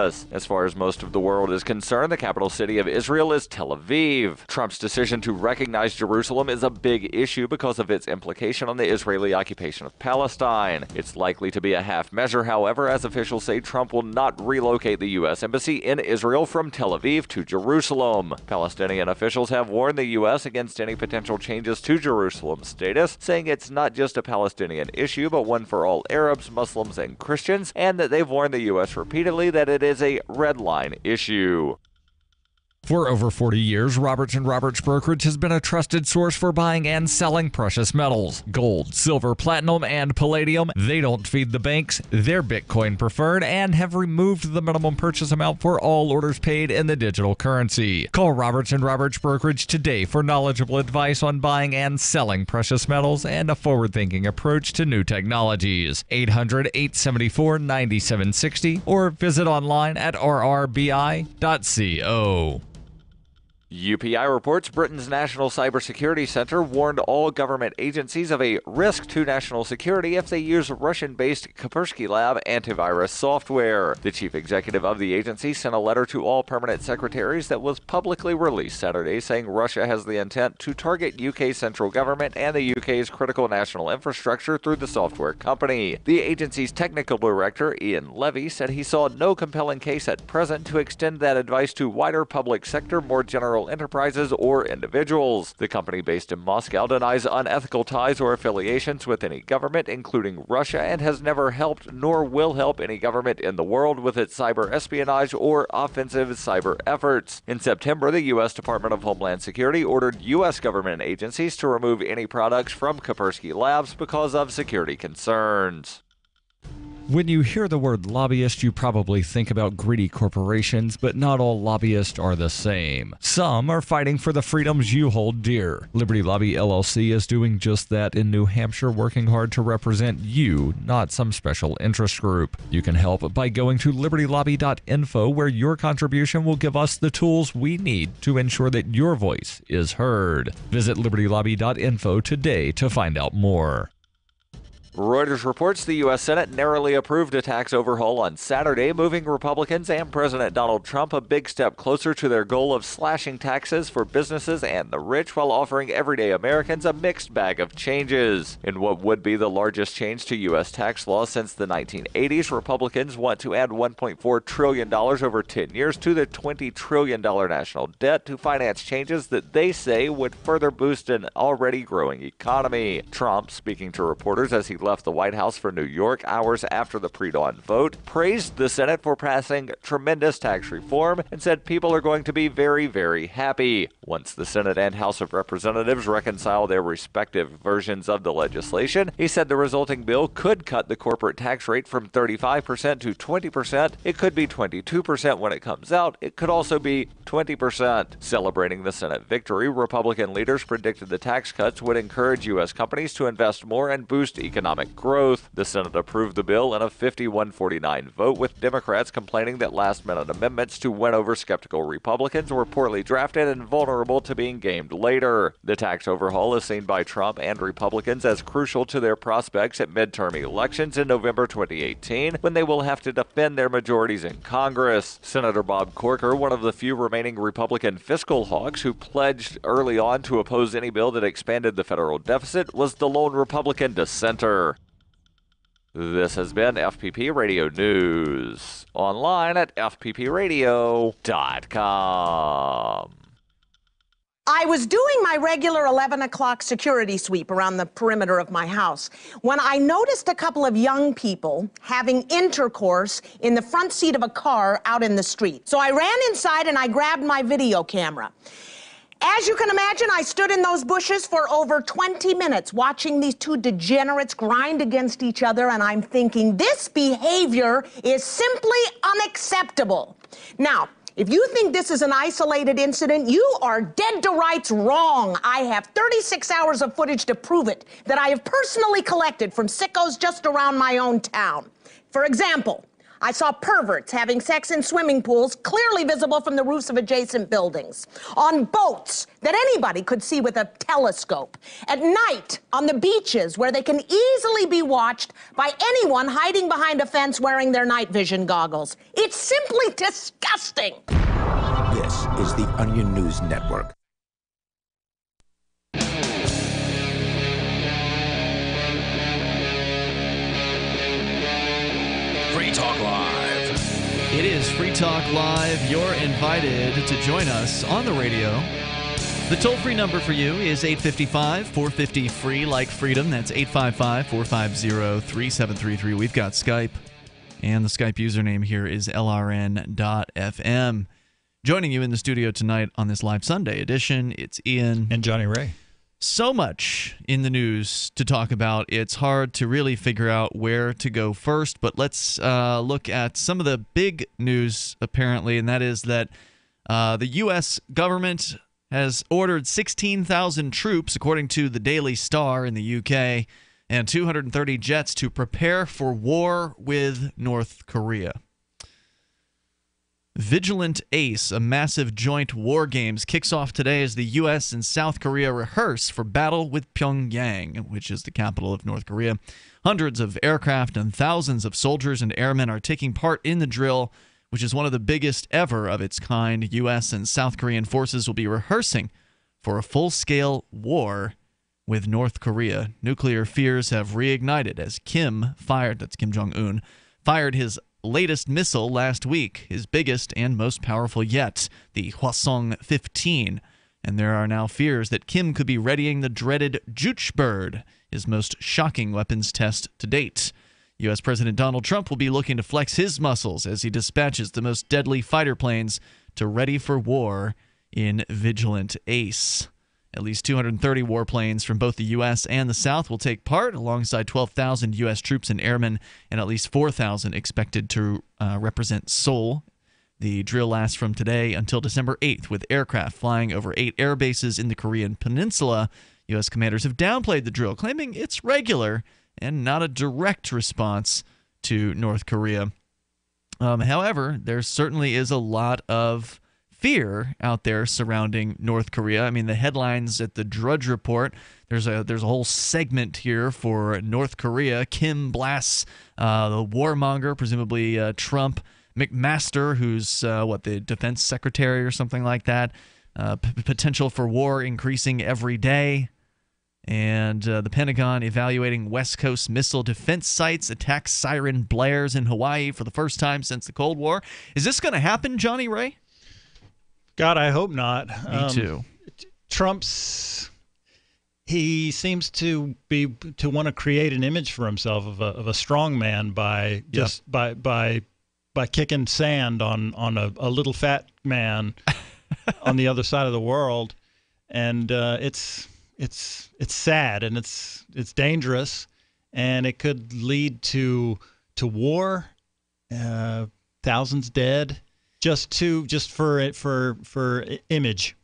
As far as most of the world is concerned, the capital city of Israel is Tel Aviv. Trump's decision to recognize Jerusalem is a big issue because of its implication on the Israeli occupation of Palestine. It's likely to be a half measure, however, as officials say Trump will not relocate the U.S. embassy in Israel from Tel Aviv to Jerusalem. Palestinian officials have warned the U.S. against any potential changes to Jerusalem's status, saying it's not just a Palestinian issue, but one for all Arabs, Muslims, and Christians, and that they've warned the U.S. repeatedly that it is a red line issue. For over 40 years, Roberts & Roberts Brokerage has been a trusted source for buying and selling precious metals. Gold, silver, platinum, and palladium. They don't feed the banks. They're Bitcoin preferred and have removed the minimum purchase amount for all orders paid in the digital currency. Call Roberts & Roberts Brokerage today for knowledgeable advice on buying and selling precious metals and a forward-thinking approach to new technologies. 800-874-9760 or visit online at rrbi.co. UPI reports Britain's National Cybersecurity Center warned all government agencies of a risk to national security if they use Russian-based Kaspersky Lab antivirus software. The chief executive of the agency sent a letter to all permanent secretaries that was publicly released Saturday, saying Russia has the intent to target UK central government and the UK's critical national infrastructure through the software company. The agency's technical director, Ian Levy, said he saw no compelling case at present to extend that advice to wider public sector, more general enterprises or individuals. The company based in Moscow denies unethical ties or affiliations with any government, including Russia, and has never helped nor will help any government in the world with its cyber espionage or offensive cyber efforts. In September, the U.S. Department of Homeland Security ordered U.S. government agencies to remove any products from Kaspersky Labs because of security concerns. When you hear the word lobbyist, you probably think about greedy corporations, but not all lobbyists are the same. Some are fighting for the freedoms you hold dear. Liberty Lobby LLC is doing just that in New Hampshire, working hard to represent you, not some special interest group. You can help by going to libertylobby.info, where your contribution will give us the tools we need to ensure that your voice is heard. Visit libertylobby.info today to find out more. Reuters reports the U.S. Senate narrowly approved a tax overhaul on Saturday, moving Republicans and President Donald Trump a big step closer to their goal of slashing taxes for businesses and the rich while offering everyday Americans a mixed bag of changes. In what would be the largest change to U.S. tax law since the 1980s, Republicans want to add $1.4 trillion over 10 years to the $20 trillion national debt to finance changes that they say would further boost an already growing economy. Trump, speaking to reporters as he left the White House for New York hours after the pre-dawn vote, praised the Senate for passing tremendous tax reform and said people are going to be very, very happy once the Senate and House of Representatives reconcile their respective versions of the legislation. He said the resulting bill could cut the corporate tax rate from 35% to 20%. It could be 22% when it comes out. It could also be 20%. Celebrating the Senate victory, Republican leaders predicted the tax cuts would encourage U.S. companies to invest more and boost economic growth. The Senate approved the bill in a 51-49 vote, with Democrats complaining that last-minute amendments to win over skeptical Republicans were poorly drafted and vulnerable to being gamed later. The tax overhaul is seen by Trump and Republicans as crucial to their prospects at midterm elections in November 2018, when they will have to defend their majorities in Congress. Senator Bob Corker, one of the few remaining Republican fiscal hawks who pledged early on to oppose any bill that expanded the federal deficit, was the lone Republican dissenter. This has been FPP Radio News, online at fppradio.com. I was doing my regular 11 o'clock security sweep around the perimeter of my house when I noticed a couple of young people having intercourse in the front seat of a car out in the street. So I ran inside and I grabbed my video camera. As you can imagine, I stood in those bushes for over 20 minutes watching these two degenerates grind against each other, and I'm thinking, this behavior is simply unacceptable. Now, if you think this is an isolated incident, you are dead to rights wrong. I have 36 hours of footage to prove it that I have personally collected from sickos just around my own town. For example, I saw perverts having sex in swimming pools, clearly visible from the roofs of adjacent buildings. On boats that anybody could see with a telescope. At night, on the beaches, where they can easily be watched by anyone hiding behind a fence wearing their night vision goggles. It's simply disgusting. This is the Onion News Network. Free Talk Live. It is Free Talk Live. You're invited to join us on the radio. The toll-free number for you is 855-450-FREE, like freedom. That's 855-450-3733. We've got Skype, and the Skype username here is LRN.FM. Joining you in the studio tonight on this live Sunday edition, it's Ian. And Jonny Ray. So much in the news to talk about. It's hard to really figure out where to go first, but let's look at some of the big news, apparently, and that is that the U.S. government has ordered 16,000 troops, according to the Daily Star in the UK, and 230 jets to prepare for war with North Korea. Vigilant Ace, a massive joint war games, kicks off today as the U.S. and South Korea rehearse for battle with Pyongyang, which is the capital of North Korea. Hundreds of aircraft and thousands of soldiers and airmen are taking part in the drill, which is one of the biggest ever of its kind. U.S. and South Korean forces will be rehearsing for a full-scale war with North Korea. Nuclear fears have reignited as Kim Jong-un, fired his latest missile last week, his biggest and most powerful yet, the Hwasong-15. And there are now fears that Kim could be readying the dreaded Juchbird, his most shocking weapons test to date. U.S. President Donald Trump will be looking to flex his muscles as he dispatches the most deadly fighter planes to ready for war in Vigilant Ace. At least 230 warplanes from both the U.S. and the South will take part, alongside 12,000 U.S. troops and airmen, and at least 4,000 expected to represent Seoul. The drill lasts from today until December 8th, with aircraft flying over 8 air bases in the Korean peninsula. U.S. commanders have downplayed the drill, claiming it's regular and not a direct response to North Korea. However, there certainly is a lot of fear out there surrounding North Korea. I mean, the headlines at the Drudge Report, there's a whole segment here for North Korea. Kim blasts the warmonger, presumably Trump. McMaster, who's the defense secretary or something like that. Potential for war increasing every day. And the Pentagon evaluating West Coast missile defense sites. Attack siren blares in Hawaii for the first time since the Cold War. Is this going to happen, Jonny Ray? God, I hope not. Me too. He seems to want to create an image for himself of a strong man by just by kicking sand on a little fat man on the other side of the world, and it's sad and it's dangerous, and it could lead to war, thousands dead. Just for image.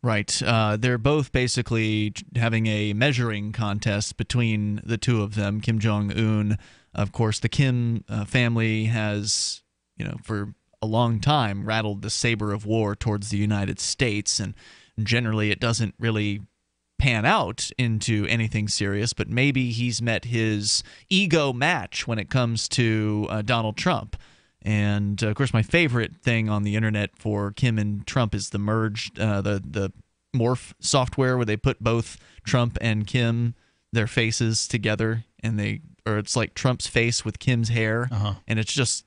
Right. They're both basically having a measuring contest between the two of them. Kim Jong-un, of course, the Kim family has, for a long time rattled the saber of war towards the United States, and generally it doesn't really pan out into anything serious, but maybe he's met his ego match when it comes to Donald Trump. And, of course, my favorite thing on the internet for Kim and Trump is the merged, the morph software where they put both Trump and Kim, their faces together, and it's like Trump's face with Kim's hair, and it just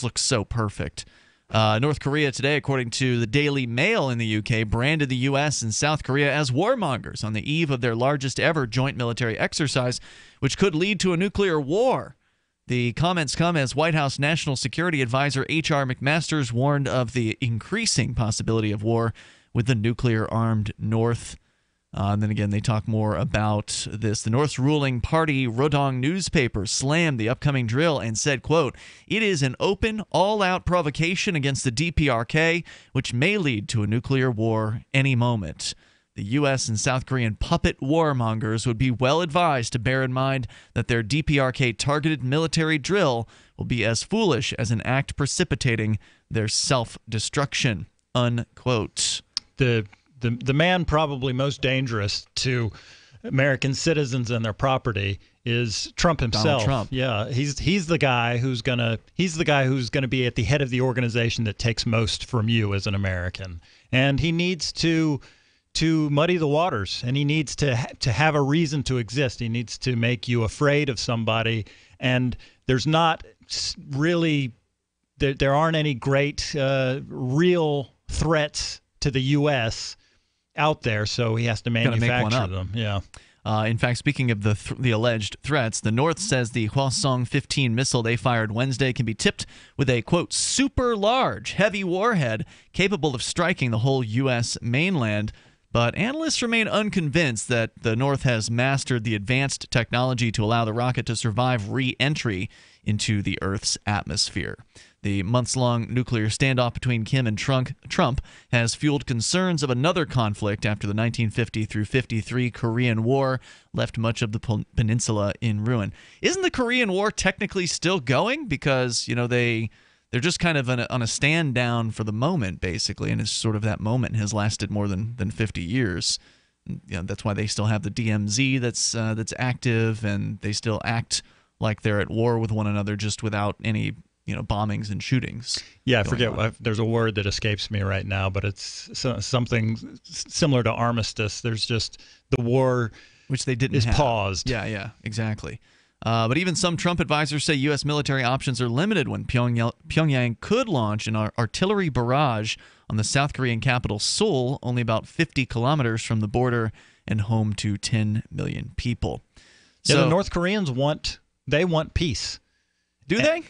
looks so perfect. North Korea today, according to the Daily Mail in the UK, branded the U.S. and South Korea as warmongers on the eve of their largest ever joint military exercise, which could lead to a nuclear war. The comments come as White House National Security Advisor H.R. McMaster's warned of the increasing possibility of war with the nuclear-armed North. And then again, they talk more about this. The North's ruling party, Rodong newspaper, slammed the upcoming drill and said, quote, "It is an open, all-out provocation against the DPRK, which may lead to a nuclear war any moment." the U.S. and South Korean puppet warmongers would be well advised to bear in mind that their DPRK-targeted military drill will be as foolish as an act precipitating their self-destruction, unquote. The man probably most dangerous to American citizens and their property is Trump himself. Donald Trump. Yeah, he's the guy who's gonna be at the head of the organization that takes most from you as an American, and he needs to muddy the waters, and he needs to have a reason to exist. He needs to make you afraid of somebody, and there's not really there aren't any great real threats to the U.S. out there, so he has to manufacture them. Yeah. In fact, speaking of the alleged threats, the North says the Hwasong-15 missile they fired Wednesday can be tipped with a, quote, super large heavy warhead capable of striking the whole U.S. mainland. But analysts remain unconvinced that the North has mastered the advanced technology to allow the rocket to survive re-entry into the Earth's atmosphere. The months-long nuclear standoff between Kim and Trump has fueled concerns of another conflict after the 1950 through 53 Korean War left much of the peninsula in ruin. Isn't the Korean War technically still going? Because, you know, they're just kind of on a stand down for the moment, basically, and it's sort of that moment has lasted more than 50 years. You know, that's why they still have the DMZ that's active, and they still act like they're at war with one another, just without any bombings and shootings. Yeah, I forget. There's a word that escapes me right now, but it's something similar to armistice. There's just the war, which they didn't is have. Paused. Yeah, exactly. But even some Trump advisors say U.S. military options are limited when Pyongyang could launch an artillery barrage on the South Korean capital Seoul, only about 50 kilometers from the border and home to 10 million people. Yeah, the North Koreans want peace. Do they?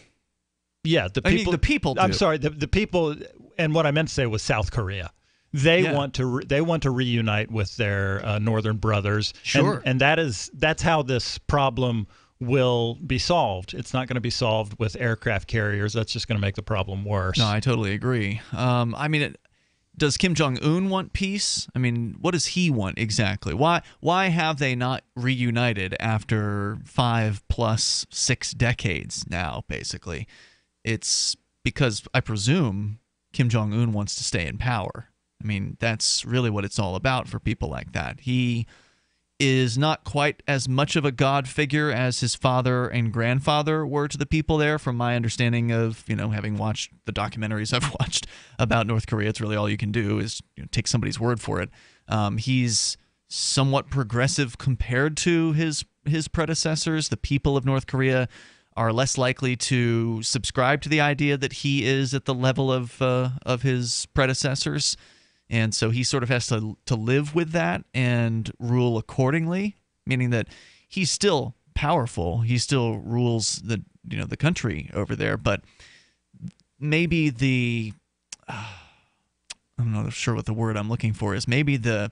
Yeah, the people do. I'm sorry, the people, and what I meant to say was South Korea. They want to reunite with their northern brothers. Sure. And that's how this problem will be solved. It's not going to be solved with aircraft carriers. That's just going to make the problem worse. No, I totally agree. Does Kim Jong-un want peace? I mean, what does he want exactly? Why have they not reunited after 5 plus 6 decades now, basically? It's because, I presume, Kim Jong-un wants to stay in power. I mean, that's really what it's all about for people like that. He is not quite as much of a god figure as his father and grandfather were to the people there, from my understanding of, having watched the documentaries I've watched about North Korea. It's really all you can do is take somebody's word for it. He's somewhat progressive compared to his predecessors. The people of North Korea are less likely to subscribe to the idea that he is at the level of his predecessors. And so he sort of has to live with that and rule accordingly, meaning that he's still powerful. He still rules the country over there, but maybe I'm not sure what the word I'm looking for is. Maybe the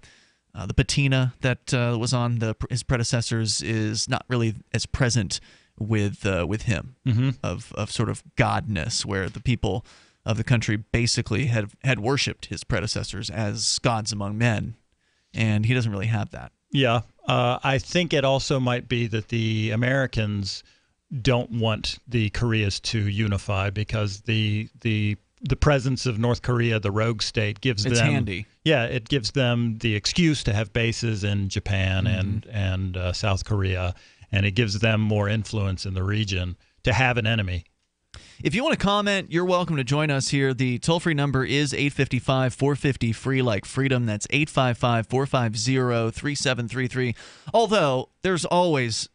patina that was on his predecessors is not really as present with him, of sort of godness, where the people of the country basically had worshipped his predecessors as gods among men, and he doesn't really have that. Yeah, I think it also might be that the Americans don't want the Koreas to unify because the presence of North Korea, the rogue state, gives them handy. Yeah, it gives them the excuse to have bases in Japan and South Korea, and it gives them more influence in the region to have an enemy. If you want to comment, you're welcome to join us here. The toll-free number is 855-450-FREE, like freedom. That's 855-450-3733. Although there's always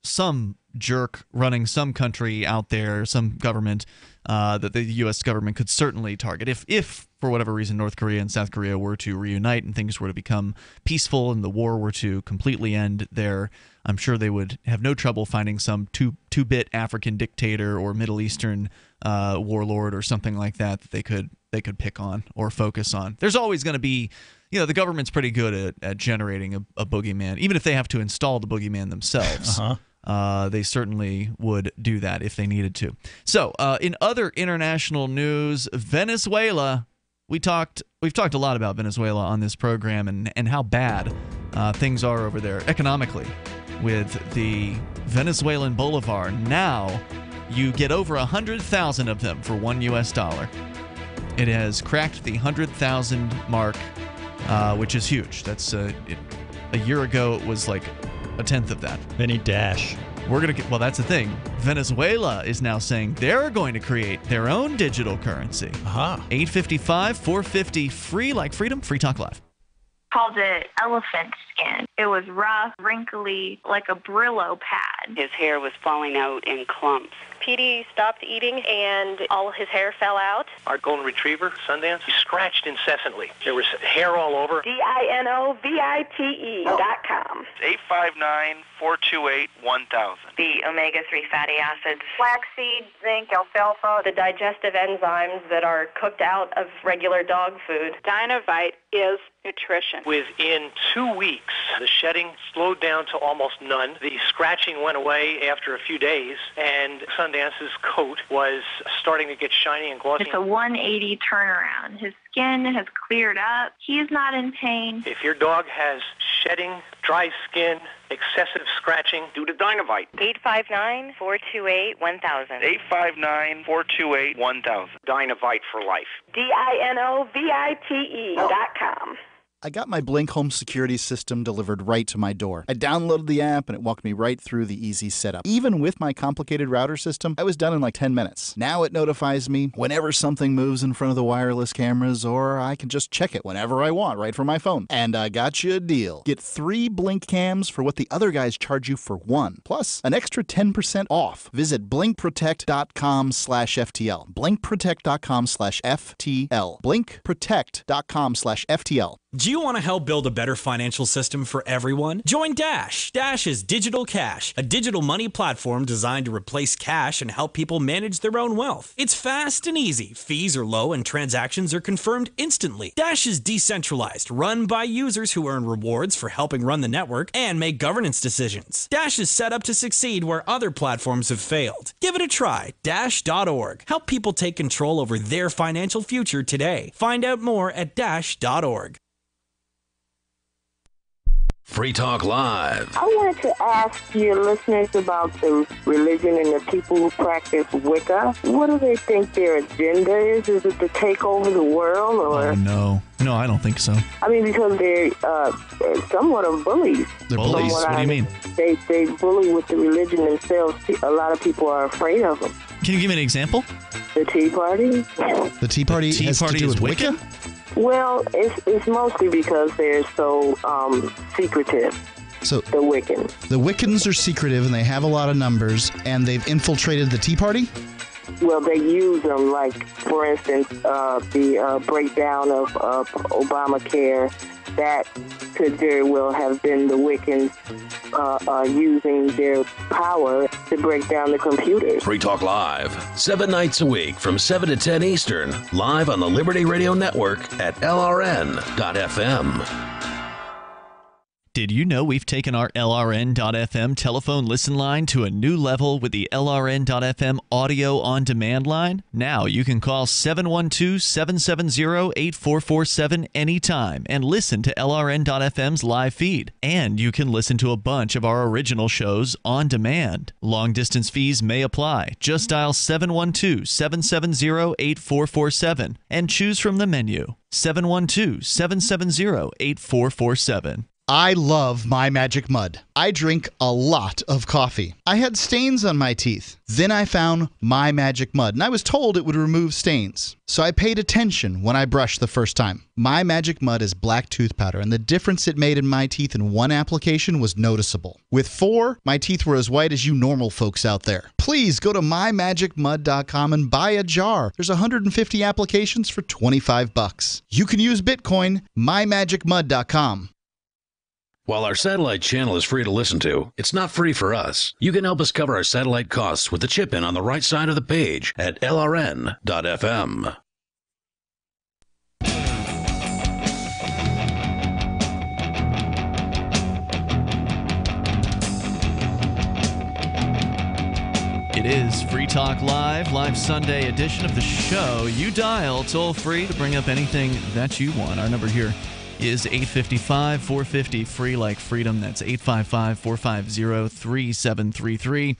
some jerk running some country out there, some government that the U.S. government could certainly target. If for whatever reason, North Korea and South Korea were to reunite and things were to become peaceful and the war were to completely end there, I'm sure they would have no trouble finding some two-bit African dictator or Middle Eastern warlord or something like that they could pick on or focus on. There's always going to be, the government's pretty good at generating a boogeyman, even if they have to install the boogeyman themselves. They certainly would do that if they needed to. So, in other international news, Venezuela we've talked a lot about Venezuela on this program and how bad things are over there economically with the Venezuelan bolivar. Now you get over 100,000 of them for $1. It has cracked the 100,000 mark, which is huge. That's a year ago it was like a tenth of that. Any dash. Well, that's the thing. Venezuela is now saying they're going to create their own digital currency. 855-450 free like freedom. Free Talk Live. Called it elephant skin. It was rough, wrinkly, like a Brillo pad. His hair was falling out in clumps. Petey stopped eating and all his hair fell out. Our golden retriever, Sundance, he scratched incessantly. There was hair all over. DINOVITE.com. 859-428-1000. The omega-3 fatty acids. Flaxseed, zinc, alfalfa, the digestive enzymes that are cooked out of regular dog food. Dynovite is nutrition. Within 2 weeks, the shedding slowed down to almost none. The scratching went away after a few days, and Sundance's coat was starting to get shiny and glossy. It's a 180 turnaround. His skin has cleared up. He's not in pain. If your dog has shedding, dry skin, excessive scratching, do the Dynovite. 859-428-1000. 859-428-1000. Dynovite for life. DINOVITE.com. I got my Blink home security system delivered right to my door. I downloaded the app and it walked me right through the easy setup. Even with my complicated router system, I was done in like 10 minutes. Now it notifies me whenever something moves in front of the wireless cameras, or I can just check it whenever I want right from my phone. And I got you a deal. Get 3 Blink cams for what the other guys charge you for 1, plus an extra 10% off. Visit blinkprotect.com/FTL. blinkprotect.com/FTL. blinkprotect.com/FTL. Do you want to help build a better financial system for everyone? Join Dash. Dash is Digital Cash, a digital money platform designed to replace cash and help people manage their own wealth. It's fast and easy. Fees are low and transactions are confirmed instantly. Dash is decentralized, run by users who earn rewards for helping run the network and make governance decisions. Dash is set up to succeed where other platforms have failed. Give it a try. Dash.org. Help people take control over their financial future today. Find out more at Dash.org. Free Talk Live. I wanted to ask your listeners about the religion and the people who practice Wicca. What do they think their agenda is? Is it to take over the world? Or? Oh, no. No, I don't think so. I mean, because they're somewhat of bullies. They're bullies? What do you mean? They bully with the religion themselves. A lot of people are afraid of them. Can you give me an example? The Tea Party. The Tea Party has to do with Wicca? Well, it's mostly because they're so secretive. So the Wiccans. The Wiccans are secretive and they have a lot of numbers, and they've infiltrated the Tea Party? Well, they use them, like, for instance, the breakdown of Obamacare. That could very well have been the Wiccans using their power to break down the computers. Free Talk Live, 7 nights a week from 7 to 10 Eastern, live on the Liberty Radio Network at LRN.FM. Did you know we've taken our LRN.FM telephone listen line to a new level with the LRN.FM audio on demand line? Now you can call 712-770-8447 anytime and listen to LRN.FM's live feed. And you can listen to a bunch of our original shows on demand. Long distance fees may apply. Just dial 712-770-8447 and choose from the menu. 712-770-8447. I love My Magic Mud. I drink a lot of coffee. I had stains on my teeth. Then I found My Magic Mud, and I was told it would remove stains. So I paid attention when I brushed the first time. My Magic Mud is black tooth powder, and the difference it made in my teeth in one application was noticeable. With 4, my teeth were as white as you normal folks out there. Please go to mymagicmud.com and buy a jar. There's 150 applications for $25. You can use Bitcoin, mymagicmud.com. While our satellite channel is free to listen to, it's not free for us. You can help us cover our satellite costs with the chip-in on the right side of the page at LRN.FM. It is Free Talk Live, live Sunday edition of the show. You dial toll-free to bring up anything that you want. Our number here is 855-450-FREE like freedom. That's 855-450-3733.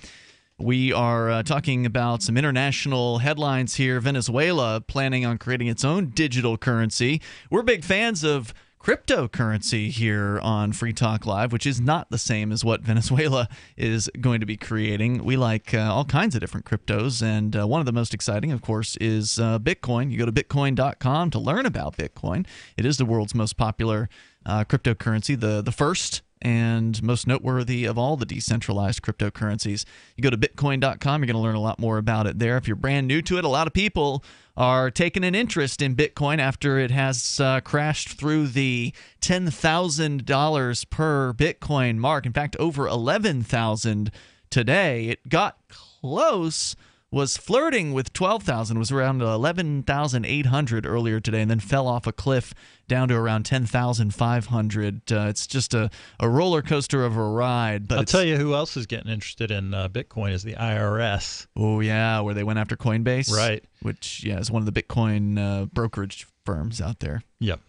We are talking about some international headlines here. Venezuela planning on creating its own digital currency. We're big fans of cryptocurrency here on Free Talk Live, which is not the same as what Venezuela is going to be creating. We like all kinds of different cryptos, and one of the most exciting, of course, is Bitcoin. You go to bitcoin.com to learn about Bitcoin. It is the world's most popular cryptocurrency, the first and most noteworthy of all the decentralized cryptocurrencies. You go to bitcoin.com, you're going to learn a lot more about it there. If you're brand new to it, a lot of people are taking an interest in Bitcoin after it has crashed through the $10,000 per Bitcoin mark. In fact, over $11,000 today. It got close, was flirting with $12,000, was around $11,800 earlier today, and then fell off a cliff down to around $10,500. It's just a roller coaster of a ride. But I'll tell you who else is getting interested in Bitcoin is the IRS. Oh, yeah, where they went after Coinbase. Right. Which, yeah, is one of the Bitcoin brokerage firms out there. Yep.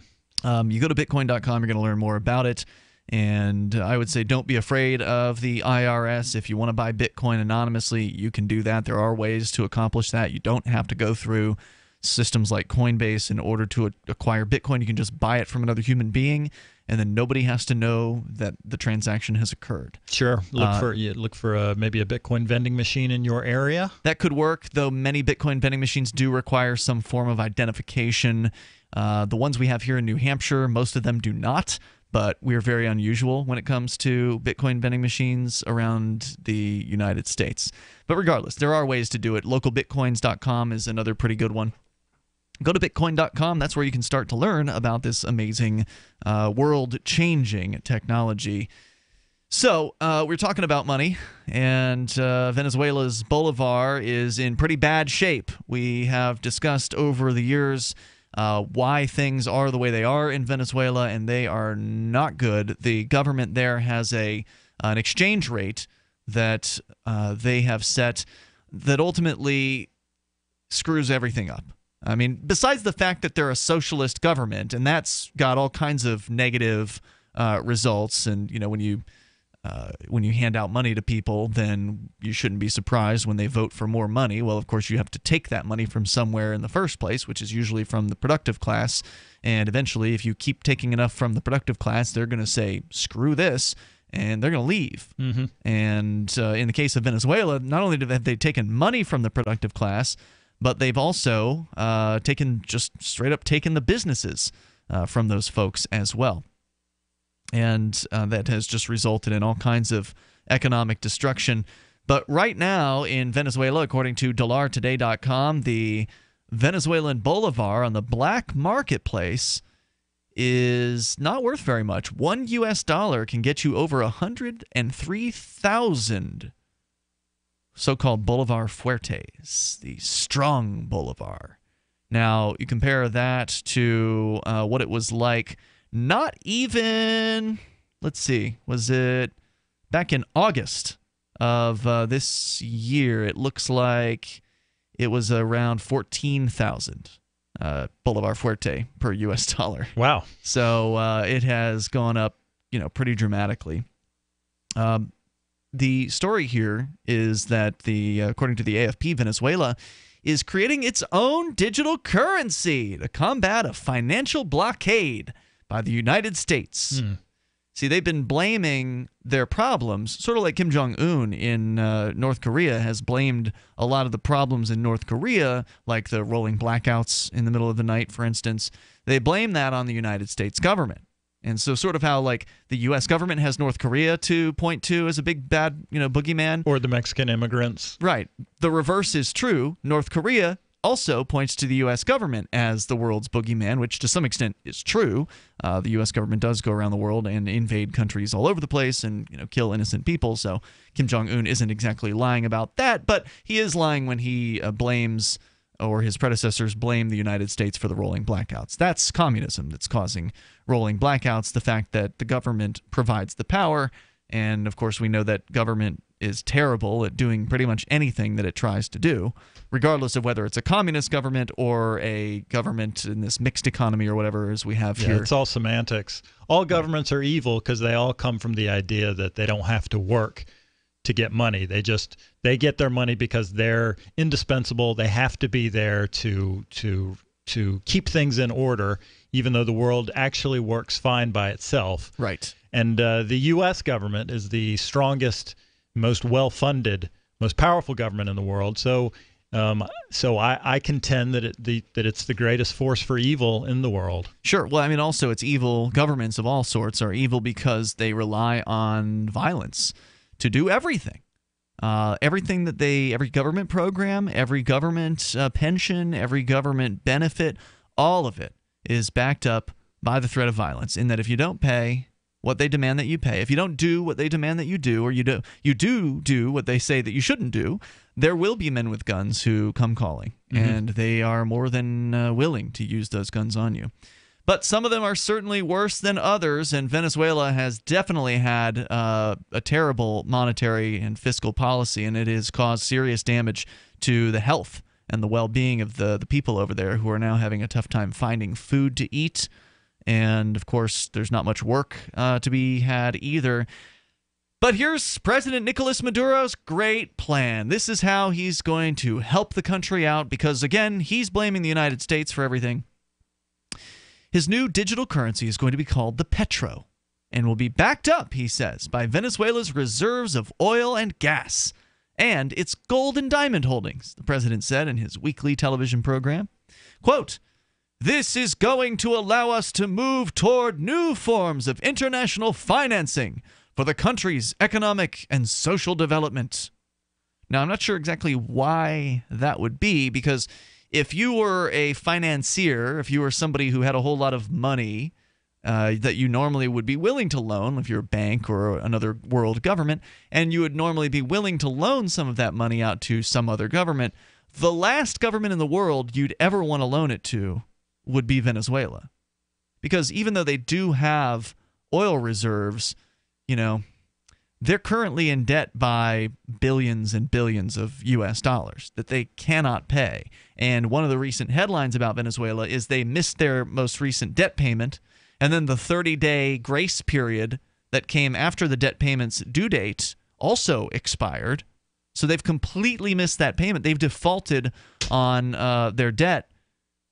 You go to bitcoin.com, you're going to learn more about it. And I would say don't be afraid of the IRS. If you want to buy Bitcoin anonymously, you can do that. There are ways to accomplish that. You don't have to go through systems like Coinbase in order to acquire Bitcoin. You can just buy it from another human being, and then nobody has to know that the transaction has occurred. Sure. Look for maybe a Bitcoin vending machine in your area. That could work, though many Bitcoin vending machines do require some form of identification. The ones we have here in New Hampshire, most of them do not. But we're very unusual when it comes to Bitcoin vending machines around the United States. But regardless, there are ways to do it. Localbitcoins.com is another pretty good one. Go to bitcoin.com. That's where you can start to learn about this amazing world-changing technology. So we're talking about money, and Venezuela's bolivar is in pretty bad shape. We have discussed over the years why things are the way they are in Venezuela, and they are not good. The government there has an exchange rate that they have set that ultimately screws everything up. I mean, besides the fact that they're a socialist government, and that's got all kinds of negative results, and you know, when you hand out money to people, then you shouldn't be surprised when they vote for more money. Well, of course, you have to take that money from somewhere in the first place, which is usually from the productive class. And eventually, if you keep taking enough from the productive class, they're going to say, screw this, and they're going to leave. Mm-hmm. And in the case of Venezuela, not only have they taken money from the productive class, but they've also just straight up taken the businesses from those folks as well. And that has just resulted in all kinds of economic destruction. But right now in Venezuela, according to dollartoday.com, the Venezuelan bolivar on the black marketplace is not worth very much. $1 can get you over 103,000 so-called bolivar fuertes, the strong bolivar. Now, you compare that to what it was like not even, let's see, was it back in August of this year? It looks like it was around 14,000 Bolivar Fuerte per U.S. dollar. Wow. So it has gone up, pretty dramatically. The story here is that according to the AFP, Venezuela is creating its own digital currency to combat a financial blockade by the United States. See, they've been blaming their problems, sort of like Kim Jong-un in North Korea has blamed a lot of the problems in North Korea, like the rolling blackouts in the middle of the night, for instance. They blame that on the United States government. And so sort of how like the U.S. government has North Korea to point to as a big bad, boogeyman. Or the Mexican immigrants. Right. The reverse is true. North Korea also points to the U.S. government as the world's boogeyman, which to some extent is true. The U.S. government does go around the world and invade countries all over the place and kill innocent people. So Kim Jong-un isn't exactly lying about that, but he is lying when he blames, or his predecessors blame, the United States for the rolling blackouts. That's communism that's causing rolling blackouts, the fact that the government provides the power. And, of course, we know that government is terrible at doing pretty much anything that it tries to do, regardless of whether it's a communist government or a government in this mixed economy or whatever as we have here. It's all semantics. All governments are evil because they all come from the idea that they don't have to work to get money. They get their money because they're indispensable. They have to be there to keep things in order, even though the world actually works fine by itself. Right. And the U.S. government is the strongest, most well-funded, most powerful government in the world. So I contend that it's the greatest force for evil in the world. Sure. Well, I mean, also it's evil. Governments of all sorts are evil because they rely on violence to do everything. Everything that every government program, every government pension, every government benefit, all of it is backed up by the threat of violence, in that if you don't pay what they demand that you pay, if you don't do what they demand that you do, or you do what they say that you shouldn't do, there will be men with guns who come calling, and they are more than willing to use those guns on you. But some of them are certainly worse than others, and Venezuela has definitely had a terrible monetary and fiscal policy, and it has caused serious damage to the health and the well-being of the people over there, who are now having a tough time finding food to eat. And, of course, there's not much work to be had either. But here's President Nicolas Maduro's great plan. This is how he's going to help the country out because, again, he's blaming the United States for everything. His new digital currency is going to be called the Petro and will be backed up, he says, by Venezuela's reserves of oil and gas and its gold and diamond holdings, the president said in his weekly television program. Quote, "This is going to allow us to move toward new forms of international financing for the country's economic and social development." Now, I'm not sure exactly why that would be, because if you were a financier, if you were somebody who had a whole lot of money that you normally would be willing to loan, if you're a bank or another world government, and you would normally be willing to loan some of that money out to some other government, the last government in the world you'd ever want to loan it to would be Venezuela. Because even though they do have oil reserves, they're currently in debt by billions and billions of U.S. dollars that they cannot pay. And one of the recent headlines about Venezuela is they missed their most recent debt payment, and then the 30-day grace period that came after the debt payment's due date also expired. So they've completely missed that payment. They've defaulted on their debt.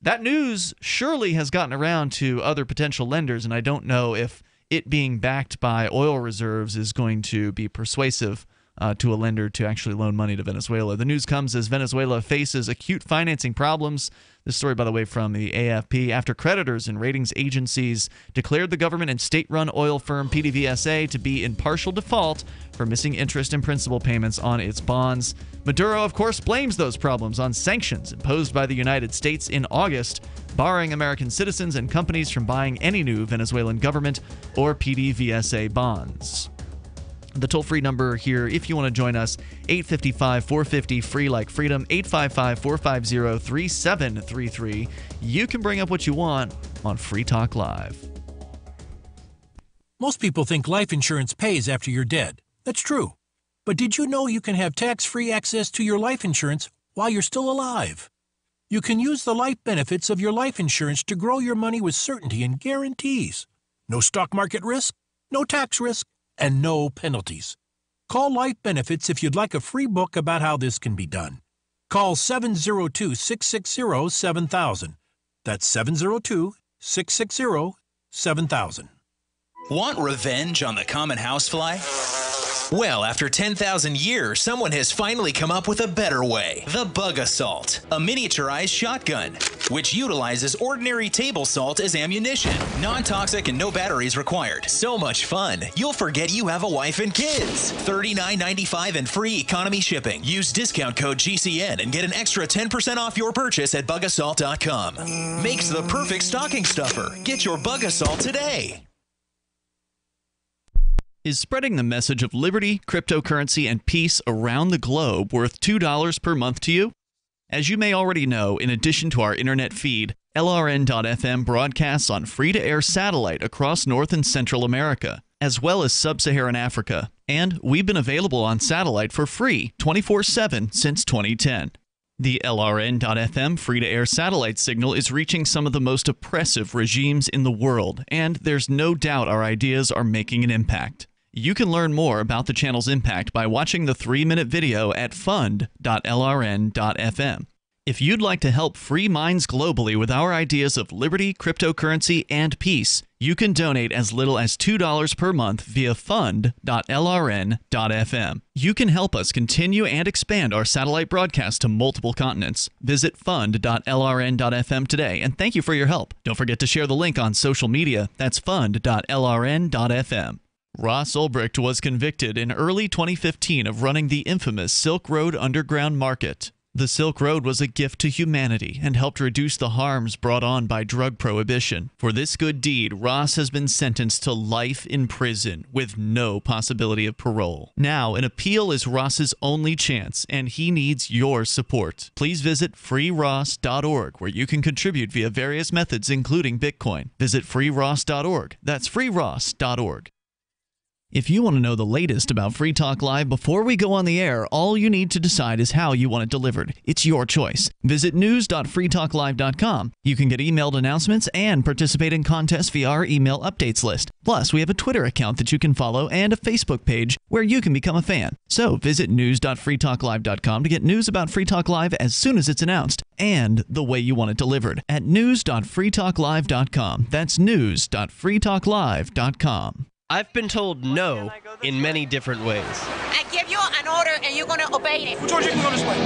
That news surely has gotten around to other potential lenders, and I don't know if it being backed by oil reserves is going to be persuasive to a lender to actually loan money to Venezuela. The news comes as Venezuela faces acute financing problems. This story, by the way, from the AFP. After creditors and ratings agencies declared the government and state-run oil firm PDVSA to be in partial default for missing interest and principal payments on its bonds. Maduro, of course, blames those problems on sanctions imposed by the United States in August, barring American citizens and companies from buying any new Venezuelan government or PDVSA bonds. The toll-free number here, if you want to join us, 855-450-FREE like freedom, 855-450-3733. You can bring up what you want on Free Talk Live. Most people think life insurance pays after you're dead. That's true. But did you know you can have tax-free access to your life insurance while you're still alive? You can use the life benefits of your life insurance to grow your money with certainty and guarantees. No stock market risk, no tax risk, and no penalties. Call Life Benefits if you'd like a free book about how this can be done. Call 702-660-7000. That's 702-660-7000. Want revenge on the common housefly? Well, after 10,000 years, someone has finally come up with a better way. The Bug Assault, a miniaturized shotgun, which utilizes ordinary table salt as ammunition. Non-toxic and no batteries required. So much fun, you'll forget you have a wife and kids. $39.95 and free economy shipping. Use discount code GCN and get an extra 10% off your purchase at bugassault.com. Makes the perfect stocking stuffer. Get your Bug Assault today. Is spreading the message of liberty, cryptocurrency, and peace around the globe worth $2 per month to you? As you may already know, in addition to our internet feed, LRN.FM broadcasts on free-to-air satellite across North and Central America. as well as sub-Saharan Africa. And we've been available on satellite for free 24/7 since 2010. The LRN.FM free-to-air satellite signal is reaching some of the most oppressive regimes in the world, and there's no doubt our ideas are making an impact. You can learn more about the channel's impact by watching the 3-minute video at fund.lrn.fm. If you'd like to help free minds globally with our ideas of liberty, cryptocurrency, and peace, you can donate as little as $2 per month via fund.lrn.fm. You can help us continue and expand our satellite broadcast to multiple continents. Visit fund.lrn.fm today, and thank you for your help. Don't forget to share the link on social media. That's fund.lrn.fm. Ross Ulbricht was convicted in early 2015 of running the infamous Silk Road Underground Market. The Silk Road was a gift to humanity and helped reduce the harms brought on by drug prohibition. For this good deed, Ross has been sentenced to life in prison with no possibility of parole. Now, an appeal is Ross's only chance, and he needs your support. Please visit freeross.org, where you can contribute via various methods, including Bitcoin. Visit freeross.org. That's freeross.org. If you want to know the latest about Free Talk Live before we go on the air, all you need to decide is how you want it delivered. It's your choice. Visit news.freetalklive.com. You can get emailed announcements and participate in contests via our email updates list. Plus, we have a Twitter account that you can follow and a Facebook page where you can become a fan. So visit news.freetalklive.com to get news about Free Talk Live as soon as it's announced and the way you want it delivered at news.freetalklive.com. That's news.freetalklive.com. I've been told no in many different ways. I give you an order and you're going to obey it. George, you can go this way.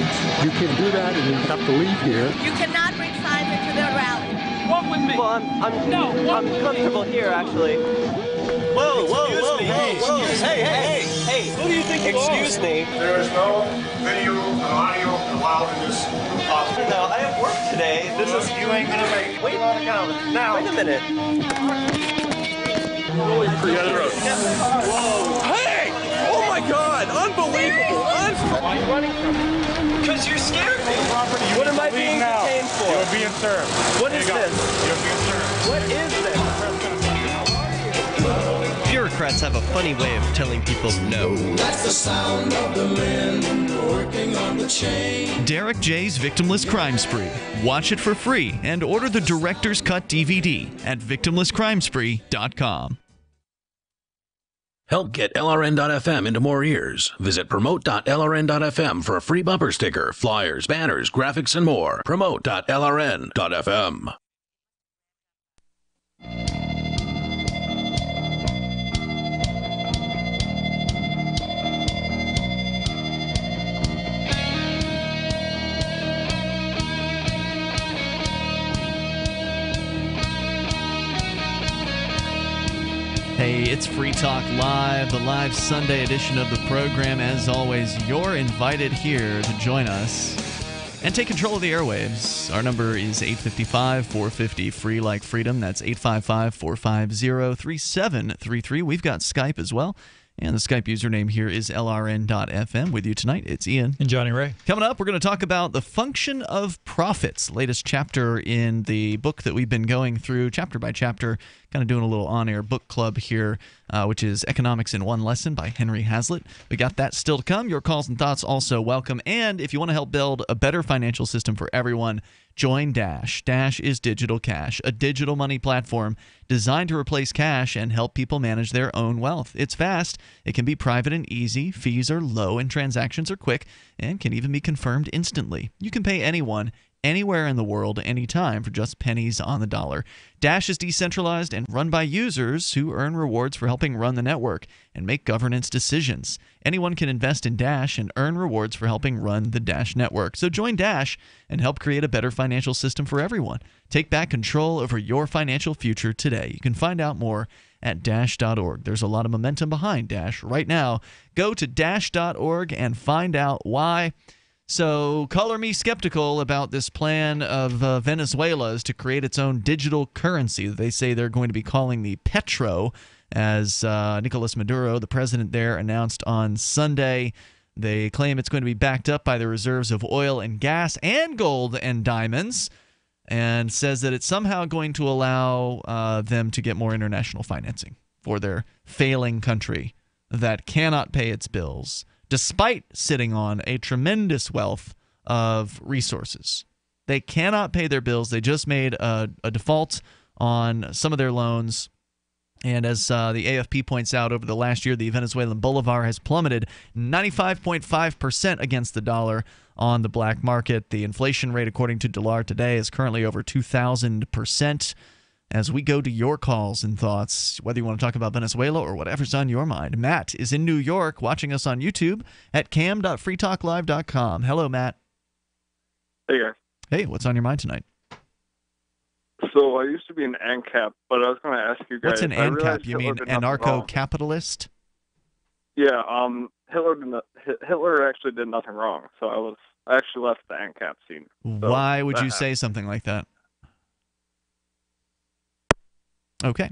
You can do that and you have to leave here. You cannot bring signs into the rally. Walk with me. Well, I'm comfortable here, actually. Whoa. Hey. Who do you think you are? Excuse me. There is no video and audio allowed in this office. No, I have work today. You ain't going to make it. Wait on account. Now. Wait a minute. Road. Whoa. Hey! Oh my God! Unbelievable! Why are you running from me? Because you scared me. What am I being detained for? You're being served. What is this? You're being served. What is this? Bureaucrats have a funny way of telling people no. That's the sound of the men working on the chain. Derek J's Victimless Crime Spree. Watch it for free and order the Director's Cut DVD at victimlesscrimespree.com. Help get LRN.FM into more ears. Visit promote.lrn.fm for a free bumper sticker, flyers, banners, graphics, and more. Promote.lrn.fm. Hey, it's Free Talk Live, the live Sunday edition of the program. As always, you're invited here to join us and take control of the airwaves. Our number is 855-450, free like freedom. That's 855-450-3733. We've got Skype as well. And the Skype username here is LRN.FM. With you tonight, it's Ian. And Jonny Ray. Coming up, we're going to talk about the function of profits. Latest chapter in the book that we've been going through, chapter by chapter, kind of doing a little on-air book club here, which is Economics in One Lesson by Henry Hazlitt. We got that still to come. Your calls and thoughts also welcome. And if you want to help build a better financial system for everyone, join Dash. Dash is digital cash, a digital money platform designed to replace cash and help people manage their own wealth. It's fast, it can be private and easy, fees are low, and transactions are quick, and can even be confirmed instantly. You can pay anyone, anywhere in the world, anytime, for just pennies on the dollar. Dash is decentralized and run by users who earn rewards for helping run the network and make governance decisions. Anyone can invest in Dash and earn rewards for helping run the Dash network. So join Dash and help create a better financial system for everyone. Take back control over your financial future today. You can find out more at dash.org. There's a lot of momentum behind Dash right now. Go to dash.org and find out why. So, color me skeptical about this plan of Venezuela's to create its own digital currency that they say they're going to be calling the Petro, as Nicolas Maduro, the president there, announced on Sunday. They claim it's going to be backed up by the reserves of oil and gas and gold and diamonds, and says that it's somehow going to allow them to get more international financing for their failing country that cannot pay its bills, despite sitting on a tremendous wealth of resources. They cannot pay their bills. They just made a default on some of their loans. And as the AFP points out, over the last year, the Venezuelan bolivar has plummeted 95.5% against the dollar on the black market. The inflation rate, according to Dollar Today, is currently over 2,000%. As we go to your calls and thoughts, whether you want to talk about Venezuela or whatever's on your mind. Matt is in New York watching us on YouTube at cam.freetalklive.com. Hello, Matt. Hey, guys. Hey, what's on your mind tonight? So I used to be an ANCAP, but I was going to ask you guys. What's an ANCAP? You mean anarcho-capitalist? Yeah, Hitler actually did nothing wrong, so I actually left the ANCAP scene. So why would you say something like that? Okay.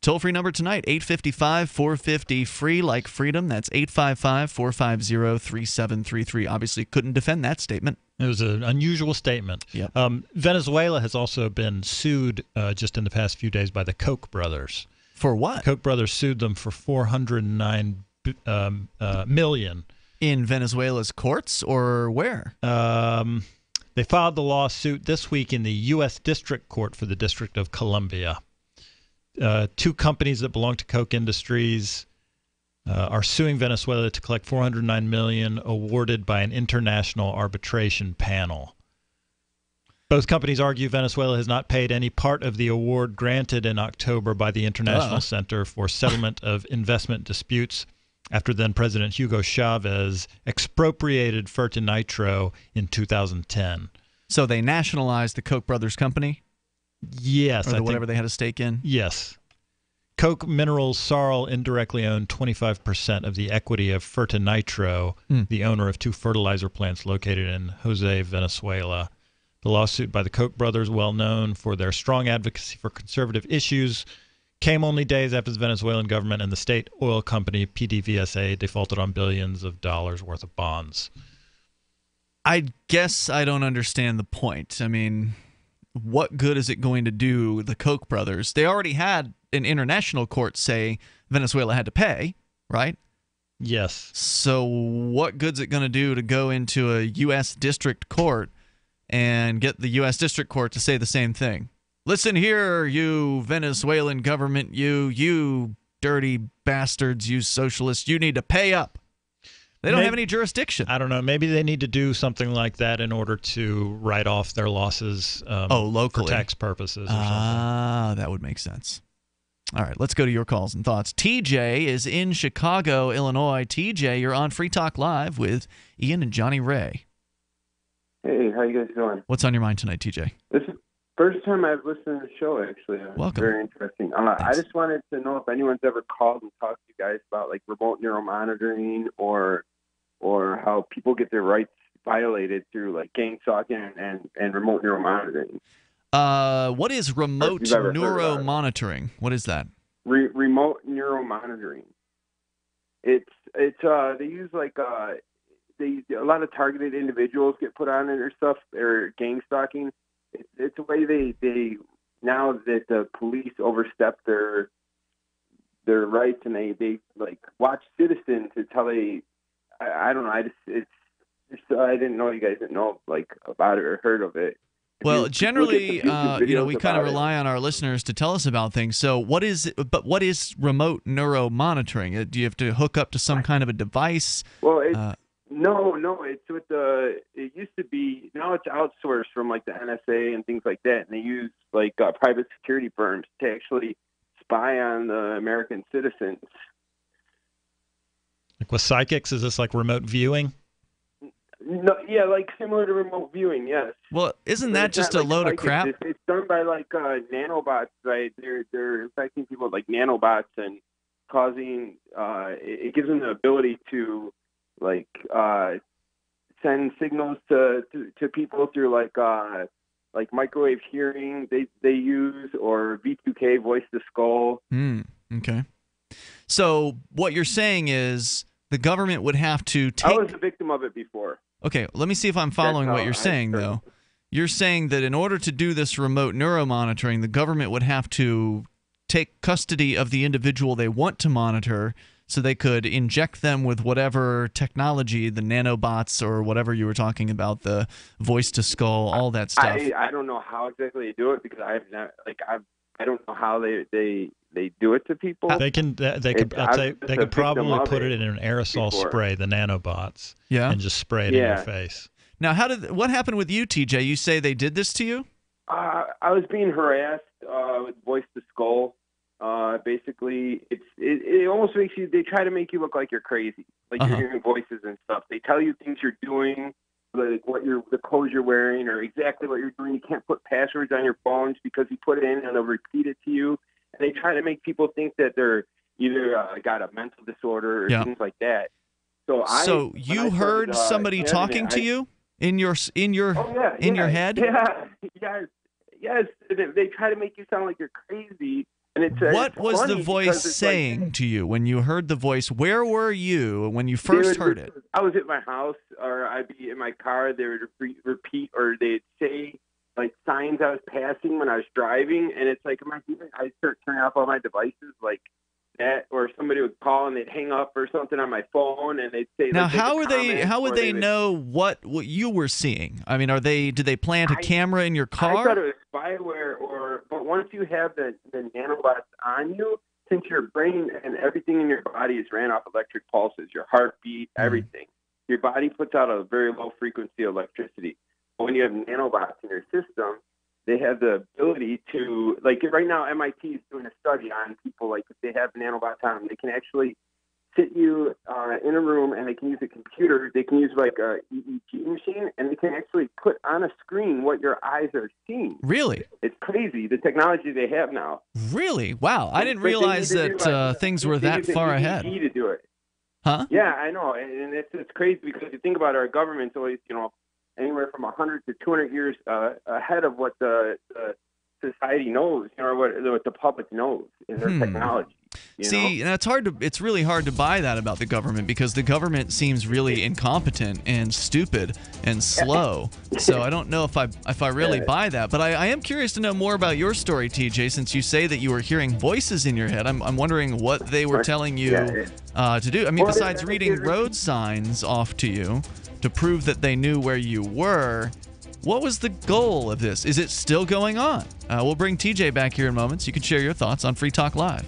Toll-free number tonight, 855-450-FREE, like freedom. That's 855-450-3733. Obviously couldn't defend that statement. It was an unusual statement. Yep. Venezuela has also been sued just in the past few days by the Koch brothers. For what? Koch brothers sued them for $409 million. In Venezuela's courts or where? They filed the lawsuit this week in the U.S. District Court for the District of Columbia. Two companies that belong to Koch Industries are suing Venezuela to collect $409 million awarded by an international arbitration panel. Both companies argue Venezuela has not paid any part of the award granted in October by the International Center for Settlement of Investment Disputes after then-President Hugo Chavez expropriated Fertinitro in 2010. So they nationalized the Koch brothers company? Yes. Or whatever they had a stake in? Yes. Koch Minerals Sarl indirectly owned 25% of the equity of Fertinitro, the owner of two fertilizer plants located in Jose, Venezuela. The lawsuit by the Koch brothers, well known for their strong advocacy for conservative issues, came only days after the Venezuelan government and the state oil company PDVSA defaulted on billions of dollars worth of bonds. I guess I don't understand the point. I mean, what good is it going to do the Koch brothers? They already had an international court say Venezuela had to pay, right? Yes. So what good's it going to do to go into a U.S. district court and get the U.S. district court to say the same thing? Listen here, you Venezuelan government, you dirty bastards, you socialists, you need to pay up. They don't have any jurisdiction. I don't know. Maybe they need to do something like that in order to write off their losses locally for tax purposes or something. Ah, that would make sense. All right, let's go to your calls and thoughts. TJ is in Chicago, Illinois. TJ, you're on Free Talk Live with Ian and Johnny Ray. Hey, how you guys doing? What's on your mind tonight, TJ? This is the first time I've listened to the show, actually. Welcome. Very interesting. I just wanted to know if anyone's ever called and talked to you guys about like remote neuromonitoring or how people get their rights violated through like gang-stalking and remote neuromonitoring. What is remote neuromonitoring? What is that? Remote neuromonitoring. It's they use like a lot of targeted individuals get put on it or stuff, or gang stalking. It's a way they now that the police overstep their rights and they like watch citizens until they I don't know. I didn't know you guys didn't know like about it or heard of it. Well, generally, we kind of rely on our listeners to tell us about things. So what is remote neuromonitoring? Do you have to hook up to some kind of a device? Well, no, it's with it used to be, now it's outsourced from like the NSA and things like that. And they use like private security firms to actually spy on the American citizens. Like with psychics, is this like remote viewing? No, yeah, like similar to remote viewing, yes. Well, isn't that just a load of crap? It's done by like nanobots, right? They're infecting people with like nanobots and causing. It gives them the ability to like send signals to people through like microwave hearing they use, or V2K, voice to skull. Okay. So what you're saying is the government would have to take. I was a victim of it before. Okay, let me see if I'm following what you're saying, though. You're saying that in order to do this remote neuromonitoring, the government would have to take custody of the individual they want to monitor, so they could inject them with whatever technology, the nanobots or whatever you were talking about, the voice to skull, all that stuff. I don't know how exactly they do it because I don't know how they do it to people. They could probably put it in an aerosol spray, the nanobots, and just spray it in your face. Now, what happened with you, TJ? You say they did this to you? I was being harassed with voice to skull. Basically, it almost makes you. They try to make you look like you're crazy, like you're hearing voices and stuff. They tell you things you're doing, like the clothes you're wearing, or exactly what you're doing. You can't put passwords on your phones because you put it in and they'll repeat it to you. And they try to make people think that they're either got a mental disorder or things like that. So you heard somebody talking to you in your head? Yes. They try to make you sound like you're crazy. And what was the voice saying to you when you heard the voice? Where were you when you first heard it? I was at my house, or I'd be in my car. They would repeat, or they'd say like signs I was passing when I was driving, and it's like, I start turning off all my devices like that, or somebody would call and they'd hang up or something on my phone, and they'd say. Now, how would they know what you were seeing? I mean, did they plant a camera in your car? I thought it was spyware, but once you have the nanobots on you, since your brain and everything in your body is ran off electric pulses, your heartbeat, everything, your body puts out a very low frequency of electricity. But when you have nanobots in your system, they have the ability to, like right now, MIT is doing a study on people, like if they have nanobots on them, they can actually sit you in a room and they can use a computer. They can use like a EEG machine, and they can actually put on a screen what your eyes are seeing. Really? It's crazy, the technology they have now. Really? Wow. I didn't realize that things were that far ahead. To do it. Huh? Yeah, I know. And it's crazy because you think about our government's always, anywhere from 100 to 200 years ahead of what the society knows, or what the public knows in their technology. See, and it's really hard to buy that about the government, because the government seems really incompetent and stupid and slow. So I don't know if I really buy that. But I am curious to know more about your story, TJ, since you say that you were hearing voices in your head. I'm wondering what they were telling you to do. I mean, besides reading road signs off to you to prove that they knew where you were, what was the goal of this? Is it still going on? We'll bring TJ back here in moments. You can share your thoughts on Free Talk Live.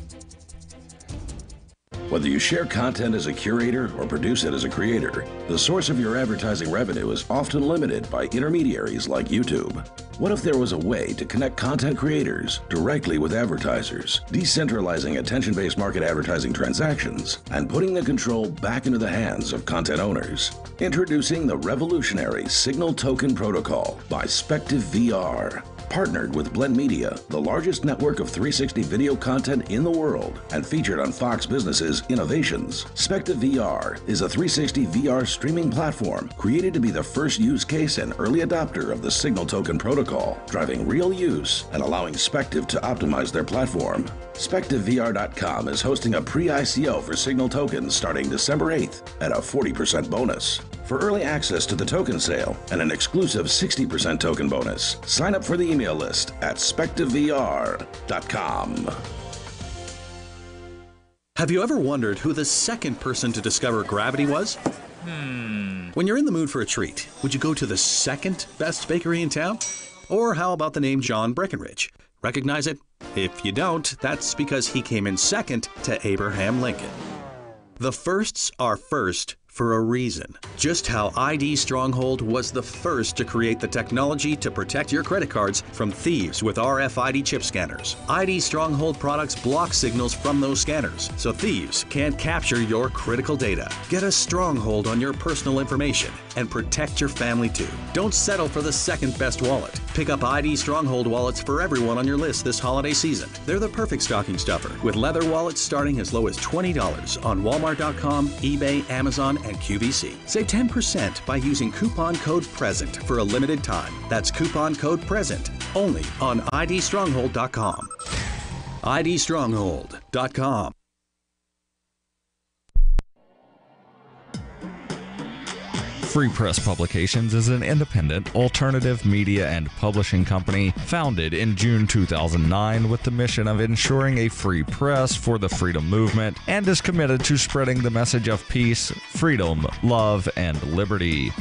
Whether you share content as a curator or produce it as a creator, the source of your advertising revenue is often limited by intermediaries like YouTube. What if there was a way to connect content creators directly with advertisers, decentralizing attention-based market advertising transactions and putting the control back into the hands of content owners? Introducing the revolutionary Signal Token Protocol by Spective VR. Partnered with Blend Media, the largest network of 360 video content in the world, and featured on Fox Business's Innovations, Spective VR is a 360 VR streaming platform created to be the first use case and early adopter of the Signal Token Protocol, driving real use and allowing Spective to optimize their platform. SpectiveVR.com is hosting a pre-ICO for Signal tokens starting December 8th at a 40% bonus. For early access to the token sale and an exclusive 60% token bonus, sign up for the email list at SpectiveVR.com. Have you ever wondered who the second person to discover gravity was? When you're in the mood for a treat, would you go to the second best bakery in town? Or how about the name John Breckenridge? Recognize it? If you don't, that's because he came in second to Abraham Lincoln. The firsts are first for a reason. Just how ID Stronghold was the first to create the technology to protect your credit cards from thieves with RFID chip scanners. ID Stronghold products block signals from those scanners, so thieves can't capture your critical data. Get a stronghold on your personal information and protect your family too. Don't settle for the second best wallet. Pick up ID Stronghold wallets for everyone on your list this holiday season. They're the perfect stocking stuffer, with leather wallets starting as low as $20 on Walmart.com, eBay, Amazon, and QVC. Save 10% by using coupon code PRESENT for a limited time. That's coupon code PRESENT only on IDStronghold.com. Free Press Publications is an independent, alternative media and publishing company founded in June 2009 with the mission of ensuring a free press for the freedom movement and is committed to spreading the message of peace, freedom, love, and liberty.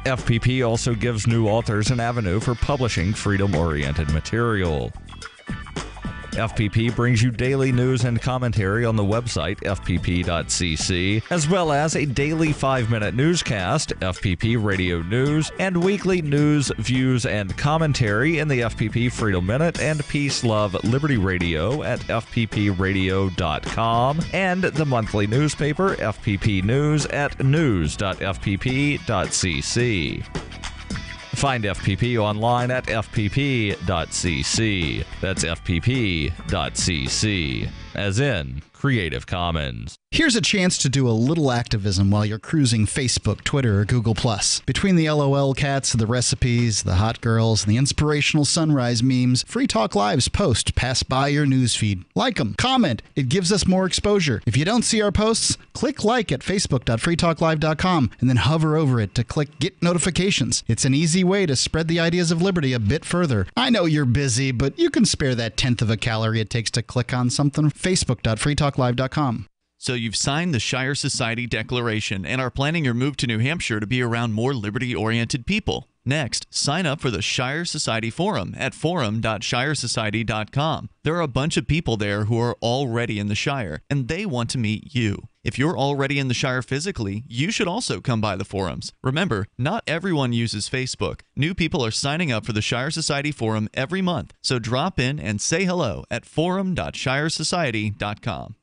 FPP also gives new authors an avenue for publishing freedom-oriented material. FPP brings you daily news and commentary on the website fpp.cc, as well as a daily 5-minute newscast, FPP Radio News, and weekly news, views, and commentary in the FPP Freedom Minute and Peace, Love, Liberty Radio at fppradio.com, and the monthly newspaper FPP News at news.fpp.cc. Find FPP online at fpp.cc. That's fpp.cc, as in Creative Commons. Here's a chance to do a little activism while you're cruising Facebook, Twitter, or Google+. Between the LOL cats, the recipes, the hot girls, and the inspirational sunrise memes, Free Talk Live's posts pass by your newsfeed. Like them, comment. It gives us more exposure. If you don't see our posts, click like at facebook.freetalklive.com and then hover over it to click Get Notifications. It's an easy way to spread the ideas of liberty a bit further. I know you're busy, but you can spare that 1/10 of a calorie it takes to click on something. facebook.freetalklive.com. So you've signed the Shire Society Declaration and are planning your move to New Hampshire to be around more liberty-oriented people. Next, sign up for the Shire Society Forum at forum.shiresociety.com. There are a bunch of people there who are already in the Shire, and they want to meet you. If you're already in the Shire physically, you should also come by the forums. Remember, not everyone uses Facebook. New people are signing up for the Shire Society Forum every month, so drop in and say hello at forum.shiresociety.com.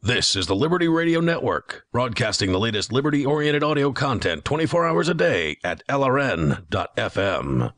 This is the Liberty Radio Network, broadcasting the latest liberty-oriented audio content 24 hours a day at LRN.FM.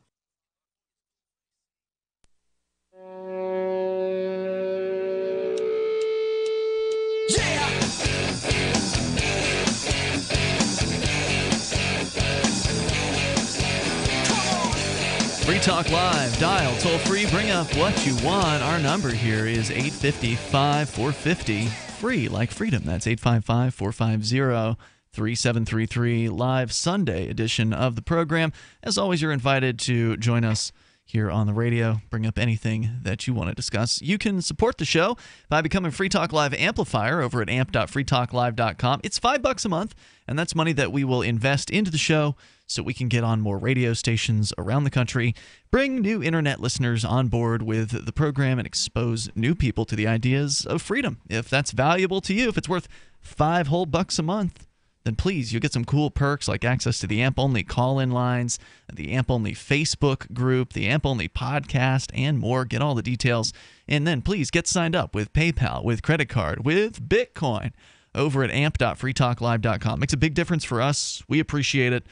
Free Talk Live, dial toll free, bring up what you want. Our number here is 855-450, free like freedom. That's 855-450-3733, live Sunday edition of the program. As always, you're invited to join us here on the radio. Bring up anything that you want to discuss. You can support the show by becoming Free Talk Live amplifier over at amp.freetalklive.com. It's $5 a month, and that's money that we will invest into the show so we can get on more radio stations around the country, bring new internet listeners on board with the program, and expose new people to the ideas of freedom. If that's valuable to you, if it's worth $5 whole a month, then please, you'll get some cool perks like access to the AMP-only call-in lines, the AMP-only Facebook group, the AMP-only podcast, and more. Get all the details. And then please get signed up with PayPal, with credit card, with Bitcoin over at amp.freetalklive.com. Makes a big difference for us. We appreciate it.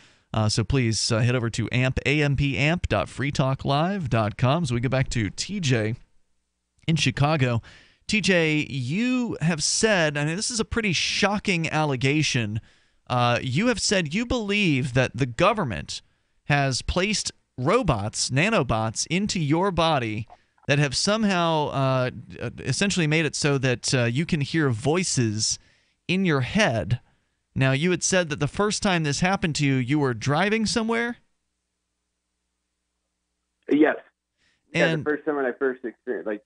So please head over to amp.freetalklive.com. So we go back to TJ in Chicago. TJ, you have said, I mean, this is a pretty shocking allegation. You have said you believe that the government has placed robots, nanobots, into your body that have somehow essentially made it so that you can hear voices in your head. Now, you had said that the first time this happened to you, you were driving somewhere? Yes. And the first time when I first experienced,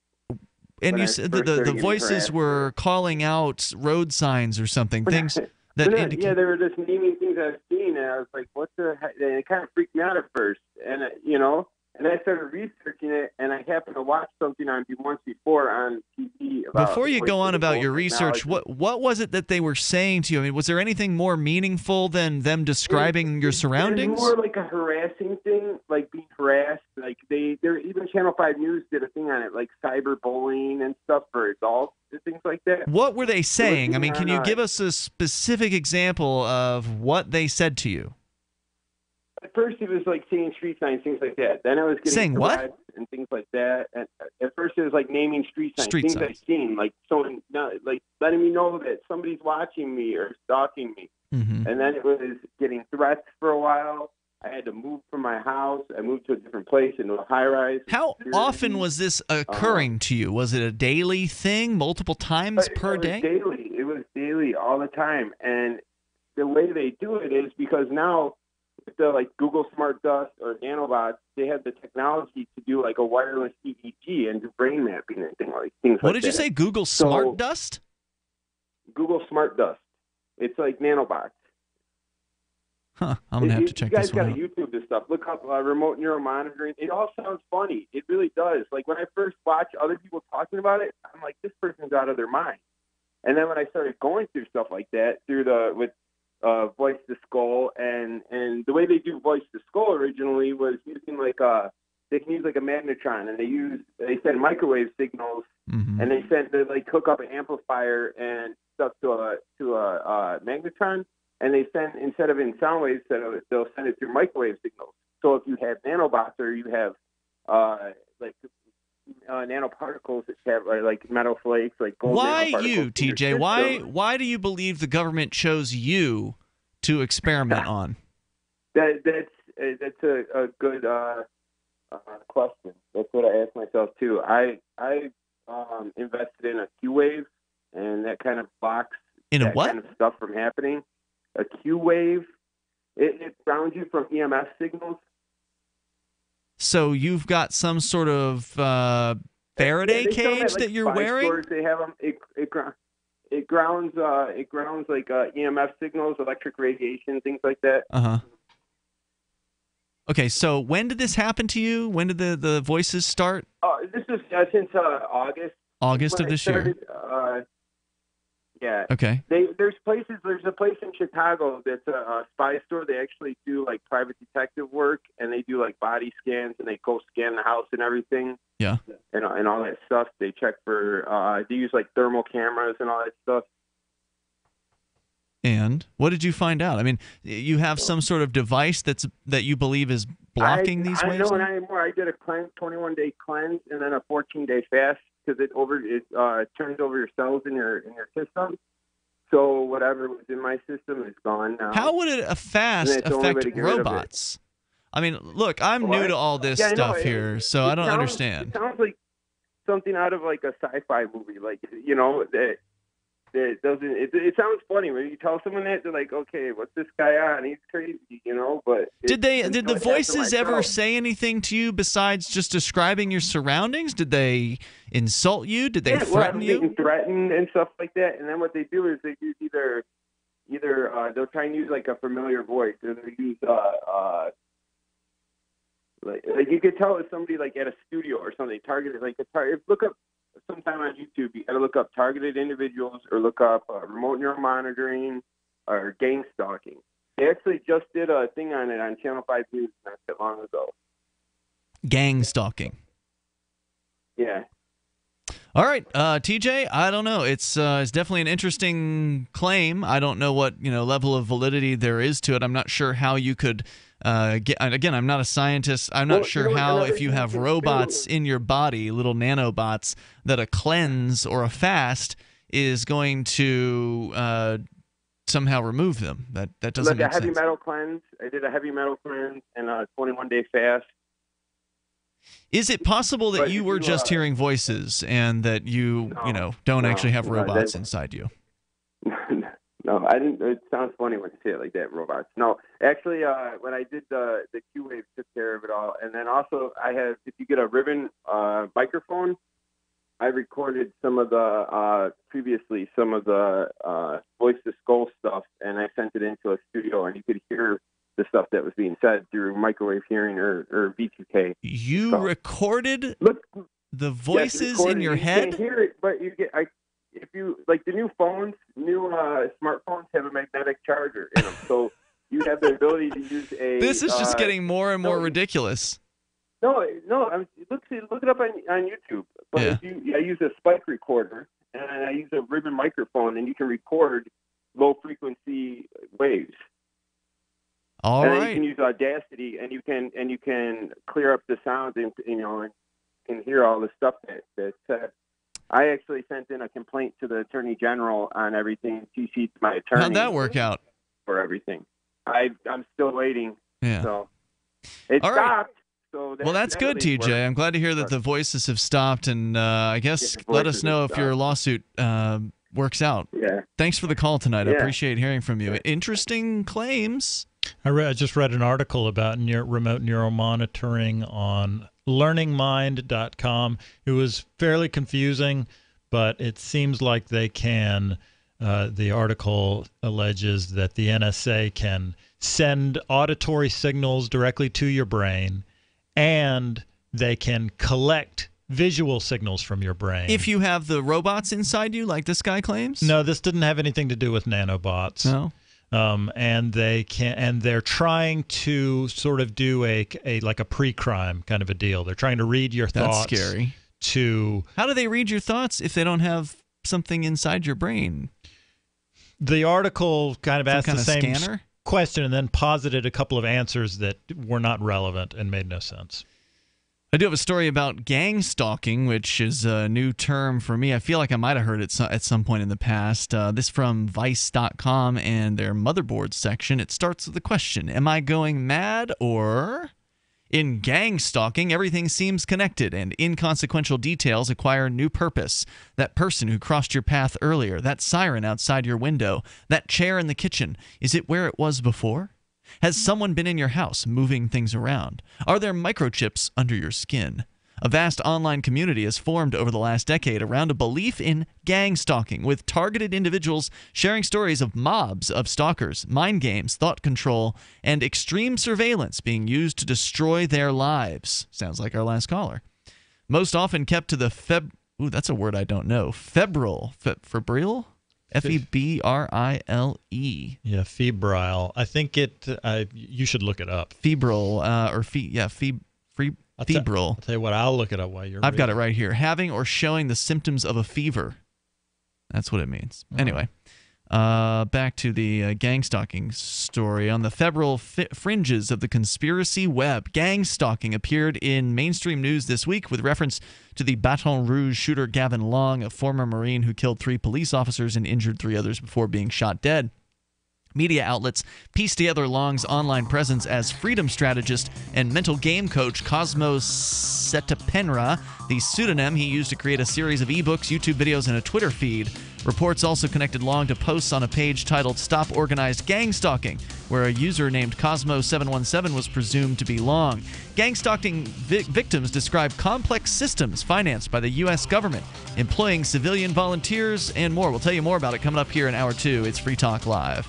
and you said that the voices were calling out road signs or something, things that indicate... Yeah, they were just naming things I've seen, and I was like, what the heck? And it kind of freaked me out at first, and and I started researching it, and I happened to watch something once before on TV about... Before you go on about your research, what was it that they were saying to you? I mean, was there anything more meaningful than them describing your surroundings? It was more like a harassing thing, like being harassed. Like even Channel 5 News did a thing on it, like cyberbullying and stuff for adults and things like that. What were they saying? I mean, can you give us a specific example of what they said to you? At first, it was like saying street signs, things like that. Then I was getting saying what and things like that. And at first, it was like naming street signs, I've seen, like someone, like letting me know that somebody's watching me or stalking me. Mm-hmm. And then it was getting threats for a while. I had to move from my house. I moved to a different place into a high-rise. How often was this occurring to you? Was it a daily thing, multiple times per day? It was daily, all the time. And the way they do it is because now with the like Google Smart Dust or Nanobots, they have the technology to do like a wireless EEG and do brain mapping and things like that. What did you say? Google Smart Dust? Google Smart Dust. It's like nanobots. Huh. I'm going to have to check this one out. You guys got to YouTube this stuff. Look up remote neuromonitoring. It all sounds funny. It really does. Like when I first watch other people talking about it, I'm like, this person's out of their mind. And then when I started going through stuff like that, with voice to skull, and the way they do voice to skull originally was using like they can use like a magnetron, and they send microwave signals, and they like hook up an amplifier and stuff to a magnetron. And they send, instead of in sound waves, they'll send it through microwave signals. So if you have nanobots or you have nanoparticles that have like metal flakes, like gold. Why you, TJ? Why do you believe the government chose you to experiment on? That's a good question. That's what I asked myself too. I invested in a Q-wave, and that kind of blocks that kind of stuff from happening. A Q-wave, it grounds you from EMF signals. So you've got some sort of Faraday cage that you're wearing? Stores, they have them. It grounds like EMF signals, electric radiation, things like that. Okay, so when did this happen to you? When did the voices start? This is since August. August of this year. Yeah. Okay. There's a place in Chicago that's a spy store. They actually do like private detective work, and they do like body scans, and they go scan the house and everything. Yeah. And all that stuff. They check for they use like thermal cameras and all that stuff. And what did you find out? I mean, you have some sort of device that you believe is blocking these waves? I don't know anymore. I did a 21-day cleanse and then a 14-day fast, because it turns over your cells in your system. So whatever was in my system is gone now. How would a fast affect robots? I mean, look, I'm new to all this stuff here, so I don't understand. It sounds like something out of like a sci-fi movie, like that doesn't. It sounds funny when you tell someone that. They're like, "Okay, what's this guy on? He's crazy," But did the voices ever say anything to you besides just describing your surroundings? Did they insult you? Did they threaten you? Threaten and stuff like that. And then what they do is they use either they'll try and use like a familiar voice, or they use like you could tell it's somebody like at a studio or something targeted. Look up. Sometime on YouTube, you got to look up targeted individuals or look up remote neuromonitoring or gang-stalking. They actually just did a thing on it on Channel 5 News not that long ago. Gang-stalking. Yeah. All right, TJ, I don't know. It's definitely an interesting claim. I don't know what level of validity there is to it. I'm not sure how you could again, I'm not a scientist. I'm not sure how, if you have robots in your body, little nanobots, that a cleanse or a fast is going to somehow remove them. That doesn't make sense. Heavy metal cleanse. I did a heavy metal cleanse and a 21-day fast. Is it possible that you were just hearing voices and that you don't actually have robots inside you? No, I didn't. It sounds funny when you say it like that, robots. No, actually, when I did the Q-Wave, took care of it all. And then also, if you get a ribbon microphone, I recorded some of the voice to skull stuff, and I sent it into a studio, and you could hear the stuff that was being said through microwave hearing or V2K. You recorded the voices in your head? You can't hear it, but you get. If you like the new smartphones have a magnetic charger in them, so you have the ability to use a. This is just getting more and more ridiculous. No. Look it up on YouTube. But I use a spike recorder and I use a ribbon microphone, and you can record low frequency waves. All and right. Then you can use Audacity, and you can clear up the sound, and and can hear all the stuff that's said. I actually sent in a complaint to the Attorney General on everything. CC'd my attorney. How'd that work out? For everything. I'm still waiting. Yeah. So it all stopped. Right. So that's good, TJ. I'm glad to hear that the voices have stopped, and I guess let us know if your lawsuit works out. Yeah. Thanks for the call tonight. I Yeah. appreciate hearing from you. Interesting claims. I just read an article about remote neural monitoring on learningmind.com. It was fairly confusing, but it seems like they can. The article alleges that the NSA can send auditory signals directly to your brain, and they can collect visual signals from your brain. If you have the robots inside you, like this guy claims? No, this didn't have anything to do with nanobots. No. And they're trying to sort of do a pre-crime kind of a deal. They're trying to read your thoughts. That's scary. How do they read your thoughts if they don't have something inside your brain? The article kind of asked the same scanner? question and then posited a couple of answers that were not relevant and made no sense. I do have a story about gang-stalking, which is a new term for me. I feel like I might have heard it at some point in the past. This from Vice.com and their motherboard section. It starts with the question, am I going mad or... In gang-stalking, everything seems connected, and inconsequential details acquire new purpose. That person who crossed your path earlier, that siren outside your window, that chair in the kitchen, is it where it was before? Has someone been in your house moving things around? Are there microchips under your skin? A vast online community has formed over the last decade around a belief in gang-stalking, with targeted individuals sharing stories of mobs of stalkers, mind games, thought control, and extreme surveillance being used to destroy their lives. Sounds like our last caller. Most often kept to the that's a word I don't know. Febrile? Febrile? Yeah, febrile. I think you should look it up. Febrile, febrile. I'll tell you what, I'll look it up while you're I've got it right here. Having or showing the symptoms of a fever. That's what it means. Anyway, back to the gang-stalking story. On the febrile fringes of the conspiracy web, gang-stalking appeared in mainstream news this week with reference to the Baton Rouge shooter Gavin Long, a former Marine who killed 3 police officers and injured 3 others before being shot dead. Media outlets pieced together Long's online presence as freedom strategist and mental game coach Cosmo Setapenra, the pseudonym he used to create a series of ebooks, YouTube videos, and a Twitter feed. Reports also connected Long to posts on a page titled Stop Organized Gang Stalking, where a user named Cosmo717 was presumed to be Long. Gang stalking victims describe complex systems financed by the U.S. government, employing civilian volunteers, and more. We'll tell you more about it coming up here in Hour 2. It's Free Talk Live.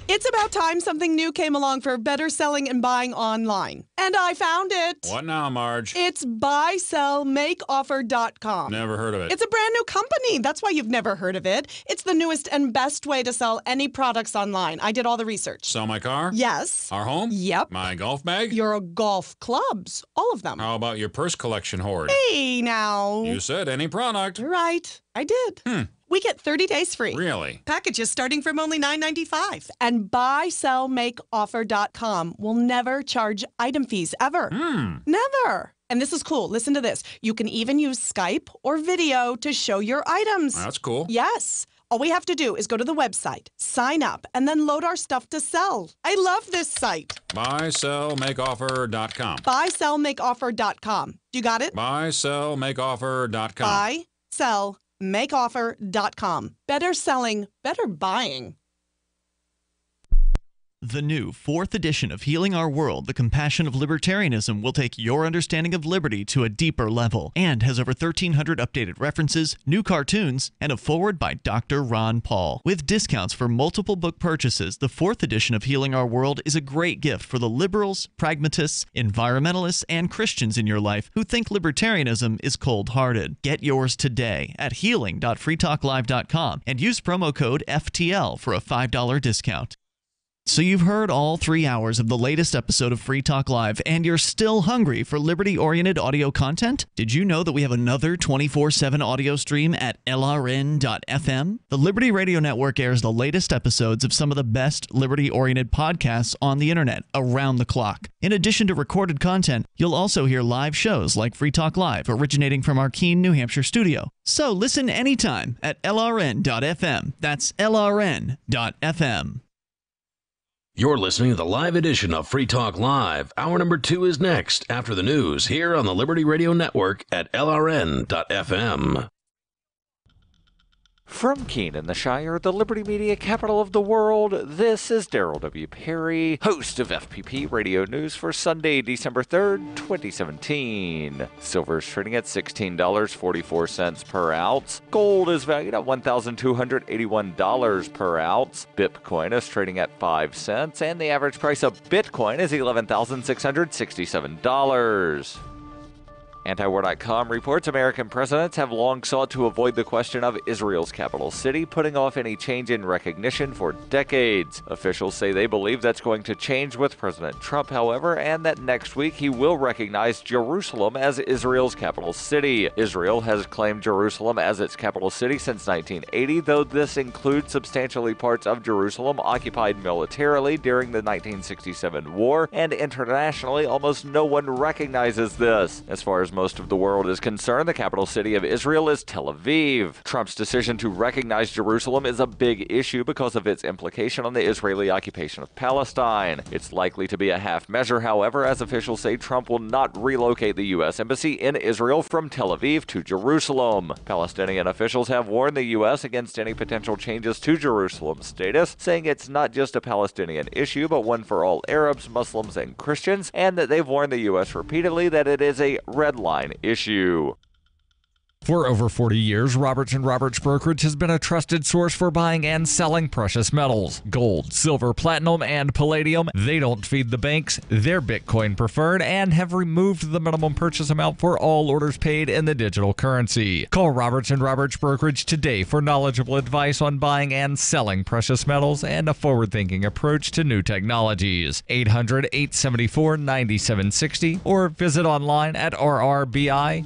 It's about time something new came along for better selling and buying online. And I found it. What now, Marge? It's buysellmakeoffer.com. Never heard of it. It's a brand new company. That's why you've never heard of it. It's the newest and best way to sell any products online. I did all the research. Sell my car? Yes. Our home? Yep. My golf bag? Your golf clubs. All of them. How about your purse collection hoard? Hey, now. You said any product. You're right. I did. We get 30 days free. Really? Packages starting from only $9.95. And buysellmakeoffer.com will never charge item fees, ever. Never. And this is cool. Listen to this. You can even use Skype or video to show your items. That's cool. Yes. All we have to do is go to the website, sign up, and then load our stuff to sell. I love this site. Buysellmakeoffer.com. Buysellmakeoffer.com. You got it? Buysellmakeoffer.com. Buysellmakeoffer.com. Better selling, better buying. The new 4th edition of Healing Our World, The Compassion of Libertarianism, will take your understanding of liberty to a deeper level and has over 1,300 updated references, new cartoons, and a foreword by Dr. Ron Paul. With discounts for multiple book purchases, the 4th edition of Healing Our World is a great gift for the liberals, pragmatists, environmentalists, and Christians in your life who think libertarianism is cold-hearted. Get yours today at healing.freetalklive.com and use promo code FTL for a $5 discount. So you've heard all 3 hours of the latest episode of Free Talk Live, and you're still hungry for liberty-oriented audio content? Did you know that we have another 24/7 audio stream at LRN.FM? The Liberty Radio Network airs the latest episodes of some of the best liberty-oriented podcasts on the internet around the clock. In addition to recorded content, you'll also hear live shows like Free Talk Live, originating from our Keene, New Hampshire studio. So listen anytime at LRN.FM. That's LRN.FM. You're listening to the live edition of Free Talk Live. Hour number 2 is next after the news here on the Liberty Radio Network at LRN.FM. From Keene in the Shire, the Liberty Media capital of the world, this is Daryl W. Perry, host of FPP Radio News for Sunday, December 3rd, 2017. Silver is trading at $16.44 per ounce. Gold is valued at $1,281 per ounce. Bitcoin is trading at 5 cents, and the average price of Bitcoin is $11,667. Antiwar.com reports American presidents have long sought to avoid the question of Israel's capital city, putting off any change in recognition for decades. Officials say they believe that's going to change with President Trump, however, and that next week he will recognize Jerusalem as Israel's capital city. Israel has claimed Jerusalem as its capital city since 1980, though this includes substantially parts of Jerusalem occupied militarily during the 1967 war, and internationally almost no one recognizes this. As far as most of the world is concerned, the capital city of Israel is Tel Aviv. Trump's decision to recognize Jerusalem is a big issue because of its implication on the Israeli occupation of Palestine. It's likely to be a half measure, however, as officials say Trump will not relocate the U.S. embassy in Israel from Tel Aviv to Jerusalem. Palestinian officials have warned the U.S. against any potential changes to Jerusalem's status, saying it's not just a Palestinian issue, but one for all Arabs, Muslims, and Christians, and that they've warned the U.S. repeatedly that it is a red line issue. For over 40 years, Roberts & Roberts Brokerage has been a trusted source for buying and selling precious metals. Gold, silver, platinum, and palladium. They don't feed the banks. They're Bitcoin preferred and have removed the minimum purchase amount for all orders paid in the digital currency. Call Roberts & Roberts Brokerage today for knowledgeable advice on buying and selling precious metals and a forward-thinking approach to new technologies. 800-874-9760 or visit online at rrbi.co.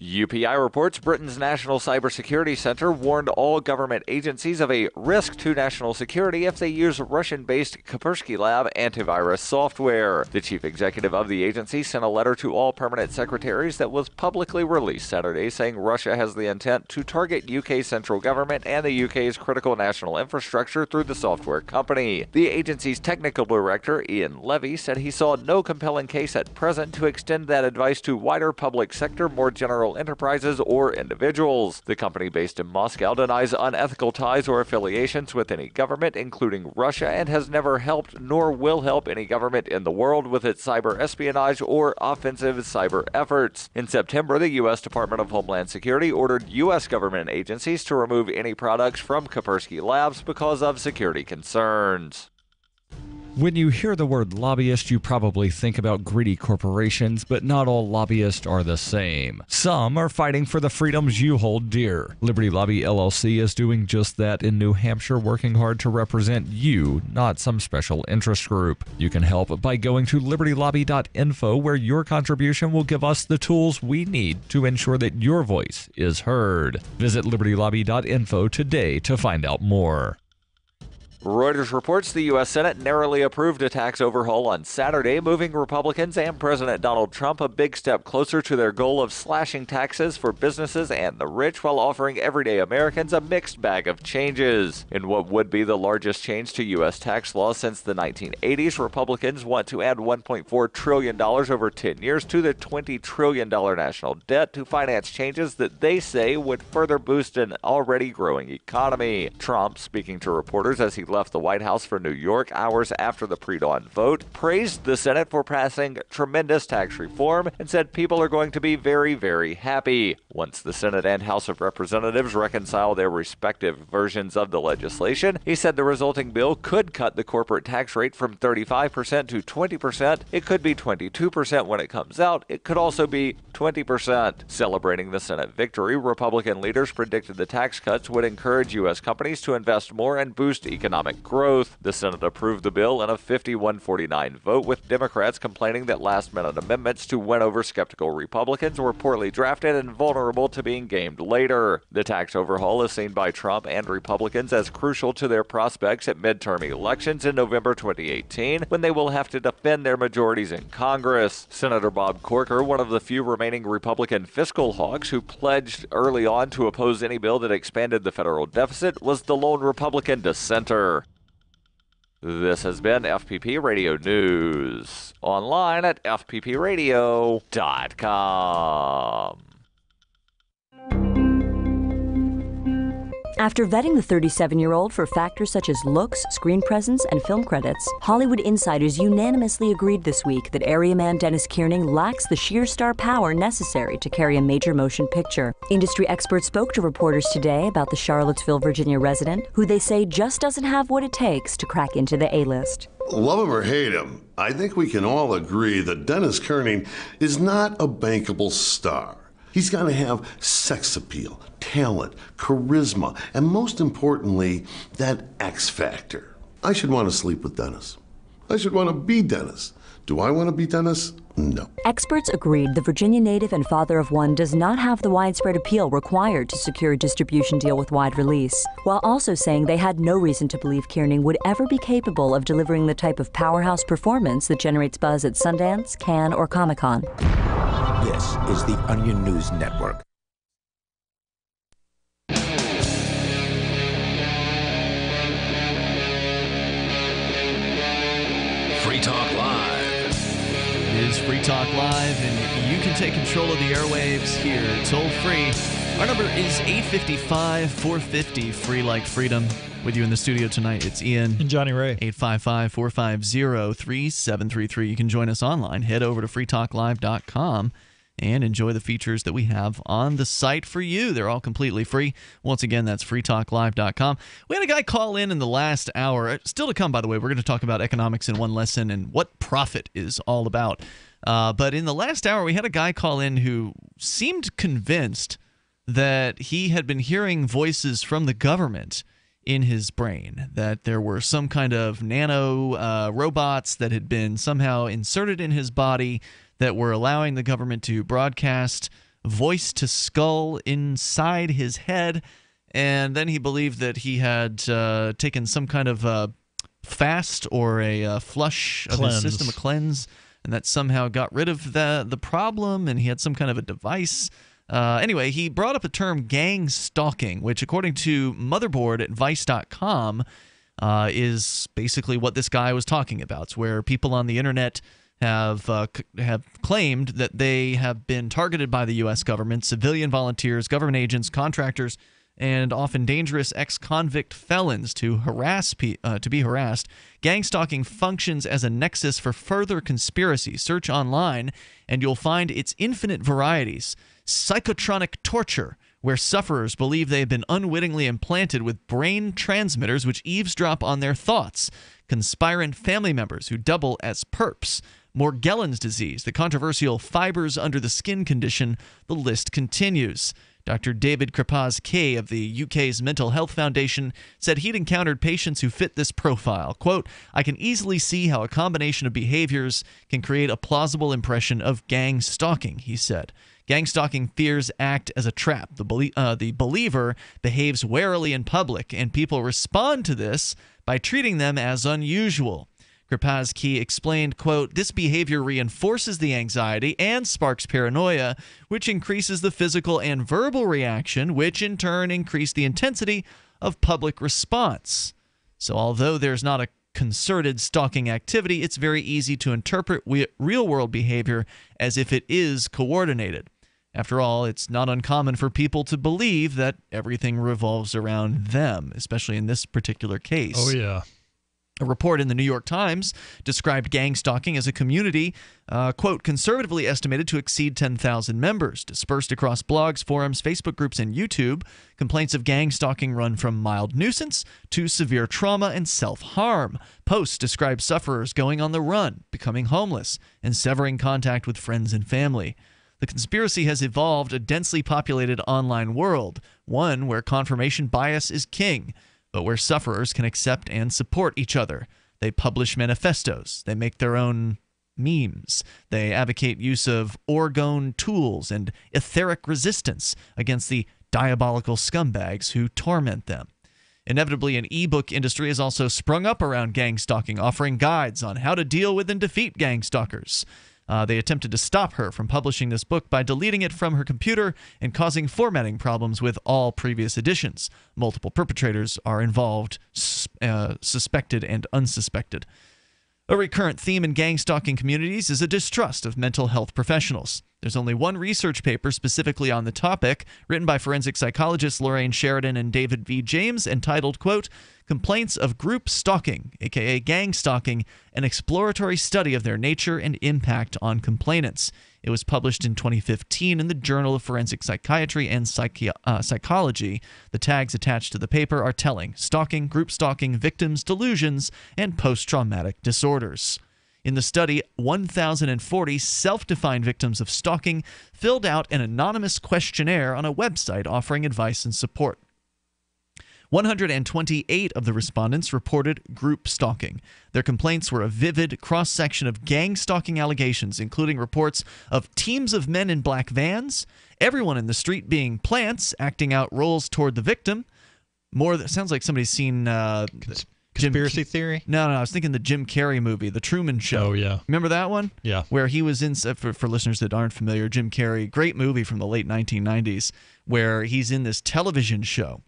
UPI reports Britain's National Cybersecurity Center warned all government agencies of a risk to national security if they use Russian-based Kaspersky Lab antivirus software. The chief executive of the agency sent a letter to all permanent secretaries that was publicly released Saturday, saying Russia has the intent to target UK central government and the UK's critical national infrastructure through the software company. The agency's technical director, Ian Levy, said he saw no compelling case at present to extend that advice to wider public sector, more general enterprises or individuals. The company based in Moscow denies unethical ties or affiliations with any government, including Russia, and has never helped nor will help any government in the world with its cyber espionage or offensive cyber efforts. In September, the U.S. Department of Homeland Security ordered U.S. government agencies to remove any products from Kaspersky Labs because of security concerns. When you hear the word lobbyist, you probably think about greedy corporations, but not all lobbyists are the same. Some are fighting for the freedoms you hold dear. Liberty Lobby LLC is doing just that in New Hampshire, working hard to represent you, not some special interest group. You can help by going to libertylobby.info, where your contribution will give us the tools we need to ensure that your voice is heard. Visit libertylobby.info today to find out more. Reuters reports the U.S. Senate narrowly approved a tax overhaul on Saturday, moving Republicans and President Donald Trump a big step closer to their goal of slashing taxes for businesses and the rich while offering everyday Americans a mixed bag of changes. In what would be the largest change to U.S. tax law since the 1980s, Republicans want to add $1.4 trillion over 10 years to the $20 trillion national debt to finance changes that they say would further boost an already growing economy. Trump, speaking to reporters as he left the White House for New York hours after the pre-dawn vote, praised the Senate for passing tremendous tax reform and said people are going to be very, very happy. Once the Senate and House of Representatives reconcile their respective versions of the legislation, he said the resulting bill could cut the corporate tax rate from 35% to 20%. It could be 22% when it comes out. It could also be 20%. Celebrating the Senate victory, Republican leaders predicted the tax cuts would encourage U.S. companies to invest more and boost economic growth. The Senate approved the bill in a 51-49 vote, with Democrats complaining that last-minute amendments to win over skeptical Republicans were poorly drafted and vulnerable to being gamed later. The tax overhaul is seen by Trump and Republicans as crucial to their prospects at midterm elections in November 2018, when they will have to defend their majorities in Congress. Senator Bob Corker, one of the few remaining Republican fiscal hawks who pledged early on to oppose any bill that expanded the federal deficit, was the lone Republican dissenter. This has been FPP Radio News, online at fppradio.com. After vetting the 37-year-old for factors such as looks, screen presence, and film credits, Hollywood insiders unanimously agreed this week that area man Dennis Kiernan lacks the sheer star power necessary to carry a major motion picture. Industry experts spoke to reporters today about the Charlottesville, Virginia resident, who they say just doesn't have what it takes to crack into the A-list. Love him or hate him, I think we can all agree that Dennis Kiernan is not a bankable star. He's got to have sex appeal, talent, charisma, and most importantly, that X factor. I should want to sleep with Dennis. I should want to be Dennis. Do I want to be Dennis? No. Experts agreed the Virginia native and father of one does not have the widespread appeal required to secure a distribution deal with wide release, while also saying they had no reason to believe Kiernan would ever be capable of delivering the type of powerhouse performance that generates buzz at Sundance, Cannes, or Comic-Con. This is the Onion News Network. Free Talk Live. It is Free Talk Live, and you can take control of the airwaves here, toll free. Our number is 855-450, free like freedom. With you in the studio tonight, it's Ian. And Johnny Ray. 855-450-3733. You can join us online. Head over to freetalklive.com and enjoy the features that we have on the site for you. They're all completely free. Once again, that's freetalklive.com. We had a guy call in the last hour. Still to come, by the way. We're going to talk about economics in one lesson and what profit is all about. But in the last hour, we had a guy call in who seemed convinced that he had been hearing voices from the government in his brain, that there were some kind of nano robots that had been somehow inserted in his body that were allowing the government to broadcast voice to skull inside his head. And then he believed that he had taken some kind of fast or a flush of his system, a cleanse, and that somehow got rid of the problem, and he had some kind of a device. Anyway, he brought up the term gang-stalking, which according to Motherboard at Vice.com is basically what this guy was talking about. It's where people on the internet have claimed that they have been targeted by the U.S. government, civilian volunteers, government agents, contractors, and often dangerous ex-convict felons to be harassed. Gang-stalking functions as a nexus for further conspiracy. Search online, and you'll find its infinite varieties. Psychotronic torture, where sufferers believe they have been unwittingly implanted with brain transmitters which eavesdrop on their thoughts. Conspirant family members who double as perps. Morgellons disease, the controversial fibers under the skin condition. The list continues. Dr. David Kripaz-K of the UK's Mental Health Foundation said he'd encountered patients who fit this profile. Quote, I can easily see how a combination of behaviors can create a plausible impression of gang stalking, he said. Gang-stalking fears act as a trap. The believer behaves warily in public, and people respond to this by treating them as unusual. Kripaz-K explained, quote, this behavior reinforces the anxiety and sparks paranoia, which increases the physical and verbal reaction, which in turn increase the intensity of public response. So although there's not a concerted stalking activity, it's very easy to interpret real-world behavior as if it is coordinated. After all, it's not uncommon for people to believe that everything revolves around them, especially in this particular case. Oh, yeah. A report in the New York Times described gang-stalking as a community, quote, conservatively estimated to exceed 10,000 members, dispersed across blogs, forums, Facebook groups, and YouTube. Complaints of gang-stalking run from mild nuisance to severe trauma and self-harm. Posts describe sufferers going on the run, becoming homeless, and severing contact with friends and family. The conspiracy has evolved a densely populated online world, one where confirmation bias is king, but where sufferers can accept and support each other. They publish manifestos. They make their own memes. They advocate use of orgone tools and etheric resistance against the diabolical scumbags who torment them. Inevitably, an e-book industry has also sprung up around gang-stalking, offering guides on how to deal with and defeat gang-stalkers. They attempted to stop her from publishing this book by deleting it from her computer and causing formatting problems with all previous editions. Multiple perpetrators are involved, suspected and unsuspected. A recurrent theme in gang-stalking communities is a distrust of mental health professionals. There's only one research paper specifically on the topic, written by forensic psychologists Lorraine Sheridan and David V. James, entitled, quote, Complaints of Group Stalking, aka Gang-Stalking, an exploratory study of their nature and impact on complainants. It was published in 2015 in the Journal of Forensic Psychiatry and Psychology. The tags attached to the paper are telling: stalking, group stalking, victims, delusions, and post-traumatic disorders. In the study, 1,040 self-defined victims of stalking filled out an anonymous questionnaire on a website offering advice and support. 128 of the respondents reported group stalking. Their complaints were a vivid cross-section of gang-stalking allegations, including reports of teams of men in black vans, everyone in the street being plants, acting out roles toward the victim. Sounds like somebody's seen... Conspiracy Theory? No, I was thinking the Jim Carrey movie, The Truman Show. Oh, yeah. Remember that one? Yeah. Where he was in, for listeners that aren't familiar, Jim Carrey, great movie from the late 1990s, where he's in this television show.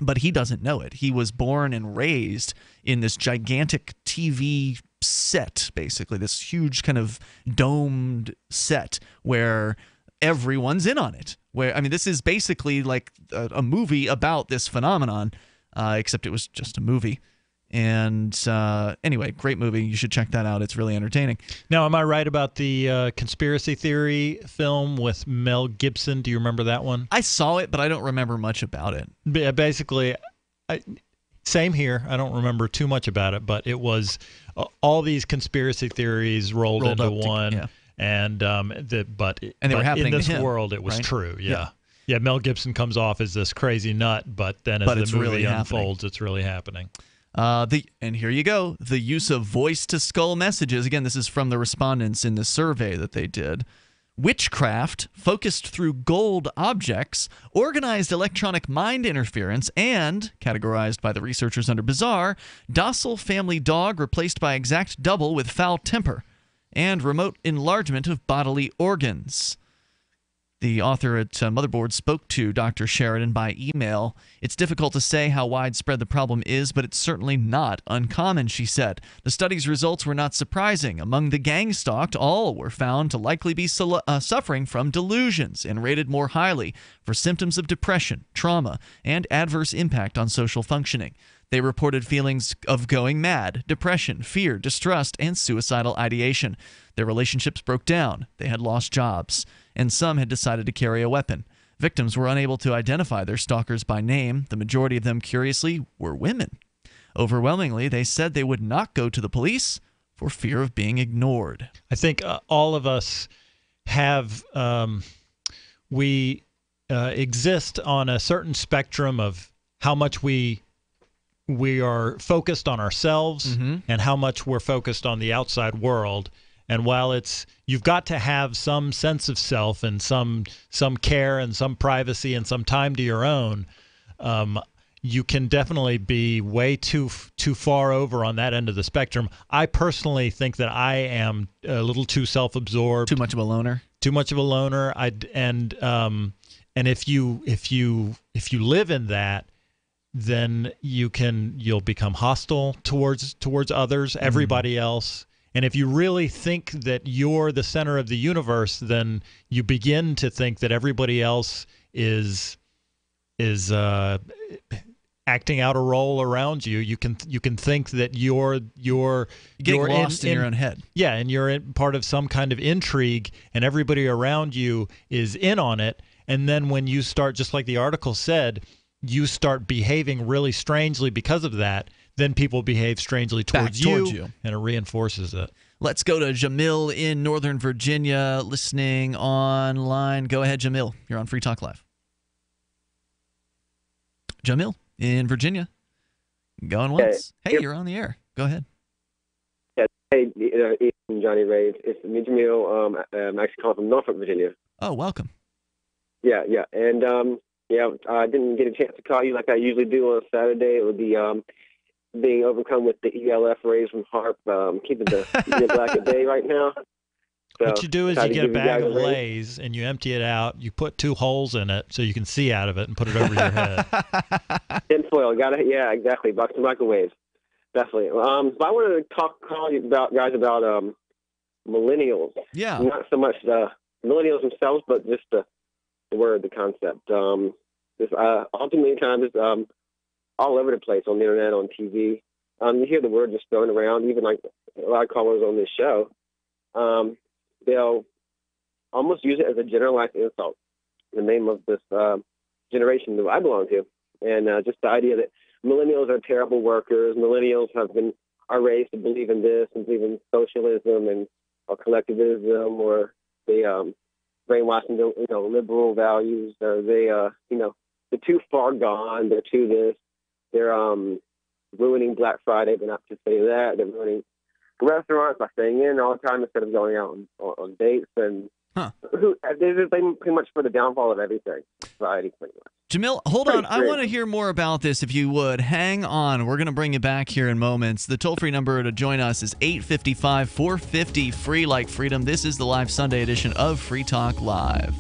But he doesn't know it. He was born and raised in this gigantic TV set, basically, this huge kind of domed set where everyone's in on it. This is basically like a movie about this phenomenon, except it was just a movie. And anyway, great movie. You should check that out. It's really entertaining. Now, am I right about the conspiracy theory film with Mel Gibson? Do you remember that one? I saw it, but I don't remember much about it. Basically, same here. I don't remember too much about it, but it was all these conspiracy theories rolled into one. Yeah. And they were happening in this to him, world, it was right? true. Yeah, Mel Gibson comes off as this crazy nut, but then as the movie unfolds, it's really happening. And here you go, the use of voice-to-skull messages. Again, this is from the respondents in the survey that they did. Witchcraft, focused through gold objects, organized electronic mind interference, and, categorized by the researchers under bizarre, docile family dog replaced by exact double with foul temper, and remote enlargement of bodily organs. The author at Motherboard spoke to Dr. Sheridan by email. It's difficult to say how widespread the problem is, but it's certainly not uncommon, she said. The study's results were not surprising. Among the gang-stalked, all were found to likely be suffering from delusions and rated more highly for symptoms of depression, trauma, and adverse impact on social functioning. They reported feelings of going mad, depression, fear, distrust, and suicidal ideation. Their relationships broke down. They had lost jobs. And some had decided to carry a weapon. Victims were unable to identify their stalkers by name. The majority of them, curiously, were women. Overwhelmingly, they said they would not go to the police for fear of being ignored. I think all of us have, we exist on a certain spectrum of how much we are focused on ourselves and how much we're focused on the outside world. And while you've got to have some sense of self and some care and some privacy and some time to your own, you can definitely be way too far over on that end of the spectrum. I personally think that I am a little too self-absorbed, too much of a loner. And if you live in that, then you'll become hostile towards others, everybody else. And if you really think that you're the center of the universe, then you begin to think that everybody else is acting out a role around you. You can think that you're getting lost in your own head. Yeah, and you're part of some kind of intrigue, and everybody around you is in on it. And then when you start, just like the article said, you start behaving really strangely because of that, then people behave strangely towards you, and it reinforces it. Let's go to Jamil in Northern Virginia, listening online. Go ahead, Jamil. You're on Free Talk Live. Jamil in Virginia. Going once. Hey, you're on the air. Go ahead. Yeah. Hey, Ethan, Johnny Ray. It's me, Jamil. I'm actually calling from Norfolk, Virginia. Oh, welcome. Yeah. And, I didn't get a chance to call you like I usually do on Saturday. It would be being overcome with the ELF rays from HARP, keeping the black at bay right now. So, what you do is you get a bag of Lay's and you empty it out. You put 2 holes in it so you can see out of it and put it over your head. Tinfoil, yeah, exactly. Box of microwaves, definitely. But I wanted to call you about Millennials. Yeah. Not so much the millennials themselves, but just the word, the concept. This all too many times it's all over the place on the internet, on TV. You hear the word just thrown around. Even like a lot of callers on this show, they'll almost use it as a generalized insult in the name of this generation that I belong to, and just the idea that millennials are terrible workers. Millennials are raised to believe in this and believe in socialism or collectivism, or they brainwashing liberal values, or they're too far gone. They're too this. They're ruining Black Friday, but not just saying that. They're ruining restaurants by staying in all the time instead of going out on dates. And they're pretty much for the downfall of everything. Society, pretty much. Jamil, hold on. I want to hear more about this, if you would. Hang on. We're going to bring you back here in moments. The toll-free number to join us is 855-450, free like freedom. This is the live Sunday edition of Free Talk Live.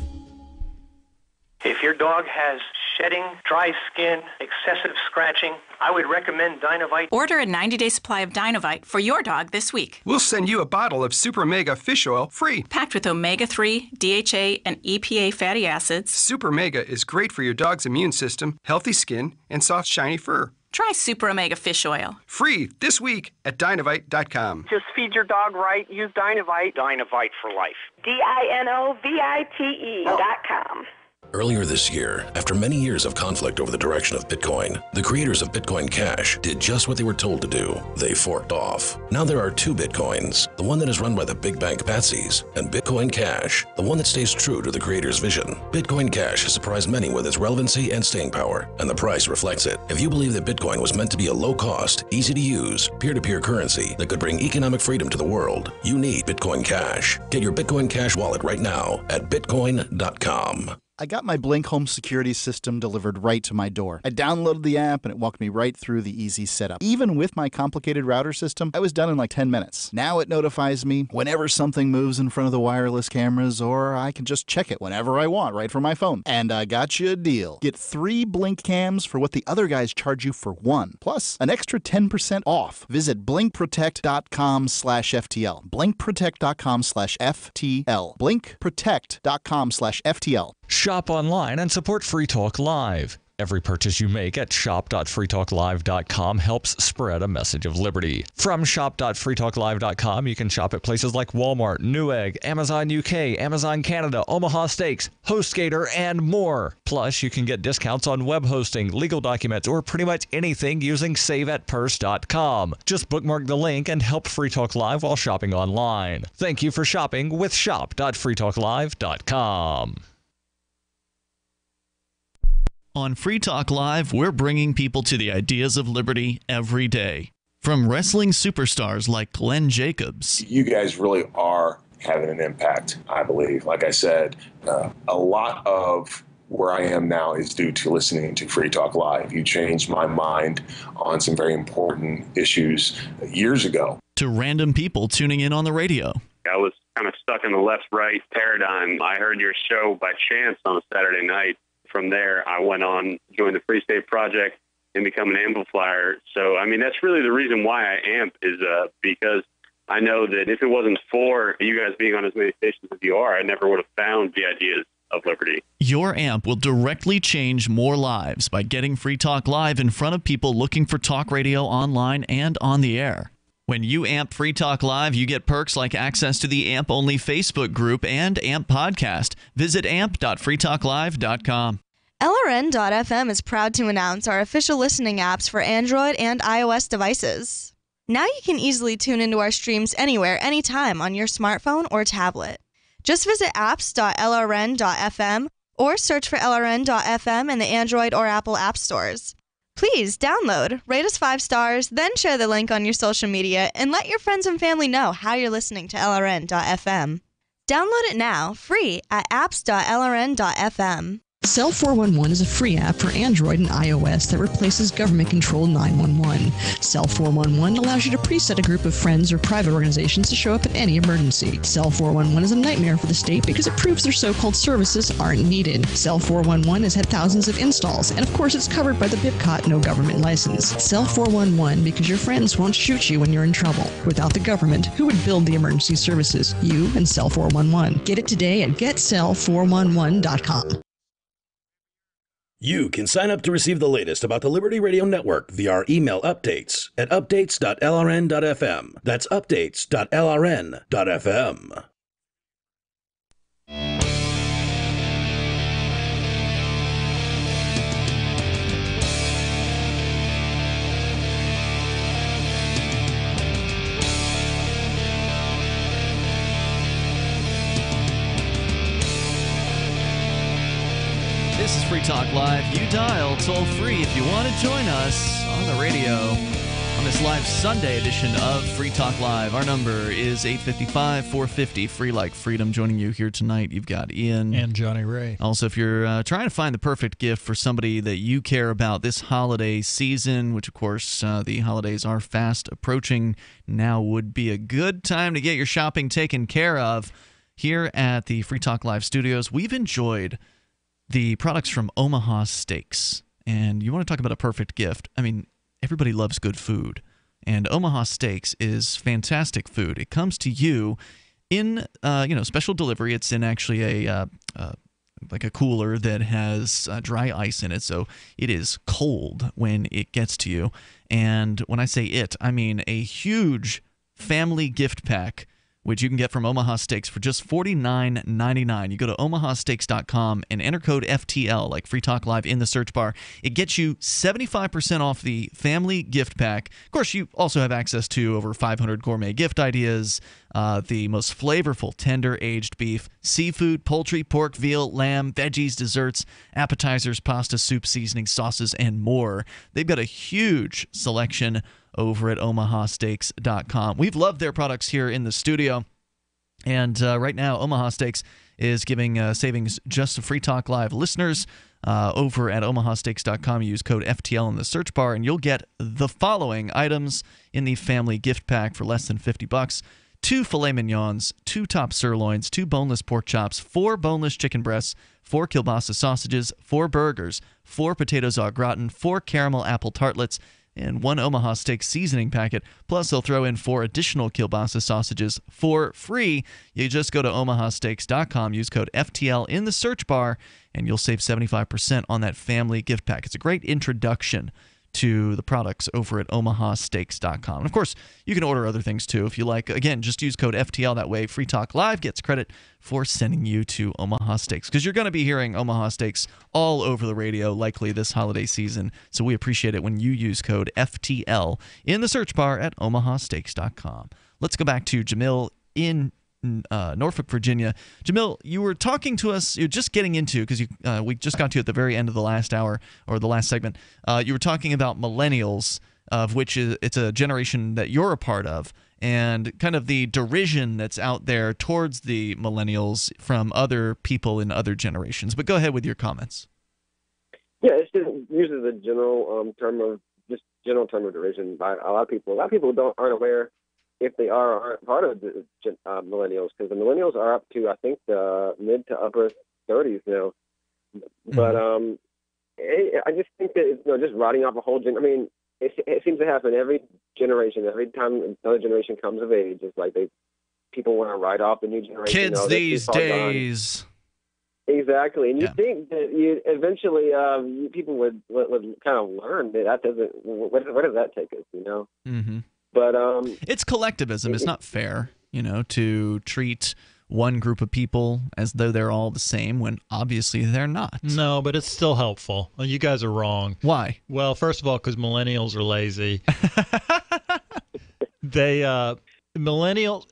If your dog has shedding, dry skin, excessive scratching, I would recommend Dynovite. Order a 90-day supply of Dynovite for your dog this week. We'll send you a bottle of Super Mega Fish Oil free. Packed with omega-3, DHA, and EPA fatty acids. Super Mega is great for your dog's immune system, healthy skin, and soft, shiny fur. Try Super Omega Fish Oil. Free this week at Dynovite.com. Just feed your dog right. Use Dynovite. Dynovite for life. DINOVITE.com. Earlier this year, after many years of conflict over the direction of Bitcoin, the creators of Bitcoin Cash did just what they were told to do. They forked off. Now there are two Bitcoins, the one that is run by the big bank patsies, and Bitcoin Cash, the one that stays true to the creator's vision. Bitcoin Cash has surprised many with its relevancy and staying power, and the price reflects it. If you believe that Bitcoin was meant to be a low-cost, easy-to-use, peer-to-peer currency that could bring economic freedom to the world, you need Bitcoin Cash. Get your Bitcoin Cash wallet right now at bitcoin.com. I got my Blink home security system delivered right to my door. I downloaded the app and it walked me right through the easy setup. Even with my complicated router system, I was done in like 10 minutes. Now it notifies me whenever something moves in front of the wireless cameras, or I can just check it whenever I want right from my phone. And I got you a deal. Get 3 Blink cams for what the other guys charge you for 1, plus an extra 10% off. Visit blinkprotect.com/FTL. blinkprotect.com/FTL. blinkprotect.com/FTL. Shop online and support Free Talk Live. Every purchase you make at shop.freetalklive.com helps spread a message of liberty. From shop.freetalklive.com, you can shop at places like Walmart, Newegg, Amazon UK, Amazon Canada, Omaha Steaks, HostGator, and more. Plus, you can get discounts on web hosting, legal documents, or pretty much anything using saveatpurse.com. Just bookmark the link and help Free Talk Live while shopping online. Thank you for shopping with shop.freetalklive.com. On Free Talk Live, we're bringing people to the ideas of liberty every day. From wrestling superstars like Glenn Jacobs. You guys really are having an impact, I believe. Like I said, a lot of where I am now is due to listening to Free Talk Live. You changed my mind on some very important issues years ago. To random people tuning in on the radio. I was kind of stuck in the left-right paradigm. I heard your show by chance on a Saturday night. From there, I went on, joined the Free State Project, and become an amplifier. So, I mean, that's really the reason why I amp is because I know that if it wasn't for you guys being on as many stations as you are, I never would have found the ideas of liberty. Your amp will directly change more lives by getting Free Talk Live in front of people looking for talk radio online and on the air. When you amp Free Talk Live, you get perks like access to the AMP-only Facebook group and AMP podcast. Visit amp.freetalklive.com. LRN.FM is proud to announce our official listening apps for Android and iOS devices. Now you can easily tune into our streams anywhere, anytime on your smartphone or tablet. Just visit apps.lrn.fm or search for LRN.FM in the Android or Apple app stores. Please download, rate us 5 stars, then share the link on your social media and let your friends and family know how you're listening to LRN.FM. Download it now, free at apps.lrn.fm. Cell 411 is a free app for Android and iOS that replaces government-controlled 911. Cell 411 allows you to preset a group of friends or private organizations to show up at any emergency. Cell 411 is a nightmare for the state because it proves their so-called services aren't needed. Cell 411 has had thousands of installs, and of course it's covered by the BIPCOT no government license. Cell 411 because your friends won't shoot you when you're in trouble. Without the government, who would build the emergency services? You and Cell 411. Get it today at getcell411.com. You can sign up to receive the latest about the Liberty Radio Network via our email updates at updates.lrn.fm. That's updates.lrn.fm. This is Free Talk Live. You dial toll-free if you want to join us on the radio on this live Sunday edition of Free Talk Live. Our number is 855-450, free like freedom. Joining you here tonight, you've got Ian. And Johnny Ray. Also, if you're trying to find the perfect gift for somebody that you care about this holiday season, which, of course, the holidays are fast approaching, now would be a good time to get your shopping taken care of. Here at the Free Talk Live studios, we've enjoyed the products from Omaha Steaks. And you want to talk about a perfect gift. I mean, everybody loves good food. And Omaha Steaks is fantastic food. It comes to you in, special delivery. It's in actually like a cooler that has dry ice in it. So it is cold when it gets to you. And when I say it, I mean a huge family gift pack, which you can get from Omaha Steaks for just $49.99. You go to omahasteaks.com and enter code FTL, like Free Talk Live, in the search bar. It gets you 75% off the family gift pack. Of course, you also have access to over 500 gourmet gift ideas, the most flavorful tender aged beef, seafood, poultry, pork, veal, lamb, veggies, desserts, appetizers, pasta, soup, seasoning, sauces, and more. They've got a huge selection over at omahasteaks.com. We've loved their products here in the studio. And right now, Omaha Steaks is giving savings just to Free Talk Live listeners over at omahasteaks.com. Use code FTL in the search bar, and you'll get the following items in the family gift pack for less than $50. 2 filet mignons, 2 top sirloins, 2 boneless pork chops, 4 boneless chicken breasts, 4 kielbasa sausages, 4 burgers, 4 potatoes au gratin, 4 caramel apple tartlets, and 1 Omaha Steak seasoning packet. Plus, they'll throw in 4 additional kielbasa sausages for free. You just go to omahasteaks.com, use code FTL in the search bar, and you'll save 75% on that family gift pack. It's a great introduction to the products over at omahasteaks.com. And of course, you can order other things too if you like. Again, just use code FTL. That way, Free Talk Live gets credit for sending you to Omaha Steaks, because you're going to be hearing Omaha Steaks all over the radio likely this holiday season. So we appreciate it when you use code FTL in the search bar at omahasteaks.com. Let's go back to Jamil in Norfolk, Virginia. Jamil, you were talking to us, you're just getting into, because we just got to at the very end of the last hour, or the last segment, you were talking about millennials, of which it's a generation that you're a part of, and kind of the derision that's out there towards the millennials from other people in other generations. But go ahead with your comments. Yeah, it's just uses a general term of derision by a lot of people. A lot of people aren't aware if they are or aren't part of the millennials, because the millennials are up to, I think, the mid to upper 30s now. But I just think that just writing off a whole I mean, it seems to happen every generation. Every time another generation comes of age, it's like people want to write off the new generation. Kids these days. Exactly, and you think that eventually people would kind of learn that doesn't. Where does that take us? Mm-hmm. But it's collectivism. It's not fair, to treat one group of people as though they're all the same when obviously they're not. No, but it's still helpful. Well, you guys are wrong. Why? Well, first of all, because millennials are lazy. Millennials.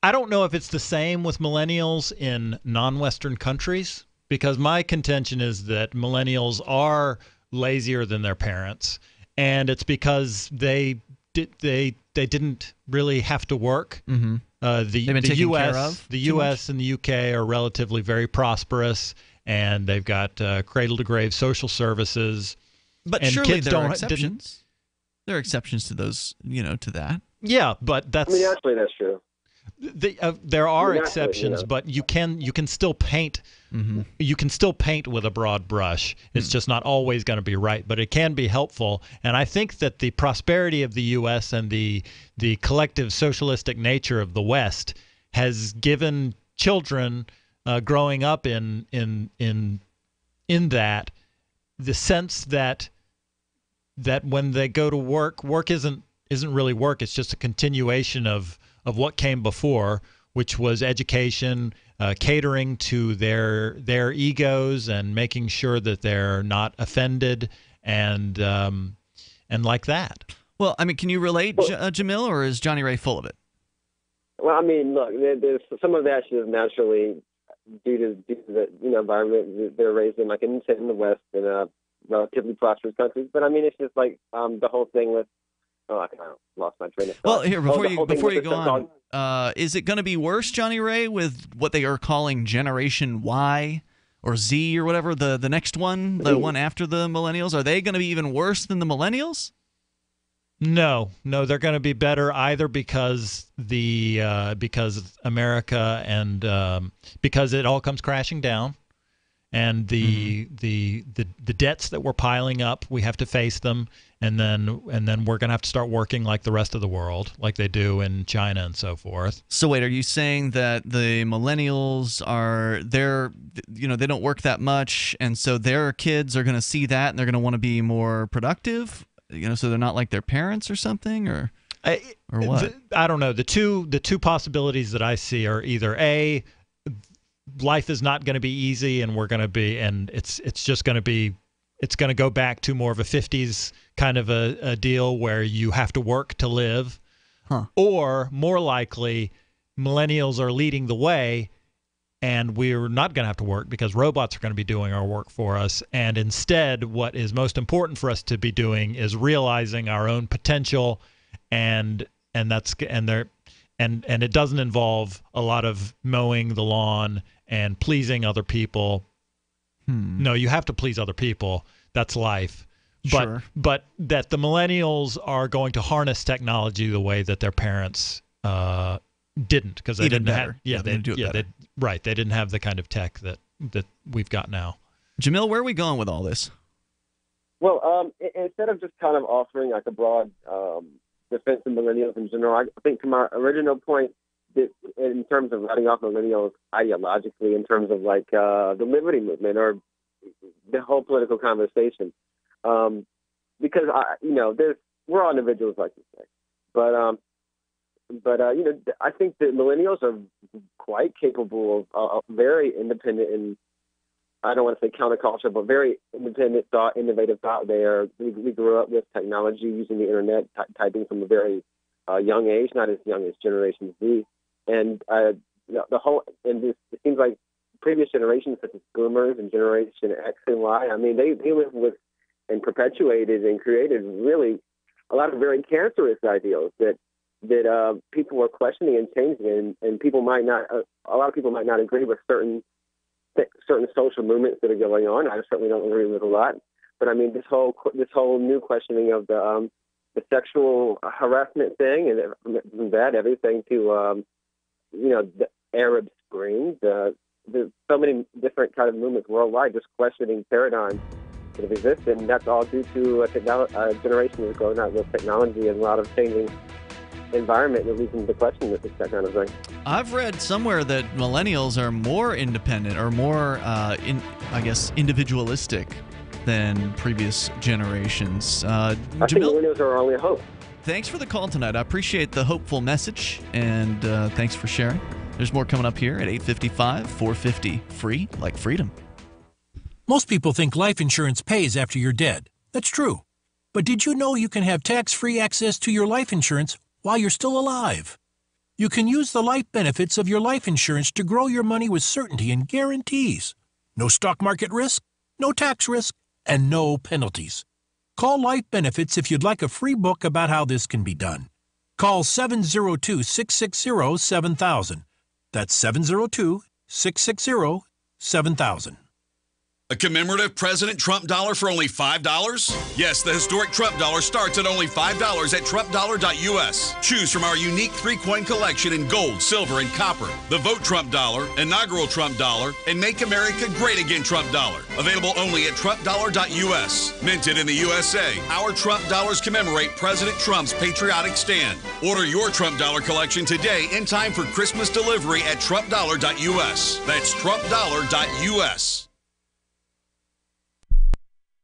I don't know if it's the same with millennials in non-Western countries, because my contention is that millennials are lazier than their parents, and it's because they didn't really have to work. Mm-hmm. The U.S. and the UK are relatively very prosperous, and they've got cradle-to-grave social services. But and surely kids there are don't exceptions. There are exceptions to those, to that. Yeah, but that's. I mean, actually, that's true. There are Naturally, exceptions, but you can still paint. You can still paint with a broad brush. It's just not always going to be right, but it can be helpful. And I think that the prosperity of the U.S. and the collective socialistic nature of the West has given children growing up in that the sense that when they go to work isn't really work. It's just a continuation of what came before, which was education, catering to their egos and making sure that they're not offended and like that. Well, I mean, can you relate, Jamil, or is Johnny Ray full of it? Well, I mean, look, there's some of that is naturally due to the environment they're raised in, like in the West in relatively prosperous countries. But I mean, it's just like the whole thing with. Oh, I lost my train of thought. Well, here before you go on, is it going to be worse, Johnny Ray, with what they are calling Generation Y or Z or whatever the next one, the one after the Millennials? Are they going to be even worse than the Millennials? No, they're going to be better either because because America and because it all comes crashing down, and the debts that we're piling up, we have to face them, and then we're going to have to start working like the rest of the world, like they do in China and so forth. So wait, are you saying that the Millennials they don't work that much, and so their kids are going to see that and they're going to want to be more productive? So they're not like their parents or something, or what? I don't know. The two possibilities that I see are either A, life is not going to be easy, and it's just going to be, it's going to go back to more of a 50s kind of a deal where you have to work to live, or more likely, millennials are leading the way, and we're not going to have to work because robots are going to be doing our work for us. And instead, what is most important for us to be doing is realizing our own potential, and it doesn't involve a lot of mowing the lawn and pleasing other people. No, you have to please other people. That's life. Sure. But that the millennials are going to harness technology the way that their parents didn't, because they didn't have. Yeah, they do it better. Right. They didn't have the kind of tech that we've got now. Jamil, where are we going with all this? Well, instead of just kind of offering like a broad defense of millennials in general, I think to my original point, that in terms of writing off millennials ideologically, in terms of like the liberty movement or the whole political conversation, because we're all individuals, like you say, but I think that millennials are quite capable of very independent and, I don't want to say counterculture, but very independent thought, innovative thought. We grew up with technology, using the internet, typing from a very young age, not as young as Generation Z. And it seems like previous generations, such as Boomers and Generation X and Y, I mean, they lived with and perpetuated and created really a lot of very cancerous ideals that people were questioning and changing, and people might not. A lot of people might not agree with certain social movements that are going on. I certainly don't agree with a lot, but I mean this whole new questioning of the sexual harassment thing, and from that everything to the Arab Spring. There's so many different kind of movements worldwide just questioning paradigms that have existed, and that's all due to a generation that's growing up with technology and a lot of changing environment that leads them to question that kind of thing. I've read somewhere that millennials are more independent or more, individualistic than previous generations. I think millennials are our only hope. Thanks for the call tonight. I appreciate the hopeful message, and thanks for sharing. There's more coming up here at 8:55, 450, free like freedom. Most people think life insurance pays after you're dead. That's true. But did you know you can have tax-free access to your life insurance while you're still alive? You can use the life benefits of your life insurance to grow your money with certainty and guarantees. No stock market risk, no tax risk, and no penalties. Call Life Benefits if you'd like a free book about how this can be done. Call 702-660-7000. That's 702-660-7000. A commemorative President Trump dollar for only $5? Yes, the historic Trump dollar starts at only $5 at TrumpDollar.us. Choose from our unique 3-coin collection in gold, silver, and copper. The Vote Trump dollar, Inaugural Trump dollar, and Make America Great Again Trump dollar. Available only at TrumpDollar.us. Minted in the USA, our Trump dollars commemorate President Trump's patriotic stand. Order your Trump dollar collection today in time for Christmas delivery at TrumpDollar.us. That's TrumpDollar.us.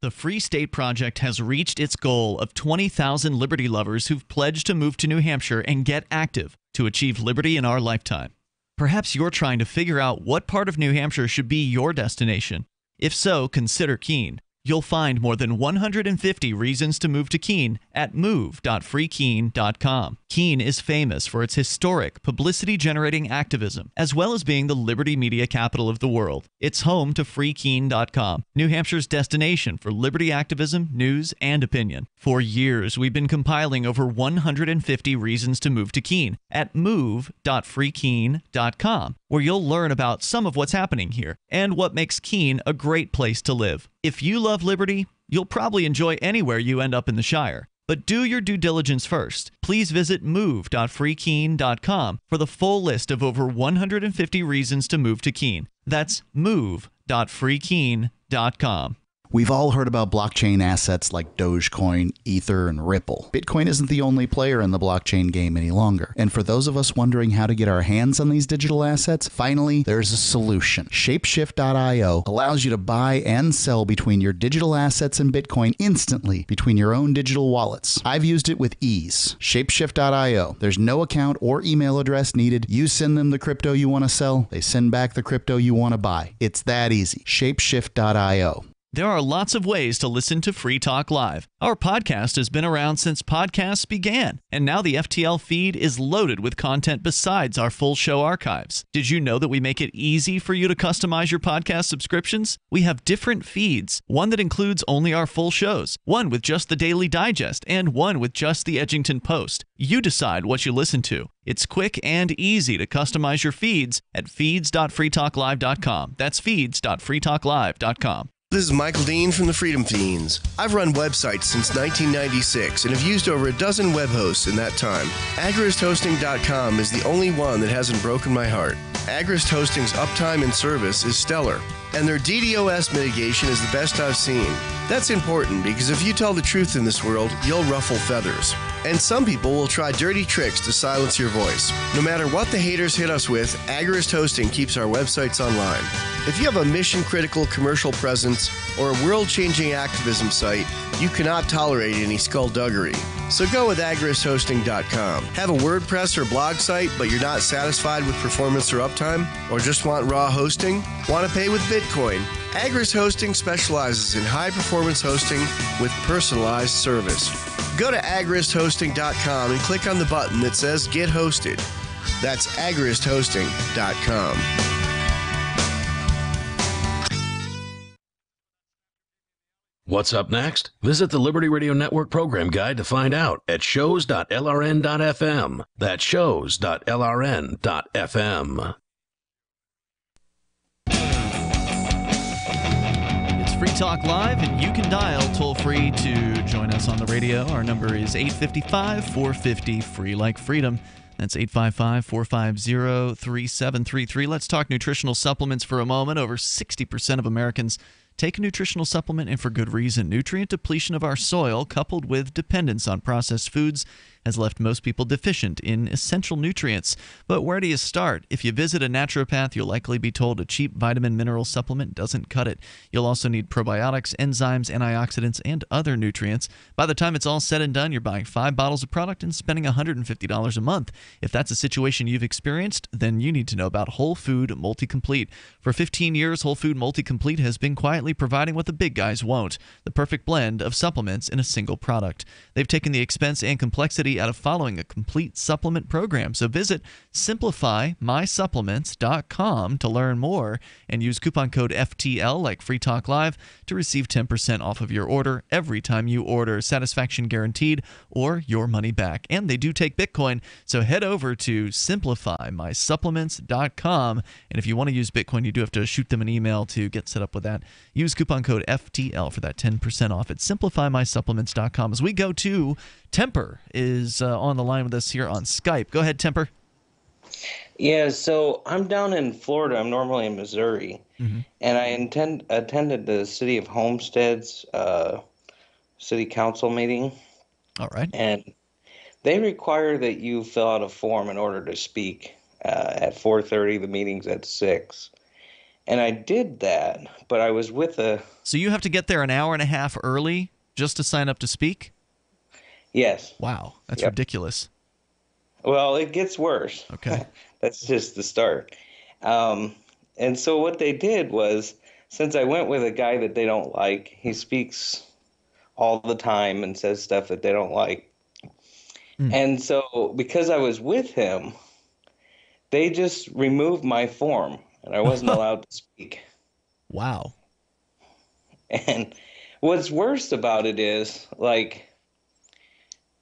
The Free State Project has reached its goal of 20,000 liberty lovers who've pledged to move to New Hampshire and get active to achieve liberty in our lifetime. Perhaps you're trying to figure out what part of New Hampshire should be your destination. If so, consider Keene. You'll find more than 150 reasons to move to Keene at move.freekeene.com. Keene is famous for its historic, publicity-generating activism, as well as being the liberty media capital of the world. It's home to freekeene.com, New Hampshire's destination for liberty activism, news, and opinion. For years, we've been compiling over 150 reasons to move to Keene at move.freekeene.com, where you'll learn about some of what's happening here and what makes Keene a great place to live. If you love liberty, you'll probably enjoy anywhere you end up in the Shire. But do your due diligence first. Please visit move.freekeene.com for the full list of over 150 reasons to move to Keene. That's move.freekeene.com. We've all heard about blockchain assets like Dogecoin, Ether, and Ripple. Bitcoin isn't the only player in the blockchain game any longer. And for those of us wondering how to get our hands on these digital assets, finally, there's a solution. Shapeshift.io allows you to buy and sell between your digital assets and Bitcoin instantly between your own digital wallets. I've used it with ease. Shapeshift.io. There's no account or email address needed. You send them the crypto you want to sell. They send back the crypto you want to buy. It's that easy. Shapeshift.io. There are lots of ways to listen to Free Talk Live. Our podcast has been around since podcasts began, and now the FTL feed is loaded with content besides our full show archives. Did you know that we make it easy for you to customize your podcast subscriptions? We have different feeds, one that includes only our full shows, one with just the Daily Digest, and one with just the Edgington Post. You decide what you listen to. It's quick and easy to customize your feeds at feeds.freetalklive.com. That's feeds.freetalklive.com. This is Michael Dean from the Freedom Fiends. I've run websites since 1996 and have used over a dozen web hosts in that time. AgristHosting.com is the only one that hasn't broken my heart. Agrist Hosting's uptime and service is stellar, and their DDoS mitigation is the best I've seen. That's important because if you tell the truth in this world, you'll ruffle feathers. And some people will try dirty tricks to silence your voice. No matter what the haters hit us with, Agrist Hosting keeps our websites online. If you have a mission-critical commercial presence or a world-changing activism site, you cannot tolerate any skullduggery. So go with AgristHosting.com. Have a WordPress or blog site, but you're not satisfied with performance or uptime? Or just want raw hosting? Want to pay with Bitcoin? Agrist Hosting specializes in high-performance hosting with personalized service. Go to AgristHosting.com and click on the button that says Get Hosted. That's AgristHosting.com. What's up next? Visit the Liberty Radio Network program guide to find out at shows.lrn.fm. That's shows.lrn.fm. It's Free Talk Live, and you can dial toll-free to join us on the radio. Our number is 855-450-FREE like freedom. That's 855-450-3733. Let's talk nutritional supplements for a moment. Over 60% of Americans take a nutritional supplement, and for good reason. Nutrient depletion of our soil, coupled with dependence on processed foods, has left most people deficient in essential nutrients. But where do you start? If you visit a naturopath, you'll likely be told a cheap vitamin mineral supplement doesn't cut it. You'll also need probiotics, enzymes, antioxidants, and other nutrients. By the time it's all said and done, you're buying 5 bottles of product and spending $150 a month. If that's a situation you've experienced, then you need to know about Whole Food Multi-Complete. For 15 years, Whole Food Multi-Complete has been quietly providing what the big guys won't, the perfect blend of supplements in a single product. They've taken the expense and complexity equity out of following a complete supplement program. So visit simplifymysupplements.com to learn more and use coupon code FTL like Free Talk Live to receive 10% off of your order every time you order. Satisfaction guaranteed or your money back. And they do take Bitcoin, so head over to simplifymysupplements.com. And if you want to use Bitcoin, you do have to shoot them an email to get set up with that. Use coupon code FTL for that 10% off at simplifymysupplements.com. As we go to Temper is on the line with us here on Skype. Go ahead, Temper. Yeah, so I'm down in Florida. I'm normally in Missouri, and I attended the City of Homestead's city council meeting. All right. And they require that you fill out a form in order to speak at 4:30. The meeting's at 6. And I did that, but I was with a... So you have to get there an hour and a half early just to sign up to speak? Yes. Wow, that's ridiculous. Well, it gets worse. Okay. That's just the start. And so what they did was, since I went with a guy that they don't like, he speaks all the time and says stuff that they don't like. And so because I was with him, they just removed my form, and I wasn't allowed to speak. Wow. And what's worse about it is, like,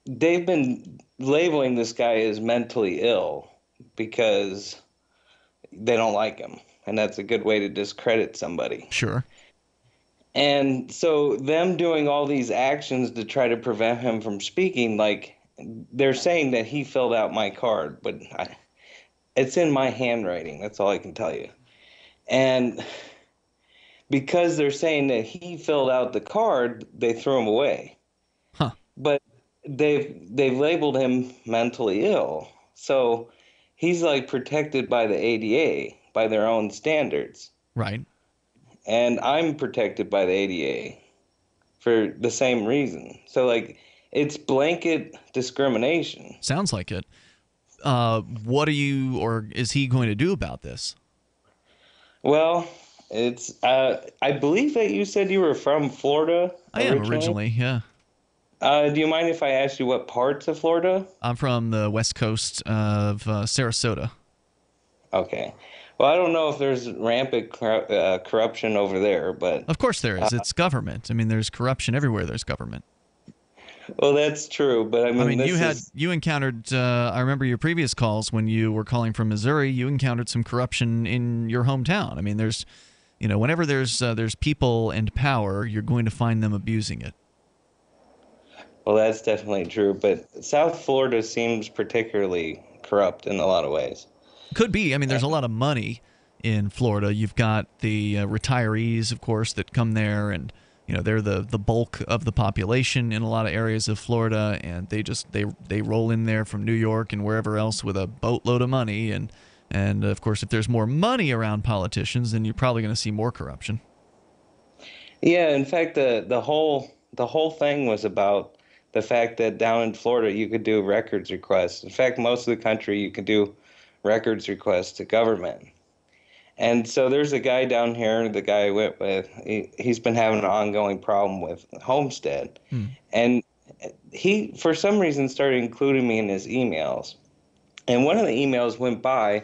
they've been labeling this guy as mentally ill because they don't like him. And that's a good way to discredit somebody. Sure. And so them doing all these actions to try to prevent him from speaking, like, they're saying that he filled out my card, but it's in my handwriting. That's all I can tell you. And because they're saying that he filled out the card, they threw him away. Huh. But they've labeled him mentally ill. So he's like protected by the ADA, by their own standards. Right. And I'm protected by the ADA for the same reason. So, like, it's blanket discrimination. Sounds like it. What are you, or is he going to do about this? Well, it's I believe that you said you were from Florida. I am originally, yeah. Do you mind if I ask you what parts of Florida? I'm from the west coast of Sarasota. Okay. Well, I don't know if there's rampant corruption over there, but... Of course there is. It's government. I mean, there's corruption everywhere there's government. Well, that's true, but I mean you encountered, I remember your previous calls when you were calling from Missouri, you encountered some corruption in your hometown. I mean, there's, whenever there's people and power, you're going to find them abusing it. Well, that's definitely true, but South Florida seems particularly corrupt in a lot of ways. Could be. I mean, there's a lot of money in Florida. You've got the retirees, of course, that come there, and they're the bulk of the population in a lot of areas of Florida, and they roll in there from New York and wherever else with a boatload of money, and of course, if there's more money around politicians, then you're probably going to see more corruption. Yeah, in fact, the whole thing was about the fact that down in Florida you could do records requests. In fact, most of the country you could do records requests to government. And so there's a guy down here, the guy I went with, he's been having an ongoing problem with Homestead. And he, for some reason, started including me in his emails. And one of the emails went by,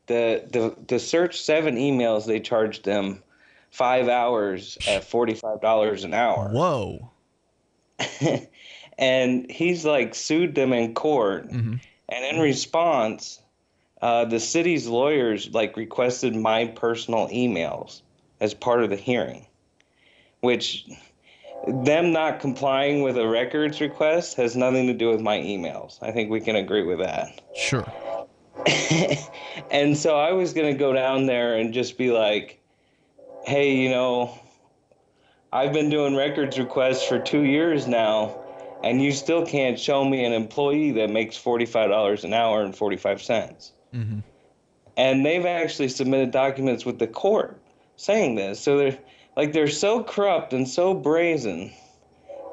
to search 7 emails, they charged them 5 hours at $45 an hour. Whoa. And he's like sued them in court. And in response, the city's lawyers requested my personal emails as part of the hearing, which them not complying with a records request has nothing to do with my emails. I think we can agree with that. Sure. And so I was going to go down there and just be like, hey, I've been doing records requests for 2 years now, and you still can't show me an employee that makes $45 an hour and 45 cents. And they've actually submitted documents with the court saying this. So they're so corrupt and so brazen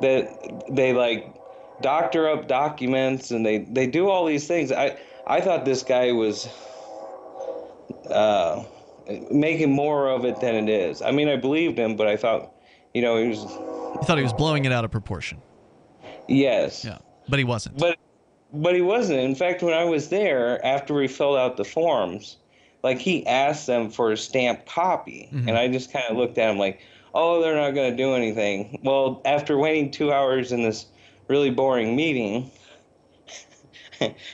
that they doctor up documents and they do all these things. I thought this guy was making more of it than it is. I mean, I believed him, but I thought, he was... You thought he was blowing it out of proportion. Yes. Yeah, but he wasn't. But But he wasn't. In fact, when I was there, after we filled out the forms, like he asked them for a stamped copy. And I just kind of looked at him like, oh, they're not going to do anything. Well, after waiting 2 hours in this really boring meeting,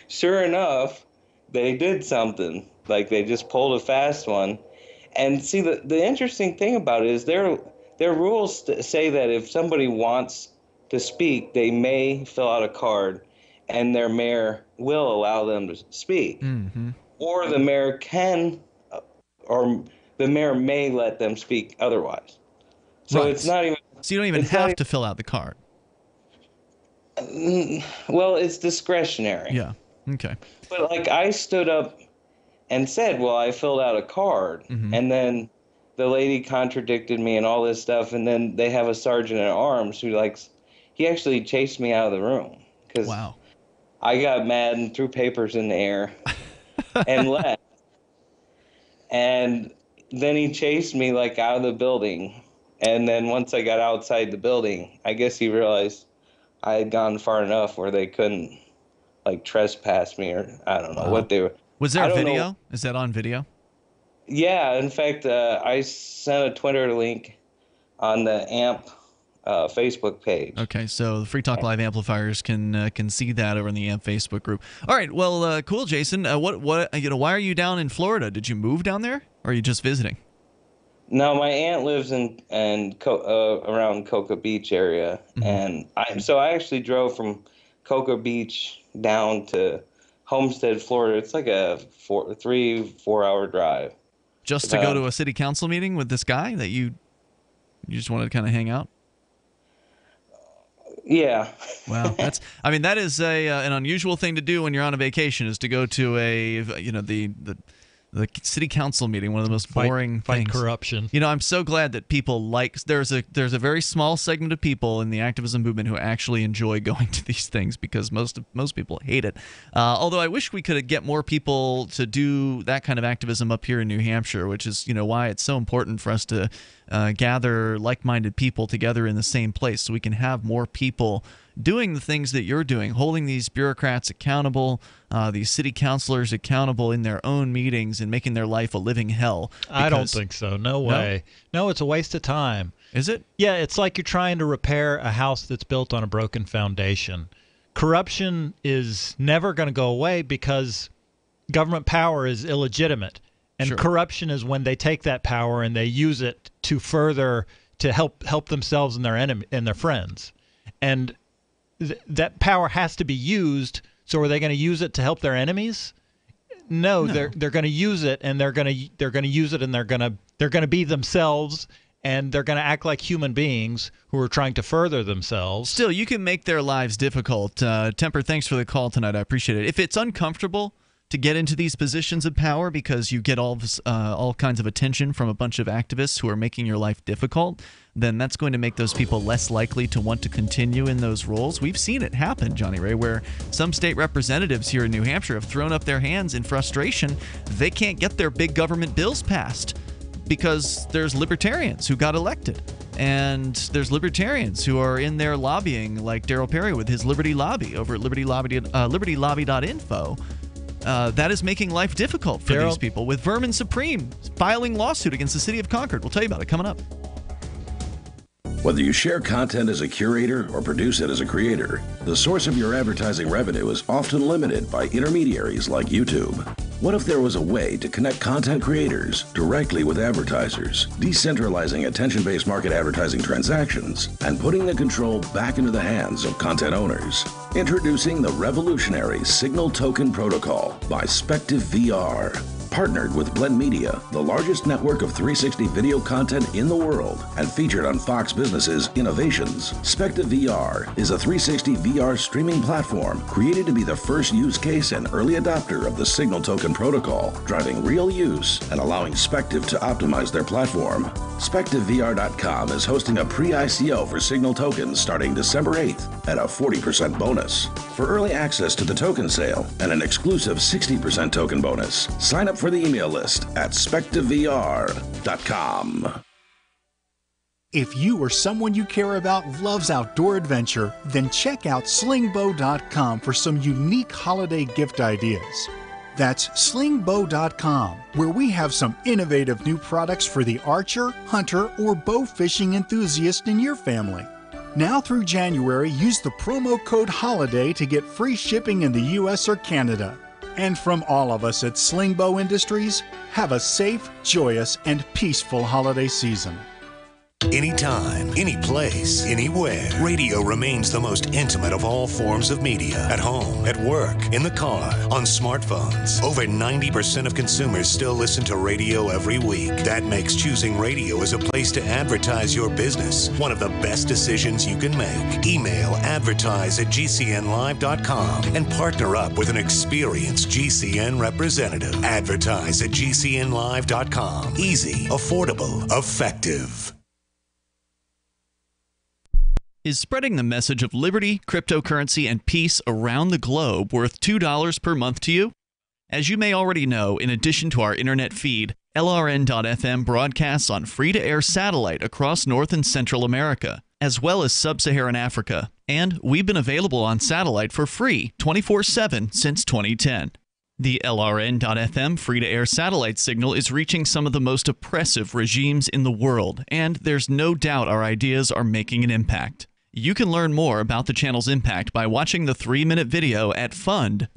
sure enough, they did something. Like they just pulled a fast one. And see, the interesting thing about it is their rules say that if somebody wants to speak, they may fill out a card and their mayor will allow them to speak. Or the mayor can, or the mayor may let them speak otherwise. So Right. it's not even... So you don't even have to fill out the card. Well, it's discretionary. Yeah. Okay. But like I stood up and said, well, I filled out a card. And then the lady contradicted me and all this stuff. And then they have a sergeant at arms who he actually chased me out of the room. Because I got mad and threw papers in the air and left. And then he chased me like out of the building. And then once I got outside the building, I guess he realized I had gone far enough where they couldn't like trespass me, or I don't know what they were. Was there a video? Is that on video? Yeah, in fact, I sent a Twitter link on the AMP Facebook page. Okay, so the Free Talk Live amplifiers can see that over in the AMP Facebook group. All right, well, cool, Jason. Why are you down in Florida? Did you move down there, or are you just visiting? No, my aunt lives in around Cocoa Beach area, and I actually drove from Cocoa Beach down to Homestead, Florida. It's like a 3-4 hour drive. Just to go to a city council meeting with this guy that you just wanted to kind of hang out? Yeah. Wow, that is an unusual thing to do when you're on a vacation, is to go to the city council meeting, one of the most boring fight things. corruption. I'm so glad that people there's a very small segment of people in the activism movement who actually enjoy going to these things, because most people hate it. Although I wish we could get more people to do that kind of activism up here in New Hampshire, which is why it's so important for us to gather like-minded people together in the same place, so we can have more people doing the things that you're doing, holding these bureaucrats accountable, these city councilors accountable in their own meetings, and making their life a living hell. I don't think so. No way. No, it's a waste of time. Is it? Yeah, it's like you're trying to repair a house that's built on a broken foundation. Corruption is never going to go away because government power is illegitimate. And corruption is when they take that power and they use it to help themselves and their friends. And that power has to be used. So are they going to use it to help their enemies? No. They're going to use it, and they're going to use it, and they're going to be themselves, and they're going to act like human beings who are trying to further themselves. Still, you can make their lives difficult. Temper, thanks for the call tonight. I appreciate it. If it's uncomfortable to get into these positions of power because you get all kinds of attention from a bunch of activists who are making your life difficult, then that's going to make those people less likely to want to continue in those roles. We've seen it happen, Johnny Ray, where some state representatives here in New Hampshire have thrown up their hands in frustration. They can't get their big government bills passed because there's libertarians who got elected. And there's libertarians who are in there lobbying, like Darryl Perry with his Liberty Lobby over at libertylobby.info. That is making life difficult for these people, with Vermin Supreme filing lawsuit against the city of Concord. We'll tell you about it coming up. Whether you share content as a curator or produce it as a creator, the source of your advertising revenue is often limited by intermediaries like YouTube. What if there was a way to connect content creators directly with advertisers, decentralizing attention-based market advertising transactions and putting the control back into the hands of content owners? Introducing the revolutionary Signal Token Protocol by Spective VR. Partnered with Blend Media, the largest network of 360 video content in the world, and featured on Fox Business's Innovations, Spective VR is a 360 VR streaming platform created to be the first use case and early adopter of the Signal Token Protocol, driving real use and allowing Spective to optimize their platform. SpectiveVR.com is hosting a pre-ICO for Signal tokens starting December 8th at a 40% bonus. For early access to the token sale and an exclusive 60% token bonus, sign up for the email list at SpectiveVR.com. If you or someone you care about loves outdoor adventure, then check out slingbow.com for some unique holiday gift ideas. That's slingbow.com, where we have some innovative new products for the archer, hunter, or bow fishing enthusiast in your family. Now through January, use the promo code HOLIDAY to get free shipping in the U.S. or Canada. And from all of us at Slingbow Industries, have a safe, joyous, and peaceful holiday season. Anytime, any place, anywhere, radio remains the most intimate of all forms of media. At home, at work, in the car, on smartphones. Over 90% of consumers still listen to radio every week. That makes choosing radio as a place to advertise your business one of the best decisions you can make. Email advertise@gcnlive.com and partner up with an experienced GCN representative. Advertise@gcnlive.com. Easy, affordable, effective. Is spreading the message of liberty, cryptocurrency, and peace around the globe worth $2 per month to you? As you may already know, in addition to our internet feed, LRN.FM broadcasts on free-to-air satellite across North and Central America, as well as Sub-Saharan Africa. And we've been available on satellite for free 24/7 since 2010. The LRN.FM free-to-air satellite signal is reaching some of the most oppressive regimes in the world, and there's no doubt our ideas are making an impact. You can learn more about the channel's impact by watching the 3-minute video at fund.lrn.fm.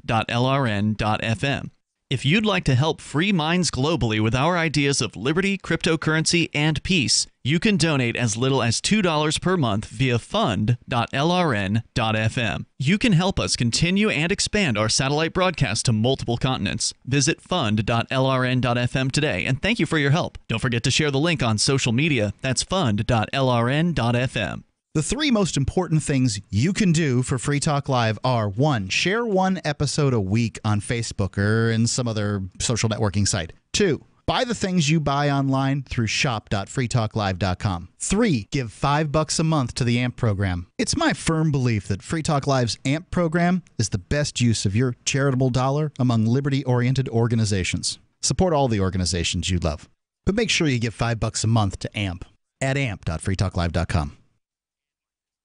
If you'd like to help free minds globally with our ideas of liberty, cryptocurrency, and peace, you can donate as little as $2 per month via fund.lrn.fm. You can help us continue and expand our satellite broadcast to multiple continents. Visit fund.lrn.fm today, and thank you for your help. Don't forget to share the link on social media. That's fund.lrn.fm. The 3 most important things you can do for Free Talk Live are: 1, share 1 episode a week on Facebook or in some other social networking site. 2, buy the things you buy online through shop.freetalklive.com. 3, give $5 a month to the AMP program. It's my firm belief that Free Talk Live's AMP program is the best use of your charitable dollar among liberty-oriented organizations. Support all the organizations you love, but make sure you give $5 a month to AMP at amp.freetalklive.com.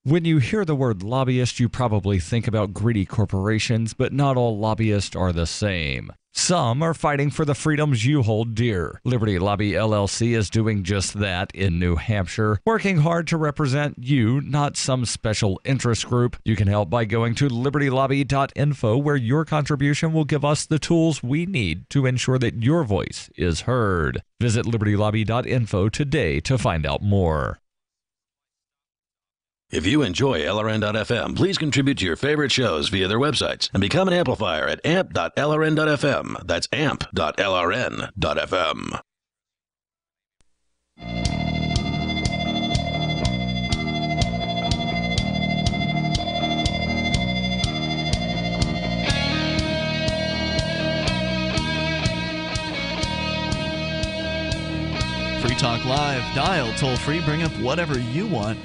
When you hear the word lobbyist, you probably think about greedy corporations, but not all lobbyists are the same. Some are fighting for the freedoms you hold dear. Liberty Lobby LLC is doing just that in New Hampshire, working hard to represent you, not some special interest group. You can help by going to libertylobby.info, where your contribution will give us the tools we need to ensure that your voice is heard. Visit libertylobby.info today to find out more. If you enjoy LRN.FM, please contribute to your favorite shows via their websites and become an amplifier at amp.lrn.fm. That's amp.lrn.fm. Free Talk Live. Dial toll-free. Bring up whatever you want.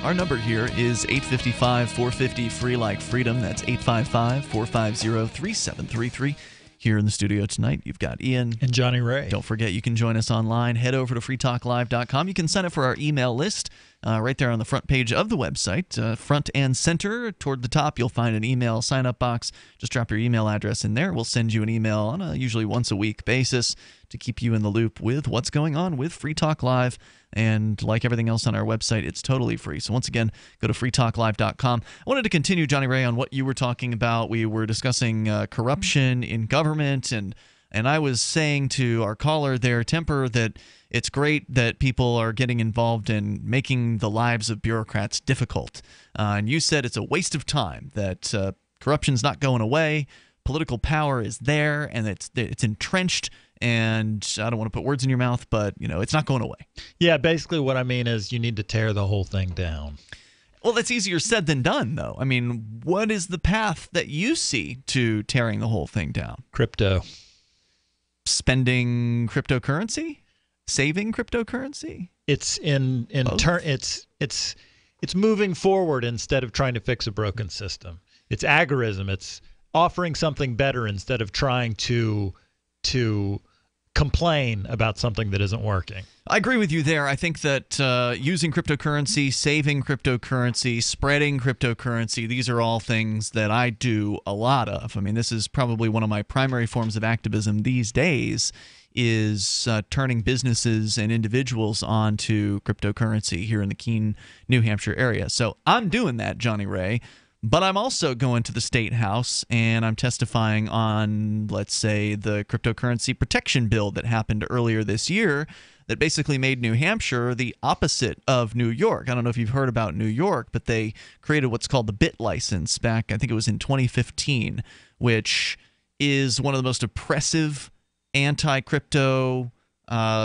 Our number here is 855-450-FREE like freedom. That's 855-450-3733. Here in the studio tonight, you've got Ian and Jonny Ray. Don't forget, you can join us online. Head over to freetalklive.com. You can sign up for our email list right there on the front page of the website. Front and center, toward the top, you'll find an email sign-up box. Just drop your email address in there. We'll send you an email on a usually once-a-week basis to keep you in the loop with what's going on with Free Talk Live. And like everything else on our website, it's totally free. So once again, go to freetalklive.com. I wanted to continue, Jonny Ray, on what you were talking about. We were discussing corruption in government, and I was saying to our caller there, Temper, that it's great that people are getting involved in making the lives of bureaucrats difficult. And you said it's a waste of time, that corruption's not going away, political power is there, and it's entrenched. And I don't want to put words in your mouth, but, it's not going away. Yeah, basically what I mean is you need to tear the whole thing down. Well, that's easier said than done, though. I mean, what is the path that you see to tearing the whole thing down? Crypto. Spending cryptocurrency? Saving cryptocurrency? It's it's moving forward instead of trying to fix a broken system. It's agorism. It's offering something better instead of trying to complain about something that isn't working. I agree with you there. I think that using cryptocurrency, saving cryptocurrency, spreading cryptocurrency, these are all things that I do a lot of. I mean, this is probably one of my primary forms of activism these days, is turning businesses and individuals onto cryptocurrency here in the Keene, New Hampshire area. So I'm doing that, Johnny Ray. But I'm also going to the State House and I'm testifying on, let's say, the cryptocurrency protection bill that happened earlier this year that basically made New Hampshire the opposite of New York. I don't know if you've heard about New York, but they created what's called the BIT license back, I think it was in 2015, which is one of the most oppressive anti-crypto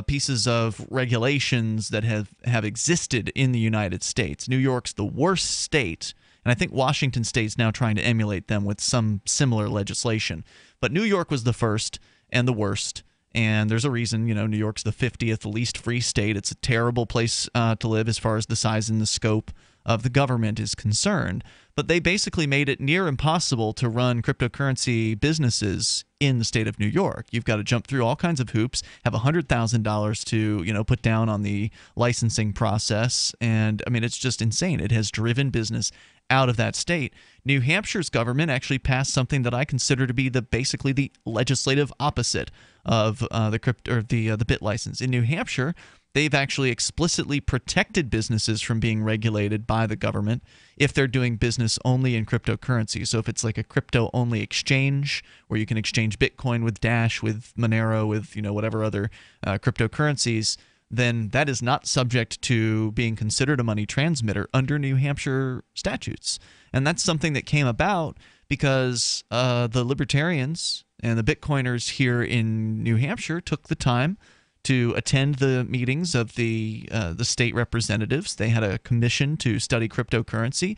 pieces of regulations that have existed in the United States. New York's the worst state. And I think Washington State's now trying to emulate them with some similar legislation. But New York was the first and the worst. And there's a reason, New York's the 50th least free state. It's a terrible place to live as far as the size and the scope of the government is concerned. But they basically made it near impossible to run cryptocurrency businesses in the state of New York. You've got to jump through all kinds of hoops, have $100,000 to, put down on the licensing process. And, I mean, it's just insane. It has driven business out of that state. New Hampshire's government actually passed something that I consider to be basically the legislative opposite of the BIT license. In New Hampshire, they've actually explicitly protected businesses from being regulated by the government if they're doing business only in cryptocurrency. So if it's like a crypto-only exchange where you can exchange Bitcoin with Dash, with Monero, with whatever other cryptocurrencies, then that is not subject to being considered a money transmitter under New Hampshire statutes. And that's something that came about because the libertarians and the Bitcoiners here in New Hampshire took the time to attend the meetings of the state representatives. They had a commission to study cryptocurrency,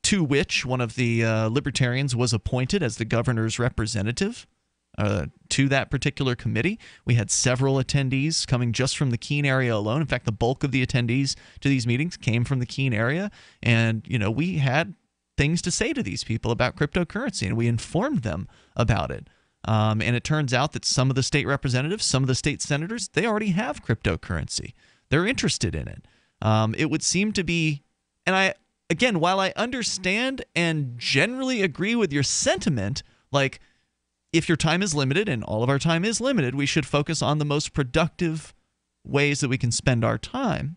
to which one of the libertarians was appointed as the governor's representative to that particular committee. We had several attendees coming just from the Keene area alone. In fact, the bulk of the attendees to these meetings came from the Keene area. And, we had things to say to these people about cryptocurrency, and we informed them about it. And it turns out that some of the state representatives, some of the state senators, they already have cryptocurrency. They're interested in it. It would seem to be, and while I understand and generally agree with your sentiment, like, if your time is limited, and all of our time is limited, we should focus on the most productive ways that we can spend our time.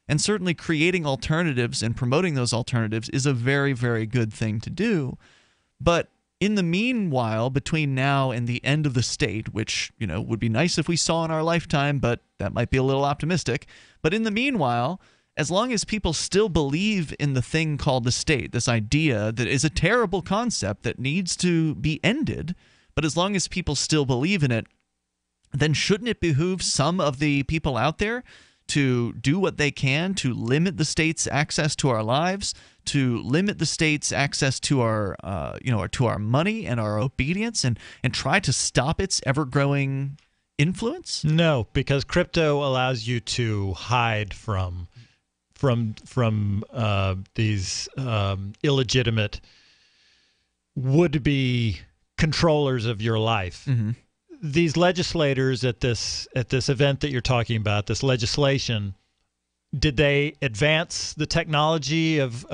And certainly creating alternatives and promoting those alternatives is a very, very good thing to do. But in the meanwhile, between now and the end of the state, which, would be nice if we saw in our lifetime, but that might be a little optimistic. But in the meanwhile, as long as people still believe in the thing called the state, this idea that is a terrible concept that needs to be ended, but as long as people still believe in it, then shouldn't it behoove some of the people out there to do what they can to limit the state's access to our lives, to limit the state's access to our, to our money and our obedience, and try to stop its ever-growing influence? No, because crypto allows you to hide from these illegitimate would-be controllers of your life. Mm-hmm. These legislators at this event that you're talking about, this legislation, did they advance the technology of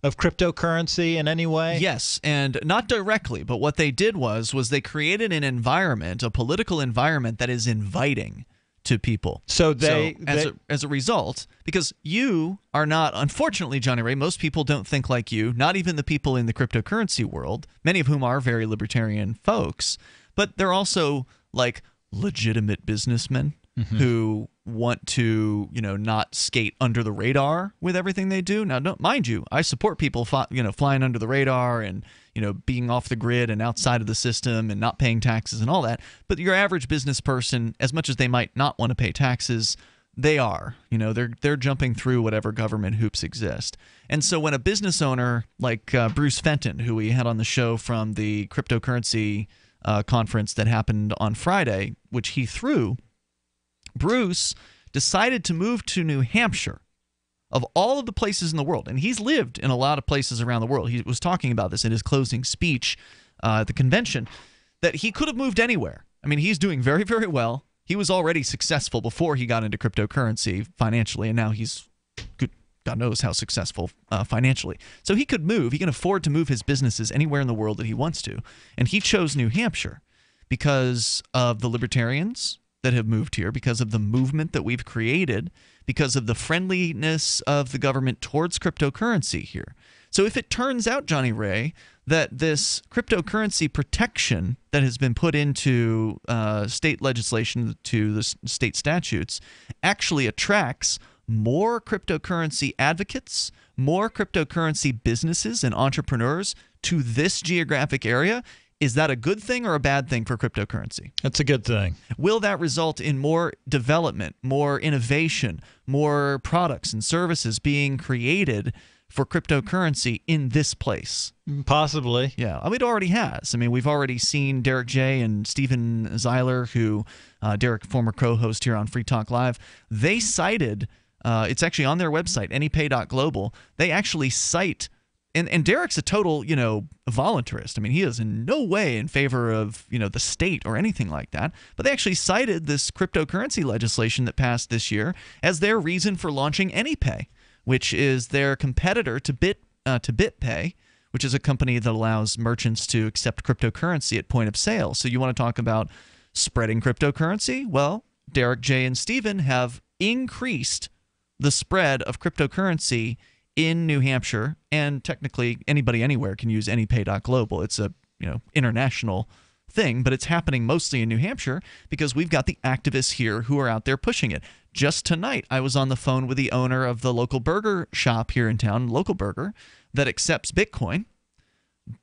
cryptocurrency in any way? Yes, and not directly, but what they did was they created an environment, a political environment that is inviting to people. So as a result, because you are not, unfortunately, Johnny Ray, most people don't think like you, not even the people in the cryptocurrency world, many of whom are very libertarian folks, but they're also like legitimate businessmen who want to, not skate under the radar with everything they do. Now, mind you, I support people, flying under the radar and, being off the grid and outside of the system and not paying taxes and all that. But your average business person, as much as they might not want to pay taxes, they are. They're jumping through whatever government hoops exist. And so when a business owner like Bruce Fenton, who we had on the show from the cryptocurrency conference that happened on Friday, which he threw, Bruce decided to move to New Hampshire, of all of the places in the world. And he's lived in a lot of places around the world. He was talking about this in his closing speech at the convention, that he could have moved anywhere. I mean, he's doing very, very well. He was already successful before he got into cryptocurrency financially, and now he's good. God knows how successful financially. So he could move. He can afford to move his businesses anywhere in the world that he wants to. And he chose New Hampshire because of the libertarians that have moved here, because of the movement that we've created, because of the friendliness of the government towards cryptocurrency here. So if it turns out, Johnny Ray, that this cryptocurrency protection that has been put into state legislation, to the state statutes, actually attracts more cryptocurrency advocates, more cryptocurrency businesses and entrepreneurs to this geographic area, is that a good thing or a bad thing for cryptocurrency? That's a good thing. Will that result in more development, more innovation, more products and services being created for cryptocurrency in this place? Possibly. Yeah, I mean, it already has. I mean, we've already seen Derek J. and Steven Zeiler, who Derek, former co-host here on Free Talk Live, they cited, it's actually on their website, anypay.global, they actually cite, and Derek's a total, voluntarist. I mean, he is in no way in favor of, the state or anything like that. But they actually cited this cryptocurrency legislation that passed this year as their reason for launching AnyPay, which is their competitor to BitPay, which is a company that allows merchants to accept cryptocurrency at point of sale. So you want to talk about spreading cryptocurrency? Well, Derek J. and Steven have increased the spread of cryptocurrency in New Hampshire, and technically anybody anywhere can use anypay.global. It's a international thing, but it's happening mostly in New Hampshire because we've got the activists here who are out there pushing it. Just tonight, I was on the phone with the owner of the local burger shop here in town, Local Burger, that accepts Bitcoin,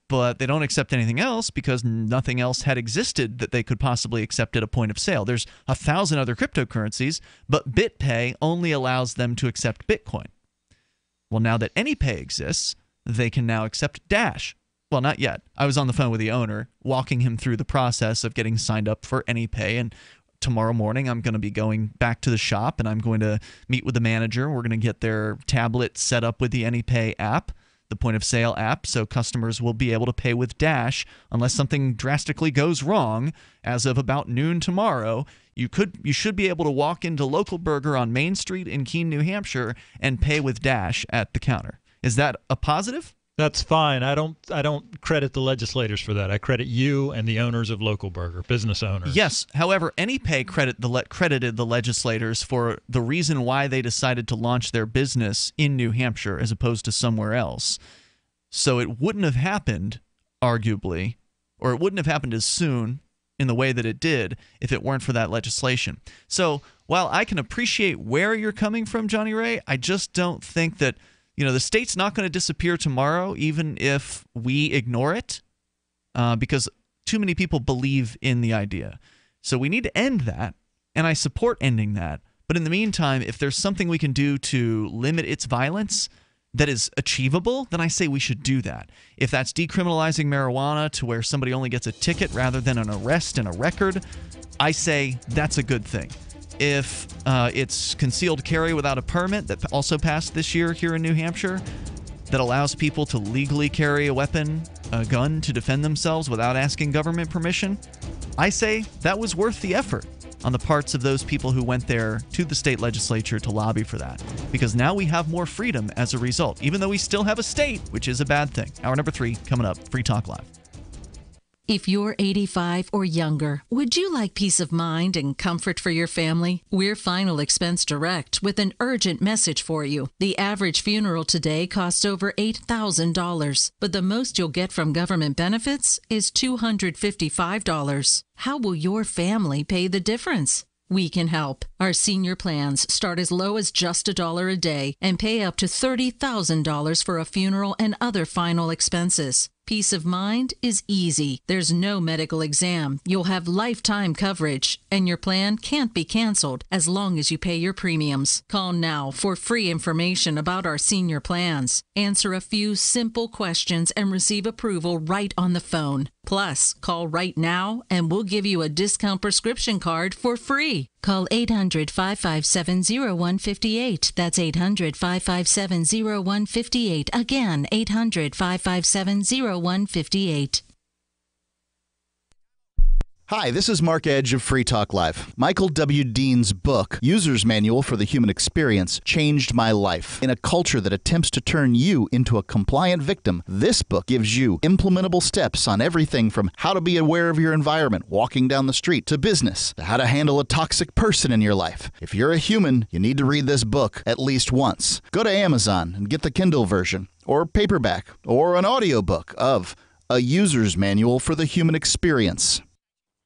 but they don't accept anything else because nothing else had existed that they could possibly accept at a point of sale. There's 1,000 other cryptocurrencies, but BitPay only allows them to accept Bitcoin. Well, now that AnyPay exists, they can now accept Dash. Well, not yet. I was on the phone with the owner, walking him through the process of getting signed up for AnyPay, and tomorrow morning I'm going to be going back to the shop, and I'm going to meet with the manager. We're going to get their tablet set up with the AnyPay app, the point-of-sale app, so customers will be able to pay with Dash unless something drastically goes wrong. As of about noon tomorrow, you should be able to walk into Local Burger on Main Street in Keene, New Hampshire, and pay with Dash at the counter. Is that a positive? That's fine. I don't credit the legislators for that. I credit you and the owners of Local Burger, business owners. Yes. However, AnyPay credited the legislators for the reason why they decided to launch their business in New Hampshire as opposed to somewhere else. So it wouldn't have happened, arguably, or it wouldn't have happened as soon in the way that it did if it weren't for that legislation. So while I can appreciate where you're coming from, Johnny Ray, I just don't think that the state's not going to disappear tomorrow, even if we ignore it, because too many people believe in the idea. So we need to end that, and I support ending that. But in the meantime, if there's something we can do to limit its violence that is achievable, then I say we should do that. If that's decriminalizing marijuana to where somebody only gets a ticket rather than an arrest and a record, I say that's a good thing. If it's concealed carry without a permit that also passed this year here in New Hampshire that allows people to legally carry a weapon, a gun, to defend themselves without asking government permission, I say that was worth the effort on the parts of those people who went there to the state legislature to lobby for that. Because now we have more freedom as a result, even though we still have a state, which is a bad thing. Hour number 3 coming up. Free Talk Live. If you're 85 or younger, would you like peace of mind and comfort for your family? We're Final Expense Direct with an urgent message for you. The average funeral today costs over $8,000, but the most you'll get from government benefits is $255. How will your family pay the difference? We can help. Our senior plans start as low as just $1 a day and pay up to $30,000 for a funeral and other final expenses. Peace of mind is easy. There's no medical exam. You'll have lifetime coverage, and your plan can't be canceled as long as you pay your premiums. Call now for free information about our senior plans. Answer a few simple questions and receive approval right on the phone. Plus, call right now and we'll give you a discount prescription card for free. Call 800-557-0158. That's 800-557-0158. Again, 800-557-0158. Hi, this is Mark Edge of Free Talk Live. Michael W. Dean's book, User's Manual for the Human Experience, changed my life. In a culture that attempts to turn you into a compliant victim, this book gives you implementable steps on everything from how to be aware of your environment, walking down the street, to business, to how to handle a toxic person in your life. If you're a human, you need to read this book at least once. Go to Amazon and get the Kindle version, or paperback, or an audiobook of A User's Manual for the Human Experience.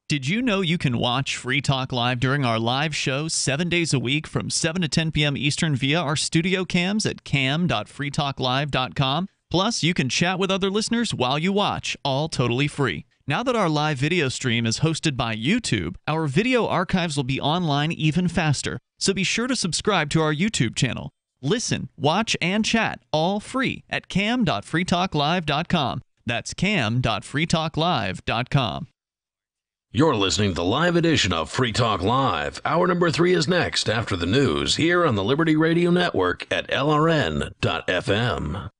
Did you know you can watch Free Talk Live during our live shows 7 days a week from 7 to 10 p.m. Eastern via our studio cams at cam.freetalklive.com? Plus, you can chat with other listeners while you watch, all totally free. Now that our live video stream is hosted by YouTube, our video archives will be online even faster. So be sure to subscribe to our YouTube channel. Listen, watch, and chat all free at cam.freetalklive.com. That's cam.freetalklive.com. You're listening to the live edition of Free Talk Live. Hour number 3 is next after the news here on the Liberty Radio Network at LRN.FM.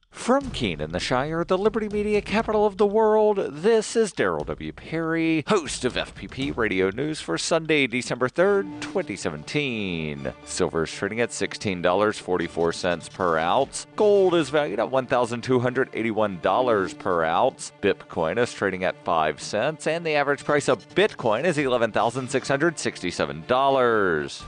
From Keene in the Shire, the Liberty Media capital of the world, this is Daryl W. Perry, host of FPP Radio News for Sunday, December 3rd, 2017. Silver is trading at $16.44 per ounce. Gold is valued at $1,281 per ounce. Bitcoin is trading at 5 cents, and the average price of Bitcoin is $11,667.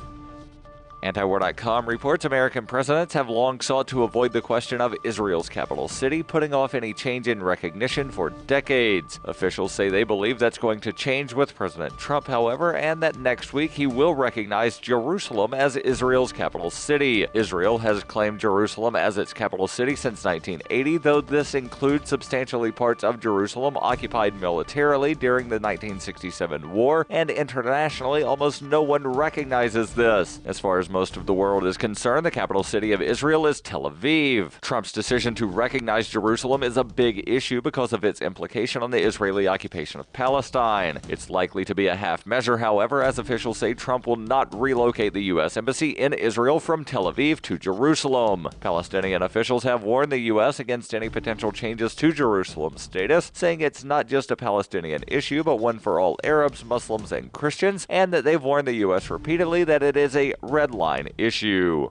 Antiwar.com reports American presidents have long sought to avoid the question of Israel's capital city, putting off any change in recognition for decades. Officials say they believe that's going to change with President Trump, however, and that next week he will recognize Jerusalem as Israel's capital city. Israel has claimed Jerusalem as its capital city since 1980, though this includes substantially parts of Jerusalem occupied militarily during the 1967 war, and internationally almost no one recognizes this. As far as most of the world is concerned, the capital city of Israel is Tel Aviv. Trump's decision to recognize Jerusalem is a big issue because of its implication on the Israeli occupation of Palestine. It's likely to be a half measure, however, as officials say Trump will not relocate the U.S. Embassy in Israel from Tel Aviv to Jerusalem. Palestinian officials have warned the U.S. against any potential changes to Jerusalem's status, saying it's not just a Palestinian issue, but one for all Arabs, Muslims, and Christians, and that they've warned the U.S. repeatedly that it is a red line issue.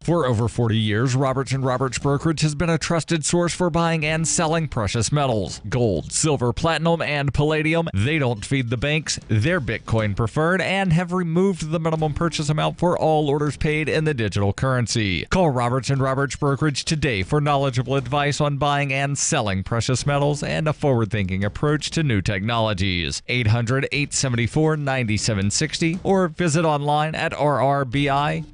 For over 40 years, Roberts & Roberts Brokerage has been a trusted source for buying and selling precious metals. Gold, silver, platinum, and palladium. They don't feed the banks. They're Bitcoin preferred and have removed the minimum purchase amount for all orders paid in the digital currency. Call Roberts & Roberts Brokerage today for knowledgeable advice on buying and selling precious metals and a forward-thinking approach to new technologies. 800-874-9760 or visit online at rrbi.co.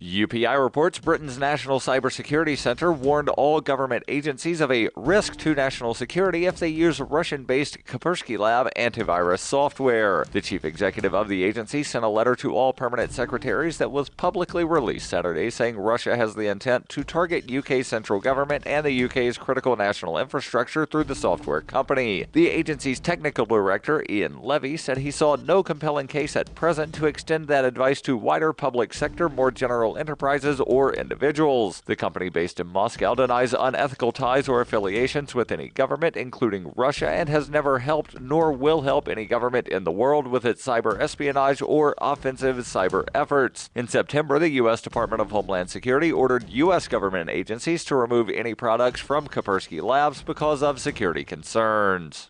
UPI reports Britain's National Cybersecurity Center warned all government agencies of a risk to national security if they use Russian-based Kaspersky Lab antivirus software. The chief executive of the agency sent a letter to all permanent secretaries that was publicly released Saturday, saying Russia has the intent to target UK central government and the UK's critical national infrastructure through the software company. The agency's technical director, Ian Levy, said he saw no compelling case at present to extend that advice to wider public sector, more general enterprises, or individuals. The company based in Moscow denies unethical ties or affiliations with any government, including Russia, and has never helped nor will help any government in the world with its cyber espionage or offensive cyber efforts. In September, the U.S. Department of Homeland Security ordered U.S. government agencies to remove any products from Kaspersky Labs because of security concerns.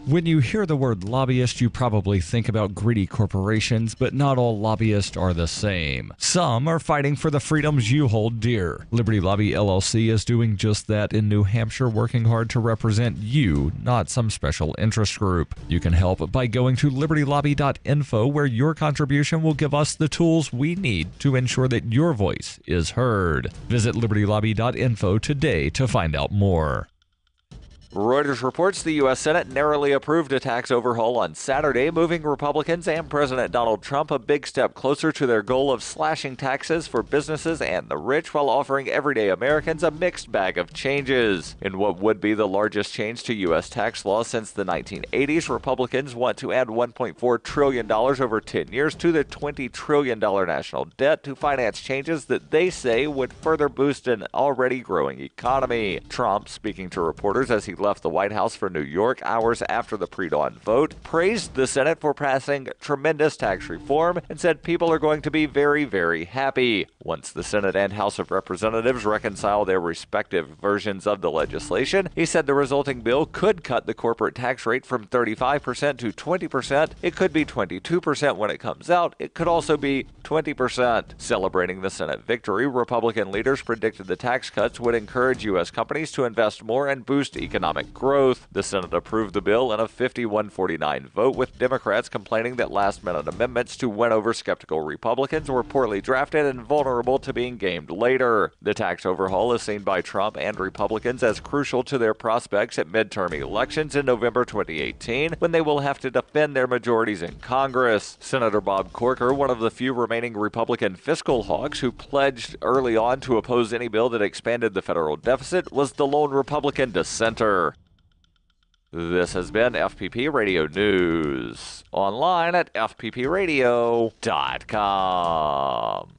When you hear the word lobbyist, you probably think about greedy corporations, but not all lobbyists are the same. Some are fighting for the freedoms you hold dear. Liberty Lobby LLC is doing just that in New Hampshire, working hard to represent you, not some special interest group. You can help by going to libertylobby.info, where your contribution will give us the tools we need to ensure that your voice is heard. Visit libertylobby.info today to find out more. Reuters reports the U.S. Senate narrowly approved a tax overhaul on Saturday, moving Republicans and President Donald Trump a big step closer to their goal of slashing taxes for businesses and the rich while offering everyday Americans a mixed bag of changes. In what would be the largest change to U.S. tax law since the 1980s, Republicans want to add $1.4 trillion over 10 years to the $20 trillion national debt to finance changes that they say would further boost an already growing economy. Trump, speaking to reporters as he left the White House for New York hours after the pre-dawn vote, praised the Senate for passing tremendous tax reform, and said people are going to be very, very happy once the Senate and House of Representatives reconcile their respective versions of the legislation. He said the resulting bill could cut the corporate tax rate from 35% to 20%. It could be 22% when it comes out. It could also be 20%. Celebrating the Senate victory, Republican leaders predicted the tax cuts would encourage U.S. companies to invest more and boost economic growth. The Senate approved the bill in a 51-49 vote, with Democrats complaining that last-minute amendments to win over skeptical Republicans were poorly drafted and vulnerable to being gamed later. The tax overhaul is seen by Trump and Republicans as crucial to their prospects at midterm elections in November 2018, when they will have to defend their majorities in Congress. Senator Bob Corker, one of the few remaining Republican fiscal hawks who pledged early on to oppose any bill that expanded the federal deficit, was the lone Republican dissenter. This has been FPP Radio News, online at fppradio.com.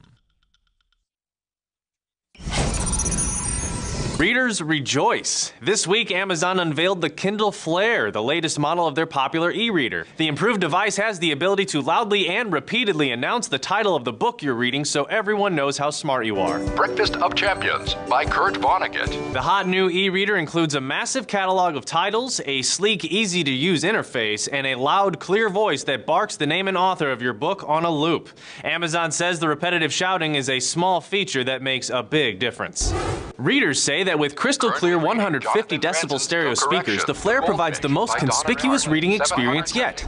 Readers rejoice! This week, Amazon unveiled the Kindle Flare, the latest model of their popular e-reader. The improved device has the ability to loudly and repeatedly announce the title of the book you're reading so everyone knows how smart you are. Breakfast of Champions by Kurt Vonnegut. The hot new e-reader includes a massive catalog of titles, a sleek, easy-to-use interface, and a loud, clear voice that barks the name and author of your book on a loop. Amazon says the repetitive shouting is a small feature that makes a big difference. Readers say that with crystal clear 150 decibel stereo speakers, the Flare provides the most conspicuous reading experience yet.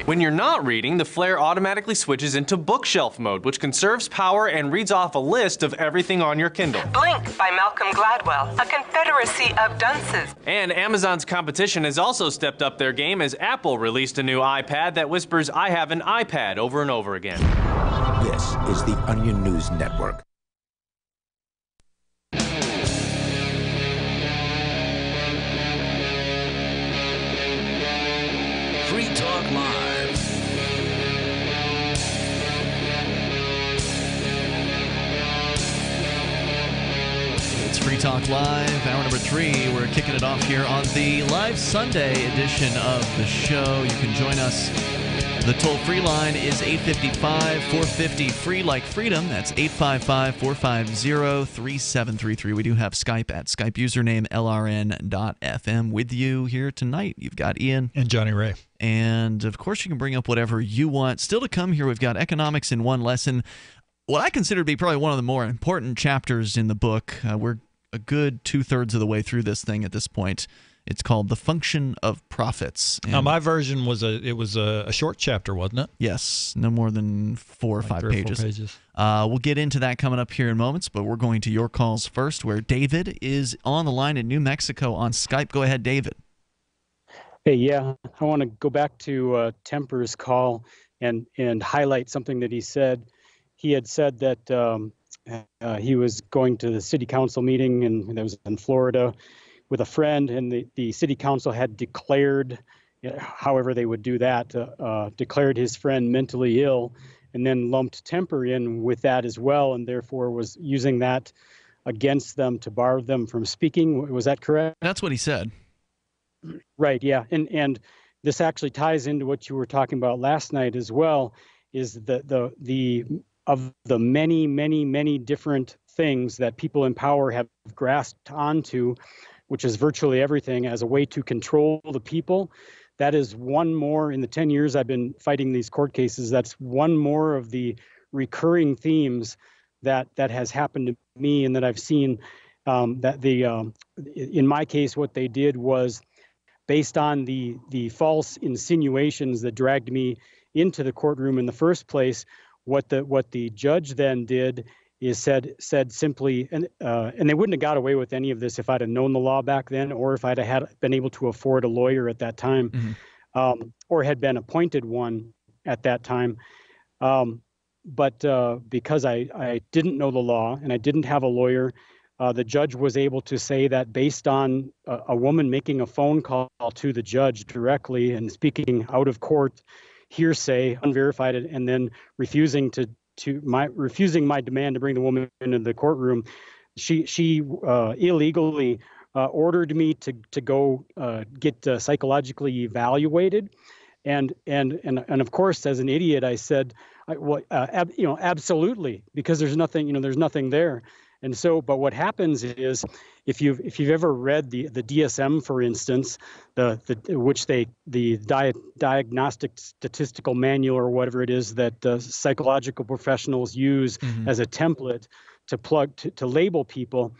When you're not reading, the Flare automatically switches into bookshelf mode, which conserves power and reads off a list of everything on your Kindle. Blink by Malcolm Gladwell, a confederacy of dunces. And Amazon's competition has also stepped up their game as Apple released a new iPad that whispers, "I have an iPad," over and over again. This is the Onion News Network. Free Talk Live. It's Free Talk Live, hour number 3. We're kicking it off here on the live Sunday edition of the show. You can join us. The toll-free line is 855-450 free like freedom. That's 855-450-3733. We do have Skype at Skype username LRN.FM with you here tonight. You've got Ian and Johnny Ray. And of course you can bring up whatever you want. Still to come here, we've got economics in one lesson. What I consider to be probably one of the more important chapters in the book. We're a good 2/3 of the way through this thing at this point. It's called The Function of Profits. Now, my version was a short chapter, wasn't it? Yes, no more than 4 or 5 pages. 4 pages. We'll get into that coming up here in moments, but we're going to your calls first, where David is on the line in New Mexico on Skype. Go ahead, David. Hey, yeah, I want to go back to Temper's call and highlight something that he said. He had said that he was going to the city council meeting, and that was in Florida, with a friend, and the city council had declared, however they would do that, declared his friend mentally ill, and then lumped Temper in with that as well, and therefore was using that against them to bar them from speaking. Was that correct? That's what he said. Right, yeah. And this actually ties into what you were talking about last night as well, is the of the many different things that people in power have grasped onto, which is virtually everything, as a way to control the people. That is one more, in the 10 years I've been fighting these court cases, that's one more of the recurring themes that has happened to me and that I've seen. In my case, what they did was, based on the false insinuations that dragged me into the courtroom in the first place, what the judge then did is said simply, and they wouldn't have got away with any of this if I'd have known the law back then, or if I'd have been able to afford a lawyer at that time, or had been appointed one at that time. But because I didn't know the law and I didn't have a lawyer, the judge was able to say that based on a woman making a phone call to the judge directly and speaking out of court, hearsay, unverified, and then refusing my demand to bring the woman into the courtroom, she illegally ordered me to go get psychologically evaluated, and of course, as an idiot, I said, absolutely, because there's nothing there. And so, but what happens is, if you've ever read the DSM, for instance, the Diagnostic Statistical Manual, or whatever it is that psychological professionals use as a template to label people.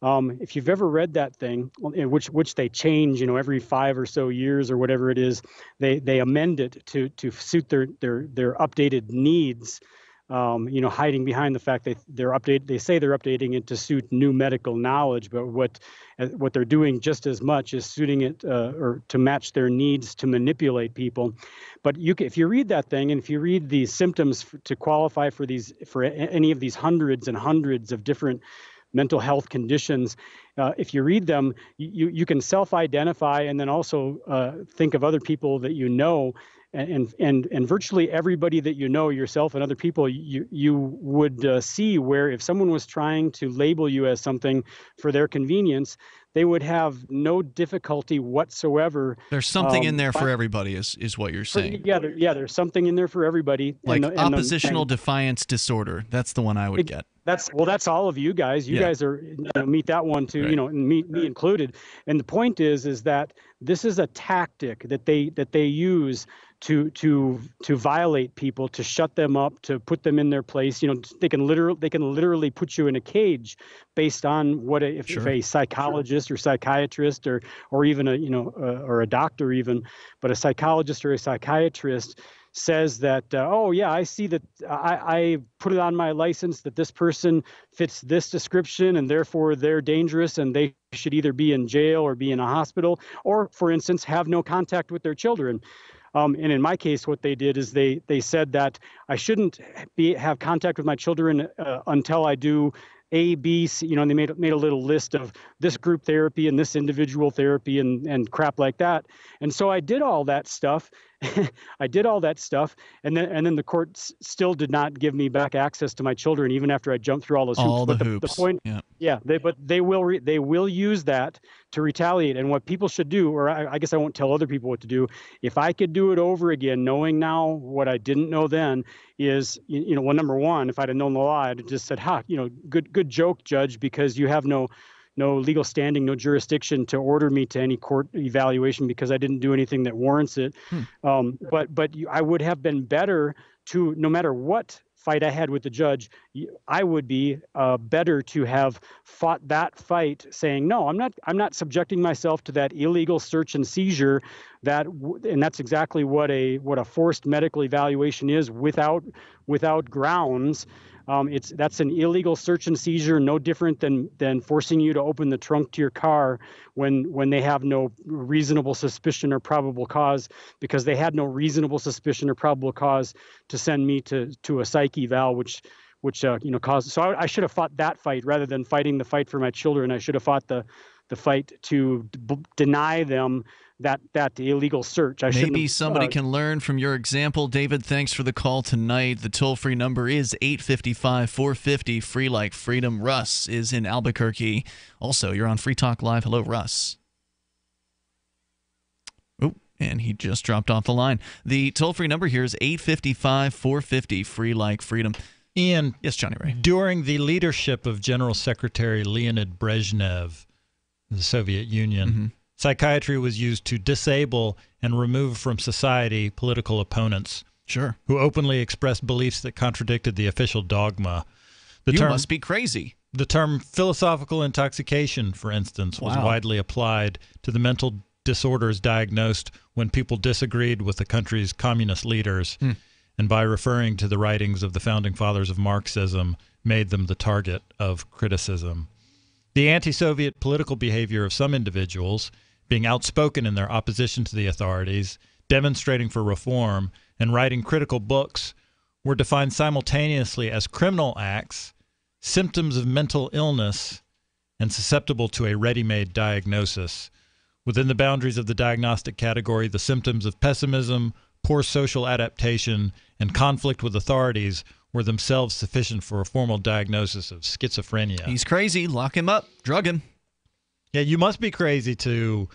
If you've ever read that thing, which they change, every 5 or so years or whatever it is, they amend it to suit their updated needs. Hiding behind the fact that they say they're updating it to suit new medical knowledge, but what they're doing just as much is suiting it or to match their needs to manipulate people. But if you read that thing, and if you read the symptoms to qualify for any of these hundreds and hundreds of different mental health conditions, if you read them, you can self-identify and then also think of other people that you know. And virtually everybody that you know, yourself and other people, you would see where if someone was trying to label you as something for their convenience, they would have no difficulty whatsoever. There's something in there for everybody, is what you're saying. There's something in there for everybody. Like oppositional defiance disorder. That's the one I would get. That's all of you guys. You guys are meet that one too. Right. And me included. And the point is that this is a tactic that they use to violate people, to shut them up, to put them in their place. They can literally put you in a cage based on what if a psychologist or psychiatrist or even or a doctor even, but a psychologist or a psychiatrist says that, I see that I put it on my license that this person fits this description and therefore they're dangerous and they should either be in jail or be in a hospital, or, for instance, have no contact with their children. And in my case, what they did is they said that I shouldn't have contact with my children until I do A, B, C, and they made a little list of this group therapy and this individual therapy and crap like that. And so I did all that stuff. And then the court still did not give me back access to my children, even after I jumped through all those hoops. The point, they will use that to retaliate. And what people should do, or I guess I won't tell other people what to do. If I could do it over again, knowing now what I didn't know then, is number one, if I'd have known the law, I'd have just said, good joke, judge, because you have no legal standing, no jurisdiction to order me to any court evaluation because I didn't do anything that warrants it. But I would have been better to, no matter what fight I had with the judge, I would be better to have fought that fight, saying, no, I'm not subjecting myself to that illegal search and seizure. And that's exactly what a forced medical evaluation is, without grounds. That's an illegal search and seizure, no different than forcing you to open the trunk to your car when they have no reasonable suspicion or probable cause, because they had no reasonable suspicion or probable cause to send me to a psych eval, which caused. So I should have fought that fight rather than fighting the fight for my children. I should have fought the fight to deny them that illegal search. Maybe somebody can learn from your example. David, thanks for the call tonight. The toll-free number is 855-450, free like freedom. Russ is in Albuquerque. Also, you're on Free Talk Live. Hello, Russ. Oh, and he just dropped off the line. The toll-free number here is 855-450, free like freedom. Ian. Yes, Johnny Ray. During the leadership of General Secretary Leonid Brezhnev, the Soviet Union, psychiatry was used to disable and remove from society political opponents who openly expressed beliefs that contradicted the official dogma. You must be crazy. The term philosophical intoxication, for instance, was widely applied to the mental disorders diagnosed when people disagreed with the country's communist leaders, and by referring to the writings of the founding fathers of Marxism, made them the target of criticism. The anti-Soviet political behavior of some individuals, being outspoken in their opposition to the authorities, demonstrating for reform, and writing critical books, were defined simultaneously as criminal acts, symptoms of mental illness, and susceptible to a ready-made diagnosis. Within the boundaries of the diagnostic category, the symptoms of pessimism, poor social adaptation, and conflict with authorities were themselves sufficient for a formal diagnosis of schizophrenia. He's crazy. Lock him up. Drug him. Yeah, you must be crazy to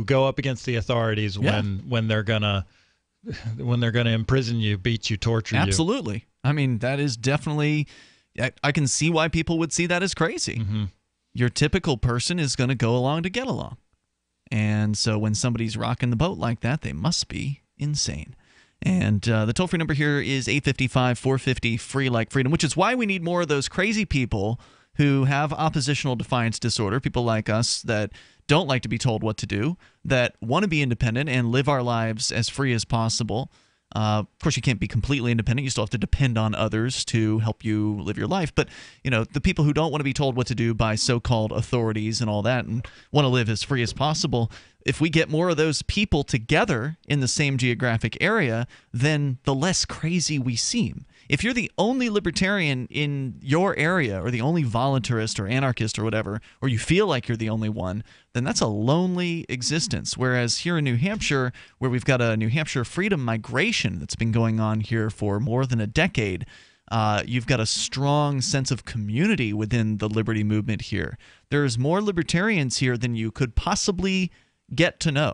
go up against the authorities when they're gonna imprison you, beat you, torture you. Absolutely. I mean, that is definitely. I can see why people would see that as crazy. Mm-hmm. Your typical person is going to go along to get along, and so when somebody's rocking the boat like that, they must be insane. And the toll-free number here is 855-450-FREE like freedom, which is why we need more of those crazy people who have oppositional defiance disorder, people like us that don't like to be told what to do, that want to be independent and live our lives as free as possible. Of course, you can't be completely independent. You still have to depend on others to help you live your life. But, the people who don't want to be told what to do by so-called authorities and all that and want to live as free as possible, if we get more of those people together in the same geographic area, then the less crazy we seem. If you're the only libertarian in your area or the only voluntarist or anarchist or whatever, or you feel like you're the only one, then that's a lonely existence. Whereas here in New Hampshire, where we've got a New Hampshire freedom migration that's been going on here for more than a decade, you've got a strong sense of community within the liberty movement here. There's more libertarians here than you could possibly get to know.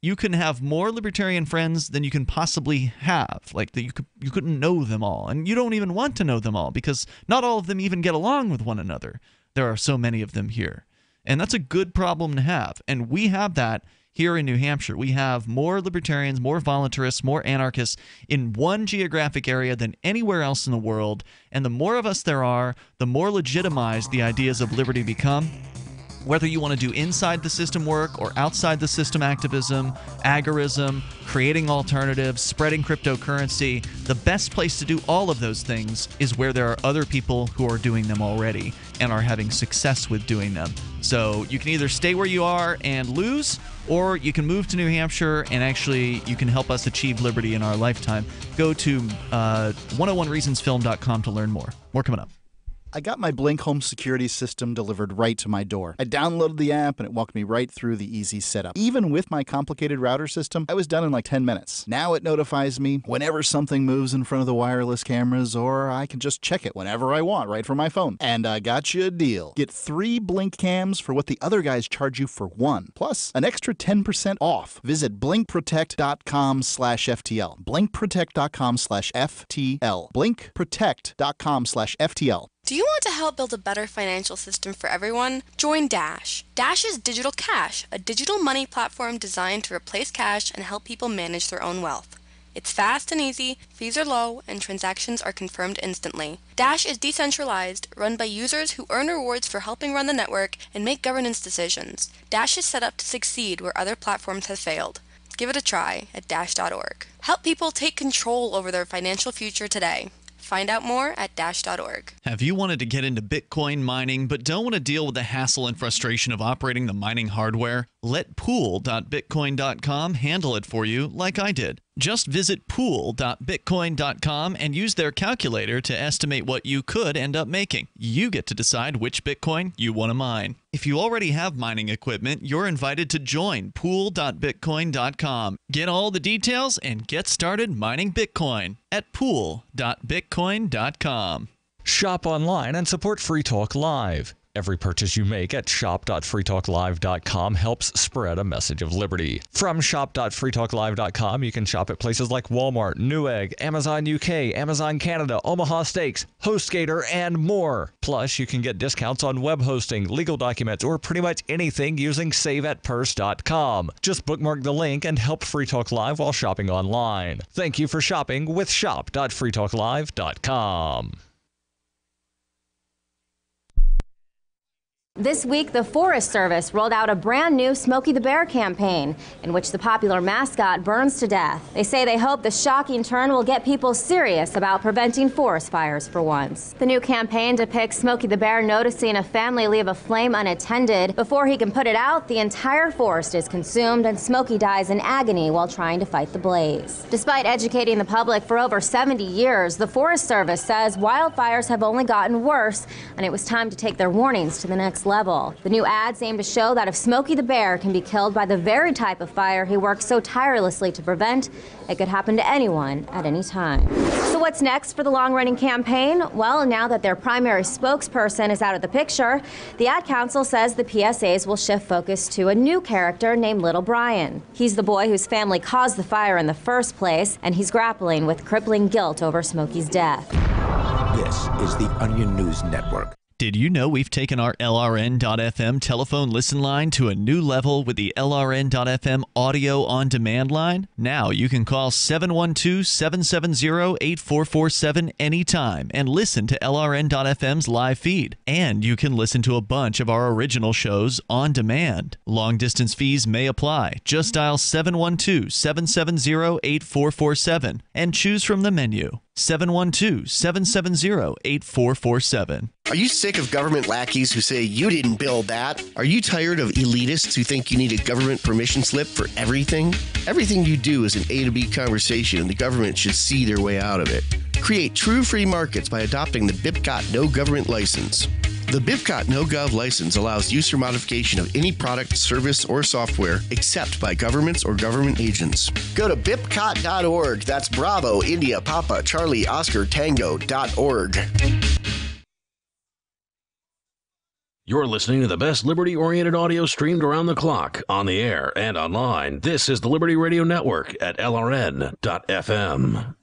You can have more libertarian friends than you can possibly have. Like, you couldn't know them all. And you don't even want to know them all because not all of them even get along with one another. There are so many of them here. And that's a good problem to have. And we have that here in New Hampshire. We have more libertarians, more voluntarists, more anarchists in one geographic area than anywhere else in the world. And the more of us there are, the more legitimized the ideas of liberty become. Whether you want to do inside the system work or outside the system activism, agorism, creating alternatives, spreading cryptocurrency, the best place to do all of those things is where there are other people who are doing them already and are having success with doing them. So you can either stay where you are and lose, or you can move to New Hampshire and actually you can help us achieve liberty in our lifetime. Go to 101reasonsfilm.com to learn more. More coming up. I got my Blink home security system delivered right to my door. I downloaded the app and it walked me right through the easy setup. Even with my complicated router system, I was done in like 10 minutes. Now it notifies me whenever something moves in front of the wireless cameras, or I can just check it whenever I want right from my phone. And I got you a deal. Get 3 Blink cams for what the other guys charge you for 1, plus an extra 10% off. Visit blinkprotect.com/FTL. blinkprotect.com/FTL. blinkprotect.com/FTL. Do you want to help build a better financial system for everyone? Join Dash. Dash is Digital Cash, a digital money platform designed to replace cash and help people manage their own wealth. It's fast and easy, fees are low, and transactions are confirmed instantly. Dash is decentralized, run by users who earn rewards for helping run the network and make governance decisions. Dash is set up to succeed where other platforms have failed. Give it a try at dash.org. Help people take control over their financial future today. Find out more at dash.org. Have you wanted to get into Bitcoin mining but don't want to deal with the hassle and frustration of operating the mining hardware? Let pool.bitcoin.com handle it for you like I did. Just visit pool.bitcoin.com and use their calculator to estimate what you could end up making. You get to decide which Bitcoin you want to mine. If you already have mining equipment, you're invited to join pool.bitcoin.com. Get all the details and get started mining Bitcoin at pool.bitcoin.com. Shop online and support Free Talk Live. Every purchase you make at shop.freetalklive.com helps spread a message of liberty. From shop.freetalklive.com, you can shop at places like Walmart, Newegg, Amazon UK, Amazon Canada, Omaha Steaks, HostGator, and more. Plus, you can get discounts on web hosting, legal documents, or pretty much anything using saveatpurse.com. Just bookmark the link and help Free Talk Live while shopping online. Thank you for shopping with shop.freetalklive.com. This week, the Forest Service rolled out a brand new Smokey the Bear campaign in which the popular mascot burns to death. They say they hope the shocking turn will get people serious about preventing forest fires for once. The new campaign depicts Smokey the Bear noticing a family leave a flame unattended. Before he can put it out, the entire forest is consumed and Smokey dies in agony while trying to fight the blaze. Despite educating the public for over 70 years, the Forest Service says wildfires have only gotten worse and it was time to take their warnings to the next next level. The new ads aim to show that if Smokey the Bear can be killed by the very type of fire he works so tirelessly to prevent, it could happen to anyone at any time. So what's next for the long-running campaign? Well, now that their primary spokesperson is out of the picture, the Ad Council says the PSAs will shift focus to a new character named Little Brian. He's the boy whose family caused the fire in the first place, and he's grappling with crippling guilt over Smokey's death. This is the Onion News Network. Did you know we've taken our LRN.FM telephone listen line to a new level with the LRN.FM audio on demand line? Now you can call 712-770-8447 anytime and listen to LRN.FM's live feed. And you can listen to a bunch of our original shows on demand. Long distance fees may apply. Just dial 712-770-8447 and choose from the menu. 712-770-8447. Are you sick of government lackeys who say you didn't build that? Are you tired of elitists who think you need a government permission slip for everything? Everything you do is an A to B conversation, and the government should see their way out of it. Create true free markets by adopting the BIPCOT No Government License. The BIPCOT No-Gov license allows use or modification of any product, service, or software except by governments or government agents. Go to bipcot.org. That's Bravo, India, Papa, Charlie, Oscar, Tango.org. You're listening to the best liberty-oriented audio streamed around the clock, on the air and online. This is the Liberty Radio Network at LRN.FM.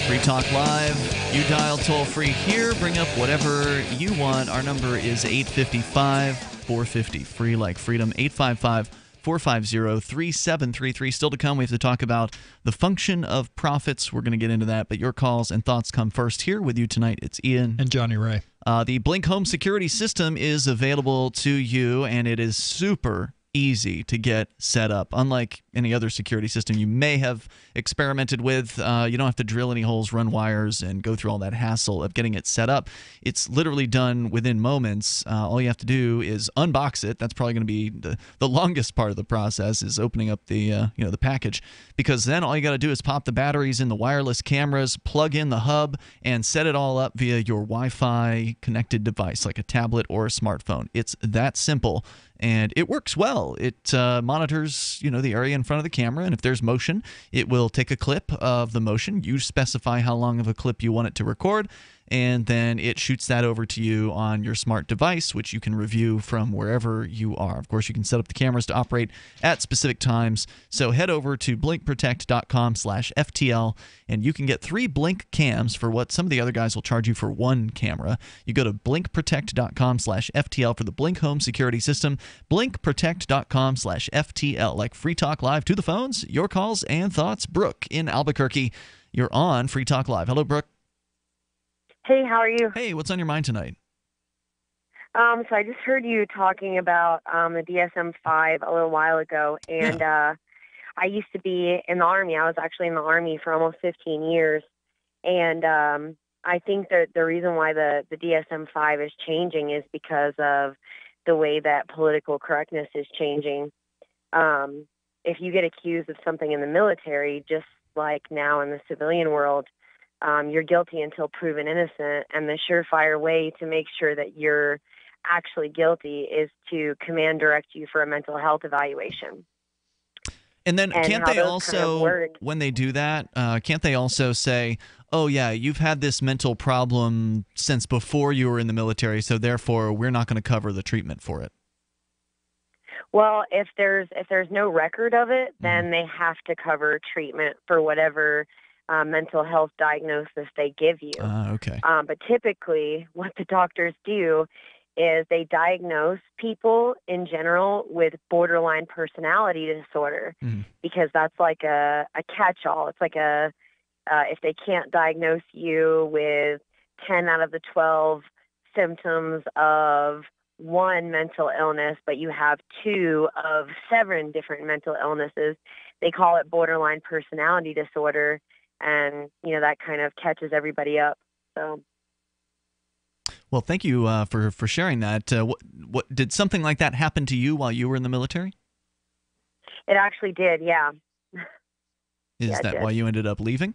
Free Talk Live. You dial toll-free here. Bring up whatever you want. Our number is 855-450. Free like freedom. 855-450-3733. Still to come, we have to talk about the function of profits. We're going to get into that, but your calls and thoughts come first. Here with you tonight, it's Ian. And Jonny Ray. The Blink Home Security System is available to you, and it is super easy to get set up. Unlike any other security system you may have experimented with, you don't have to drill any holes, run wires, and go through all that hassle of getting it set up. It's literally done within moments. All you have to do is unbox it. That's probably going to be the longest part of the process, is opening up the the package, because then all you got to do is pop the batteries in the wireless cameras, plug in the hub, and set it all up via your Wi-Fi connected device like a tablet or a smartphone. It's that simple. And it works well. It monitors, the area in front of the camera, and if there's motion, it will take a clip of the motion. You specify how long of a clip you want it to record, and then it shoots that over to you on your smart device, which you can review from wherever you are. Of course, you can set up the cameras to operate at specific times. So head over to blinkprotect.com/FTL, and you can get 3 Blink cams for what some of the other guys will charge you for 1 camera. You go to blinkprotect.com/FTL for the Blink Home Security System. Blinkprotect.com/FTL. Like Free Talk Live to the phones, your calls and thoughts. Brooke in Albuquerque, you're on Free Talk Live. Hello, Brooke. Hey, how are you? Hey, what's on your mind tonight? So I just heard you talking about the DSM-5 a little while ago, and I used to be in the Army. I was actually in the Army for almost 15 years, and I think that the reason why the DSM-5 is changing is because of the way that political correctness is changing. If you get accused of something in the military, just like now in the civilian world, you're guilty until proven innocent, and the surefire way to make sure that you're actually guilty is to command direct you for a mental health evaluation. And then can't they also, when they do that, can't they also say, oh, yeah, you've had this mental problem since before you were in the military, so therefore we're not going to cover the treatment for it? Well, if there's no record of it, then they have to cover treatment for whatever mental health diagnosis they give you. Okay. But typically what the doctors do is they diagnose people in general with borderline personality disorder, because that's like a catch-all. It's like if they can't diagnose you with 10 out of the 12 symptoms of one mental illness, but you have 2 of 7 different mental illnesses, they call it borderline personality disorder. And, that kind of catches everybody up. So, Well, thank you for sharing that. What did something like that happen to you while you were in the military? It actually did, yeah. Is that why you ended up leaving?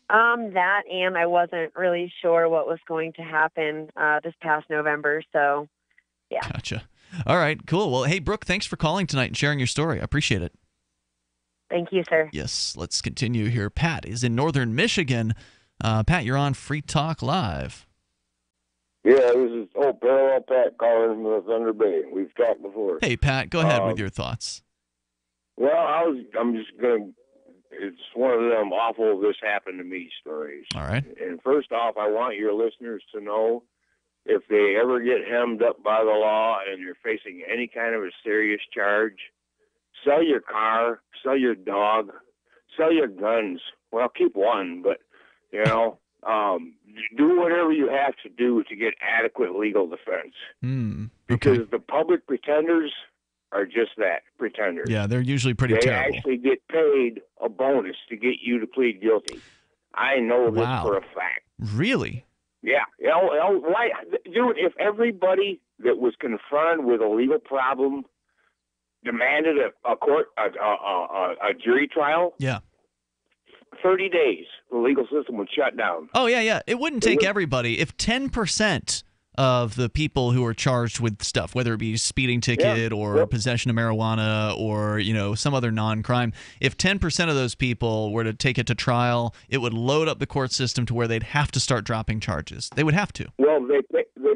That, and I wasn't really sure what was going to happen this past November, so yeah. Gotcha. All right, cool. Well, hey, Brooke, thanks for calling tonight and sharing your story. I appreciate it. Thank you, sir. Yes, let's continue here. Pat is in northern Michigan. Pat, you're on Free Talk Live. Yeah, this is Parallel Pat calling from Thunder Bay. We've talked before. Hey, Pat, go ahead with your thoughts. Well, I'm just going to, it's one of them awful this happened to me stories. All right. And first off, I want your listeners to know if they ever get hemmed up by the law and you're facing any kind of a serious charge, sell your car, sell your dog, sell your guns. Well, keep one, but, you know, do whatever you have to do to get adequate legal defense. Because the public pretenders are just that, pretenders. Yeah, they're usually pretty terrible. They actually get paid a bonus to get you to plead guilty. I know this for a fact. Really? Yeah. Why, dude, if everybody that was confronted with a legal problem demanded a jury trial, 30 days, the legal system would shut down. Oh, yeah. It wouldn't take everybody. If 10% of the people who are charged with stuff, whether it be speeding ticket or possession of marijuana or, you know, some other non-crime, if 10% of those people were to take it to trial, it would load up the court system to where they'd have to start dropping charges. They would have to. Well, they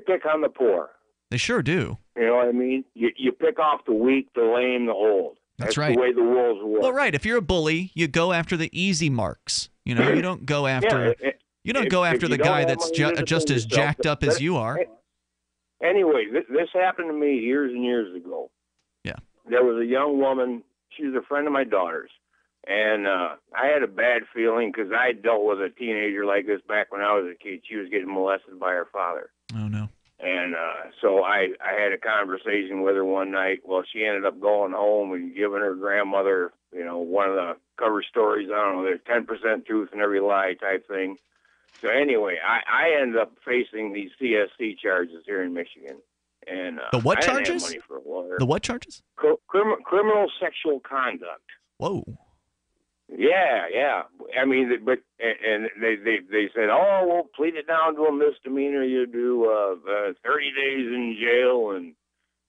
pick on the poor. They sure do. You know what I mean? You pick off the weak, the lame, the old. That's right. The way the world's work. Well, right. If you're a bully, you go after the easy marks. You know, you don't go after the guy that's just as jacked up as you are. Anyway, this happened to me years and years ago. Yeah. There was a young woman. She was a friend of my daughter's. And I had a bad feeling because I dealt with a teenager like this back when I was a kid. She was getting molested by her father. Oh, no. And so I had a conversation with her one night. Well, she ended up going home and giving her grandmother, you know, one of the cover stories. I don't know, there's 10% truth in every lie type thing. So anyway, I ended up facing these CSC charges here in Michigan. And the what I charges? didn't have money for a lawyer. The what charges? Criminal sexual conduct. Whoa. Yeah. I mean, and they said, oh, we'll plead it down to a misdemeanor. You do 30 days in jail and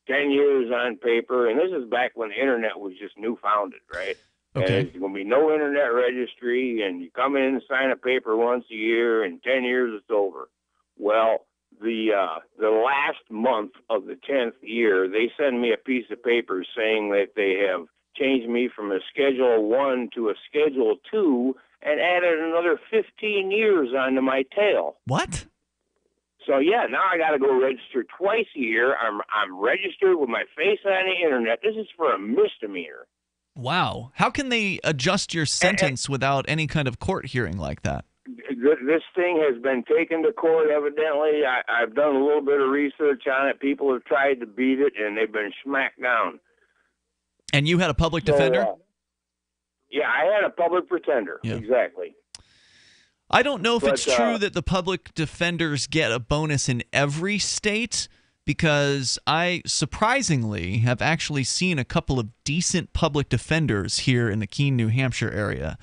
10 years on paper. And this is back when the internet was just newfounded, right? Okay. And there's going to be no internet registry, and you come in and sign a paper once a year, and 10 years it's over. Well, the last month of the 10th year, they send me a piece of paper saying that they have changed me from a Schedule 1 to a Schedule 2 and added another 15 years onto my tail. What? So, yeah, now I got to go register twice a year. I'm registered with my face on the internet. This is for a misdemeanor. Wow. How can they adjust your sentence without any kind of court hearing like that? This thing has been taken to court, evidently. I've done a little bit of research on it. People have tried to beat it, and they've been smacked down. And you had a public defender? Yeah, I had a public pretender. Yeah. Exactly. I don't know if it's true that the public defenders get a bonus in every state, because I surprisingly have actually seen a couple of decent public defenders here in the Keene, New Hampshire area.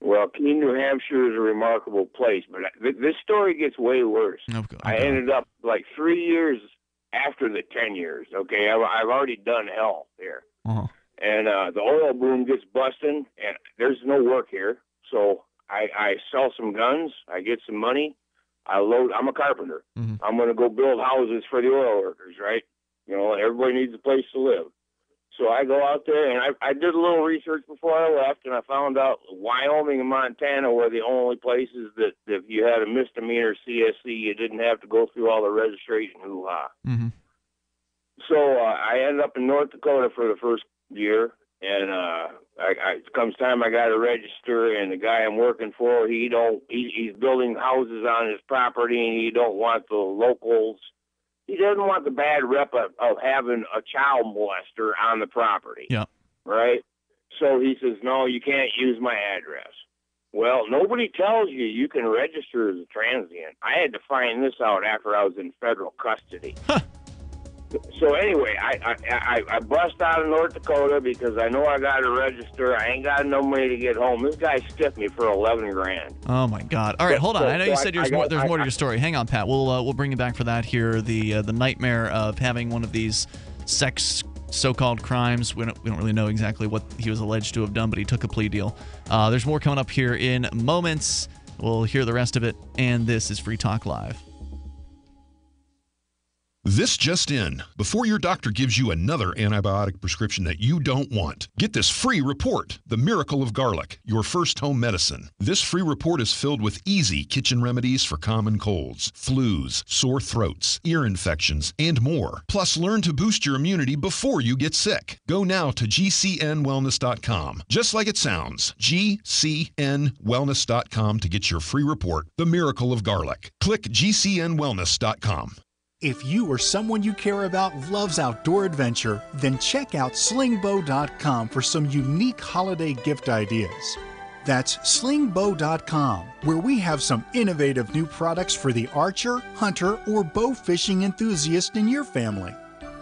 Well, Keene, New Hampshire is a remarkable place, but this story gets way worse. I ended up like 3 years after the 10 years. Okay, I've already done hell here. Uh-huh. And the oil boom gets busting, and there's no work here. So I sell some guns, I get some money, I'm a carpenter. Mm-hmm. I'm going to go build houses for the oil workers, right? You know, everybody needs a place to live. So I go out there, and I did a little research before I left, and I found out Wyoming and Montana were the only places that if you had a misdemeanor CSC, you didn't have to go through all the registration hoo-ha. Mm-hmm. So I ended up in North Dakota for the first year, and it comes time I got to register, and the guy I'm working for, he's building houses on his property, and he don't want the locals. He doesn't want the bad rep of having a child molester on the property. Yeah. Right? So he says, no, you can't use my address. Well, nobody tells you you can register as a transient. I had to find this out after I was in federal custody. So anyway, I bust out of North Dakota because I know I got to register. I ain't got no money to get home. This guy stiffed me for $11,000. Oh my God! All right, hold on. I know you said there's more to your story. Hang on, Pat. We'll bring you back for that here. The nightmare of having one of these sex so-called crimes. We don't really know exactly what he was alleged to have done, but he took a plea deal. There's more coming up here in moments. We'll hear the rest of it, and this is Free Talk Live. This just in. Before your doctor gives you another antibiotic prescription that you don't want, get this free report, The Miracle of Garlic, your first home medicine. This free report is filled with easy kitchen remedies for common colds, flus, sore throats, ear infections, and more. Plus, learn to boost your immunity before you get sick. Go now to gcnwellness.com. Just like it sounds, gcnwellness.com to get your free report, The Miracle of Garlic. Click gcnwellness.com. If you or someone you care about loves outdoor adventure, then check out slingbow.com for some unique holiday gift ideas. That's slingbow.com, where we have some innovative new products for the archer, hunter, or bow fishing enthusiast in your family.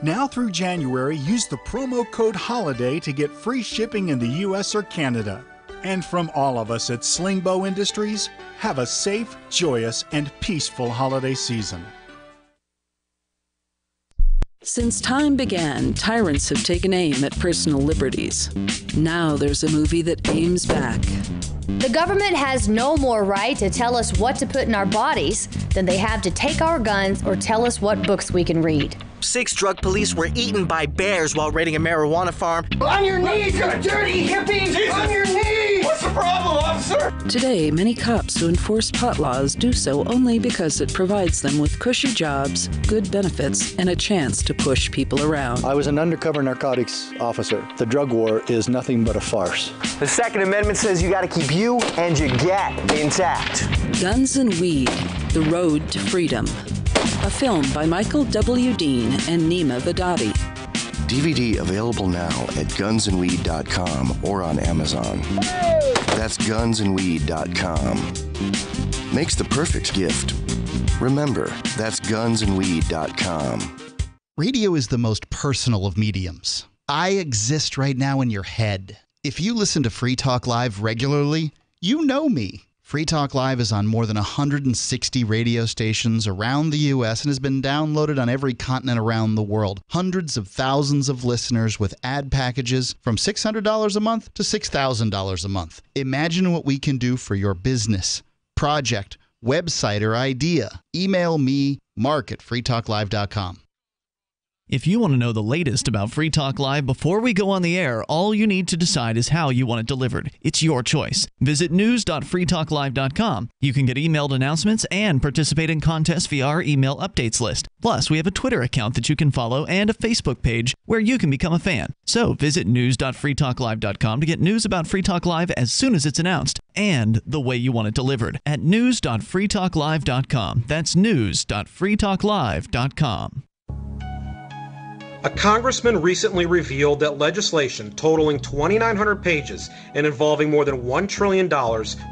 Now through January, use the promo code HOLIDAY to get free shipping in the U.S. or Canada. And from all of us at Slingbow Industries, have a safe, joyous, and peaceful holiday season. Since time began, tyrants have taken aim at personal liberties. Now there's a movie that aims back. The government has no more right to tell us what to put in our bodies than they have to take our guns or tell us what books we can read. 6 drug police were eaten by bears while raiding a marijuana farm. On your knees, you dirty hippie! Jesus. On your knees! What's the problem, officer? Today, many cops who enforce pot laws do so only because it provides them with cushy jobs, good benefits, and a chance to push people around. I was an undercover narcotics officer. The drug war is nothing but a farce. The Second Amendment says you gotta keep you and your gat intact. Guns and Weed, The Road to Freedom. A film by Michael W. Dean and Nima Vadadi. DVD available now at gunsandweed.com or on Amazon. That's gunsandweed.com. Makes the perfect gift. Remember, that's gunsandweed.com. Radio is the most personal of mediums. I exist right now in your head. If you listen to Free Talk Live regularly, you know me. Free Talk Live is on more than 160 radio stations around the U.S. and has been downloaded on every continent around the world. Hundreds of thousands of listeners with ad packages from $600 a month to $6,000 a month. Imagine what we can do for your business, project, website, or idea. Email me, mark@freetalklive.com. If you want to know the latest about Free Talk Live before we go on the air, all you need to decide is how you want it delivered. It's your choice. Visit news.freetalklive.com. You can get emailed announcements and participate in contests via our email updates list. Plus, we have a Twitter account that you can follow and a Facebook page where you can become a fan. So visit news.freetalklive.com to get news about Free Talk Live as soon as it's announced and the way you want it delivered at news.freetalklive.com. That's news.freetalklive.com. A congressman recently revealed that legislation totaling 2,900 pages and involving more than $1 trillion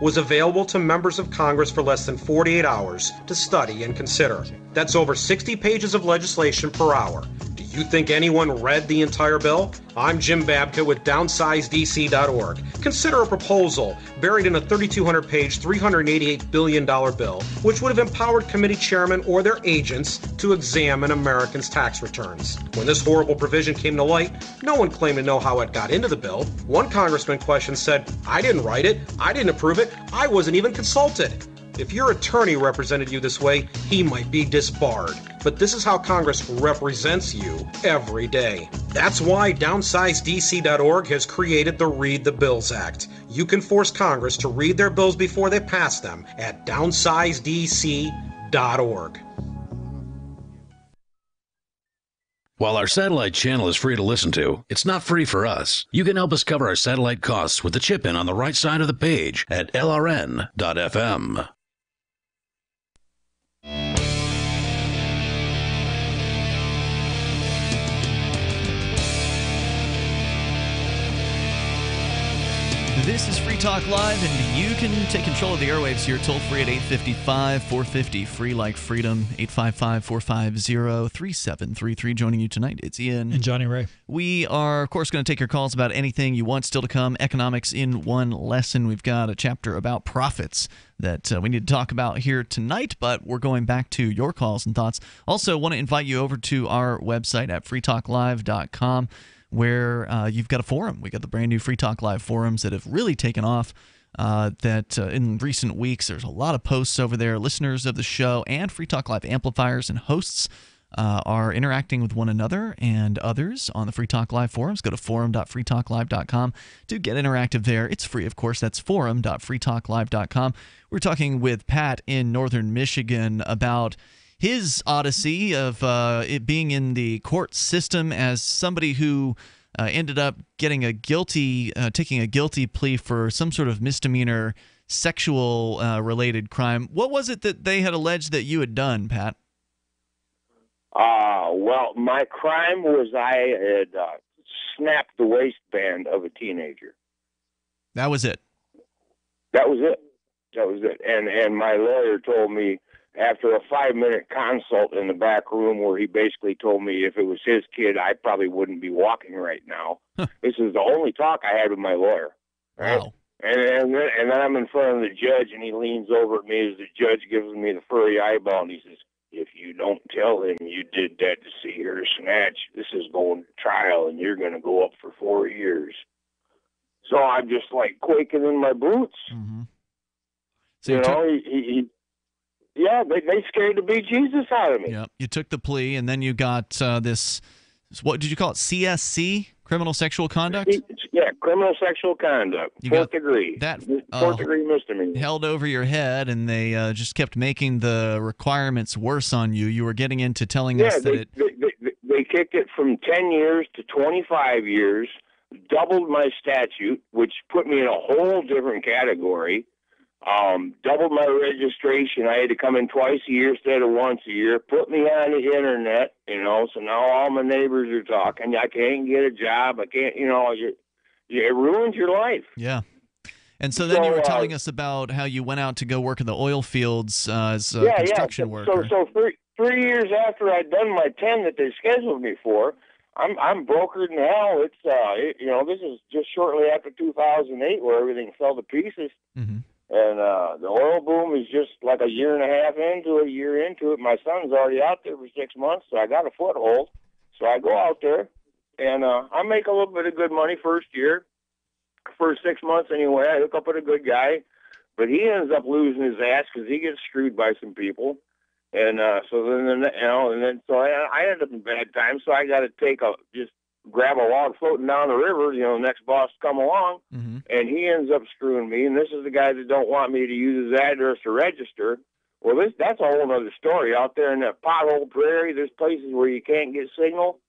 was available to members of Congress for less than 48 hours to study and consider. That's over 60 pages of legislation per hour. Do you think anyone read the entire bill? I'm Jim Babka with DownsizeDC.org. Consider a proposal buried in a 3,200-page, $388 billion bill, which would have empowered committee chairmen or their agents to examine Americans' tax returns. When this horrible provision came to light, no one claimed to know how it got into the bill. One congressman questioned said, "I didn't write it, I didn't approve it, I wasn't even consulted." If your attorney represented you this way, he might be disbarred. But this is how Congress represents you every day. That's why DownsizeDC.org has created the Read the Bills Act. You can force Congress to read their bills before they pass them at DownsizeDC.org. While our satellite channel is free to listen to, it's not free for us. You can help us cover our satellite costs with the chip-in on the right side of the page at lrn.fm. This is Free Talk Live, and you can take control of the airwaves here, toll-free at 855-450, free like freedom, 855-450-3733. Joining you tonight, it's Ian. And Jonny Ray. We are, of course, going to take your calls about anything you want still to come. Economics in one lesson. We've got a chapter about profits that we need to talk about here tonight, but we're going back to your calls and thoughts. Also, want to invite you over to our website at freetalklive.com, where you've got a forum. We got the brand new Free Talk Live forums that have really taken off. In recent weeks, there's a lot of posts over there. Listeners of the show and Free Talk Live amplifiers and hosts are interacting with one another and others on the Free Talk Live forums. Go to forum.freetalklive.com to get interactive there. It's free, of course. That's forum.freetalklive.com. We're talking with Pat in northern Michigan about his odyssey of it being in the court system as somebody who ended up taking a guilty plea for some sort of misdemeanor sexual related crime. What was it that they had alleged that you had done, Pat? Well, my crime was I had snapped the waistband of a teenager. That was it. That was it. And my lawyer told me, after a 5-minute consult in the back room where he basically told me if it was his kid, I probably wouldn't be walking right now. This is the only talk I had with my lawyer. Right? Wow. And then I'm in front of the judge, and he leans over at me as the judge gives me the furry eyeball, and he says, "If you don't tell him you did that to see her snatch, this is going to trial, and you're going to go up for 4 years." So I'm just like quaking in my boots. Mm-hmm. So yeah, they scared the bejesus out of me. Yeah, you took the plea, and then you got this. What did you call it? CSC, criminal sexual conduct. Yeah, criminal sexual conduct. Fourth degree misdemeanor. Held over your head, and they just kept making the requirements worse on you. You were getting into telling us that they kicked it from 10 years to 25 years, doubled my statute, which put me in a whole different category. Doubled my registration. I had to come in twice a year instead of once a year. Put me on the internet, so now all my neighbors are talking. I can't get a job. I can't, it ruins your life. Yeah. And so then you were telling us about how you went out to go work in the oil fields as a construction worker. So 3 years after I'd done my 10 that they scheduled me for, I'm brokered in hell. It's this is just shortly after 2008 where everything fell to pieces. Mm-hmm. And the oil boom is just like a year and a half into it. My son's already out there for 6 months, so I got a foothold. So I go out there, and I make a little bit of good money first year. First 6 months anyway, I hook up with a good guy. But he ends up losing his ass because he gets screwed by some people. And so then I ended up in bad times, so I got to grab a log floating down the river, the next boss come along, mm-hmm. and he ends up screwing me. And this is the guy that don't want me to use his address to register. Well, that's a whole other story. Out there in that pothole prairie, there's places where you can't get signal.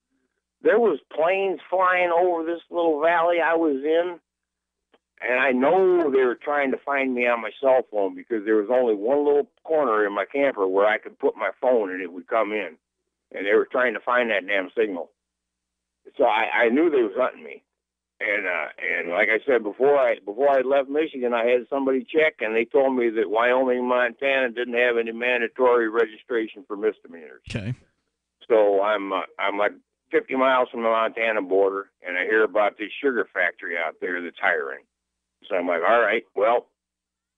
There was planes flying over this little valley I was in, and I know they were trying to find me on my cell phone because there was only one little corner in my camper where I could put my phone and it would come in, and they were trying to find that damn signal. So I knew they was hunting me, and like I said before I left Michigan, I had somebody check, and they told me that Wyoming, Montana didn't have any mandatory registration for misdemeanors. Okay. So I'm like 50 miles from the Montana border, and I hear about this sugar factory out there that's hiring. So I'm like, all right, well,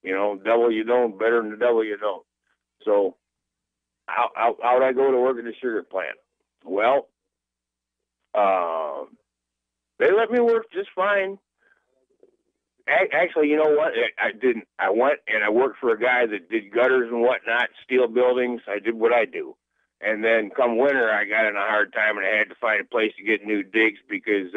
devil you don't, better than the devil you don't. So out I go to work at the sugar plant. Well. They let me work just fine. Actually, you know what? I didn't. I went and I worked for a guy that did gutters and whatnot, steel buildings. I did what I do. And then come winter, I got in a hard time and I had to find a place to get new digs because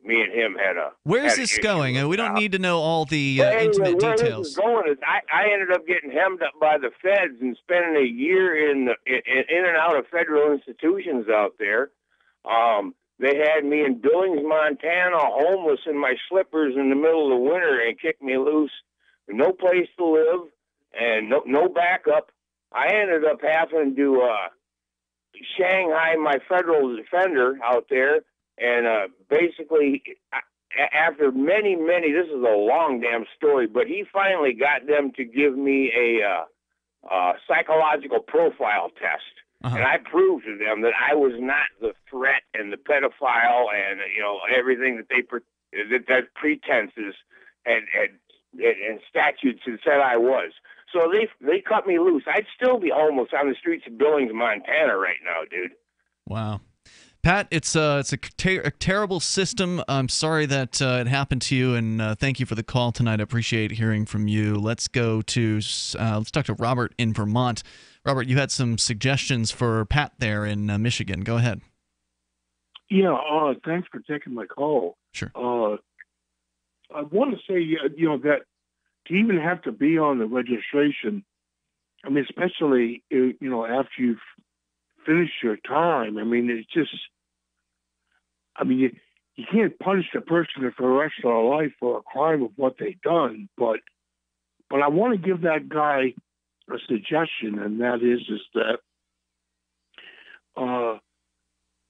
me and him had a... Where's this going? And we don't need to know all the intimate details. Where this is going is I ended up getting hemmed up by the feds and spending a year in and out of federal institutions out there. They had me in Billings, Montana, homeless in my slippers in the middle of the winter and kicked me loose. No place to live and no backup. I ended up having to Shanghai my federal defender out there, and basically after many, this is a long damn story, but he finally got them to give me a psychological profile test. And I proved to them that I was not the threat and the pedophile and, everything that that pretenses and statutes had said I was. So they cut me loose. I'd still be homeless on the streets of Billings, Montana right now, dude. Wow. Pat, it's a terrible system. I'm sorry that it happened to you, and thank you for the call tonight. I appreciate hearing from you. Let's talk to Robert in Vermont. Robert, you had some suggestions for Pat there in Michigan. Go ahead. Yeah, thanks for taking my call. Sure. I want to say, that to even have to be on the registration, I mean, especially, after you've finished your time, I mean, it's just, you can't punish the person for the rest of their life for a crime of what they've done, but I want to give that guy a suggestion, and that is that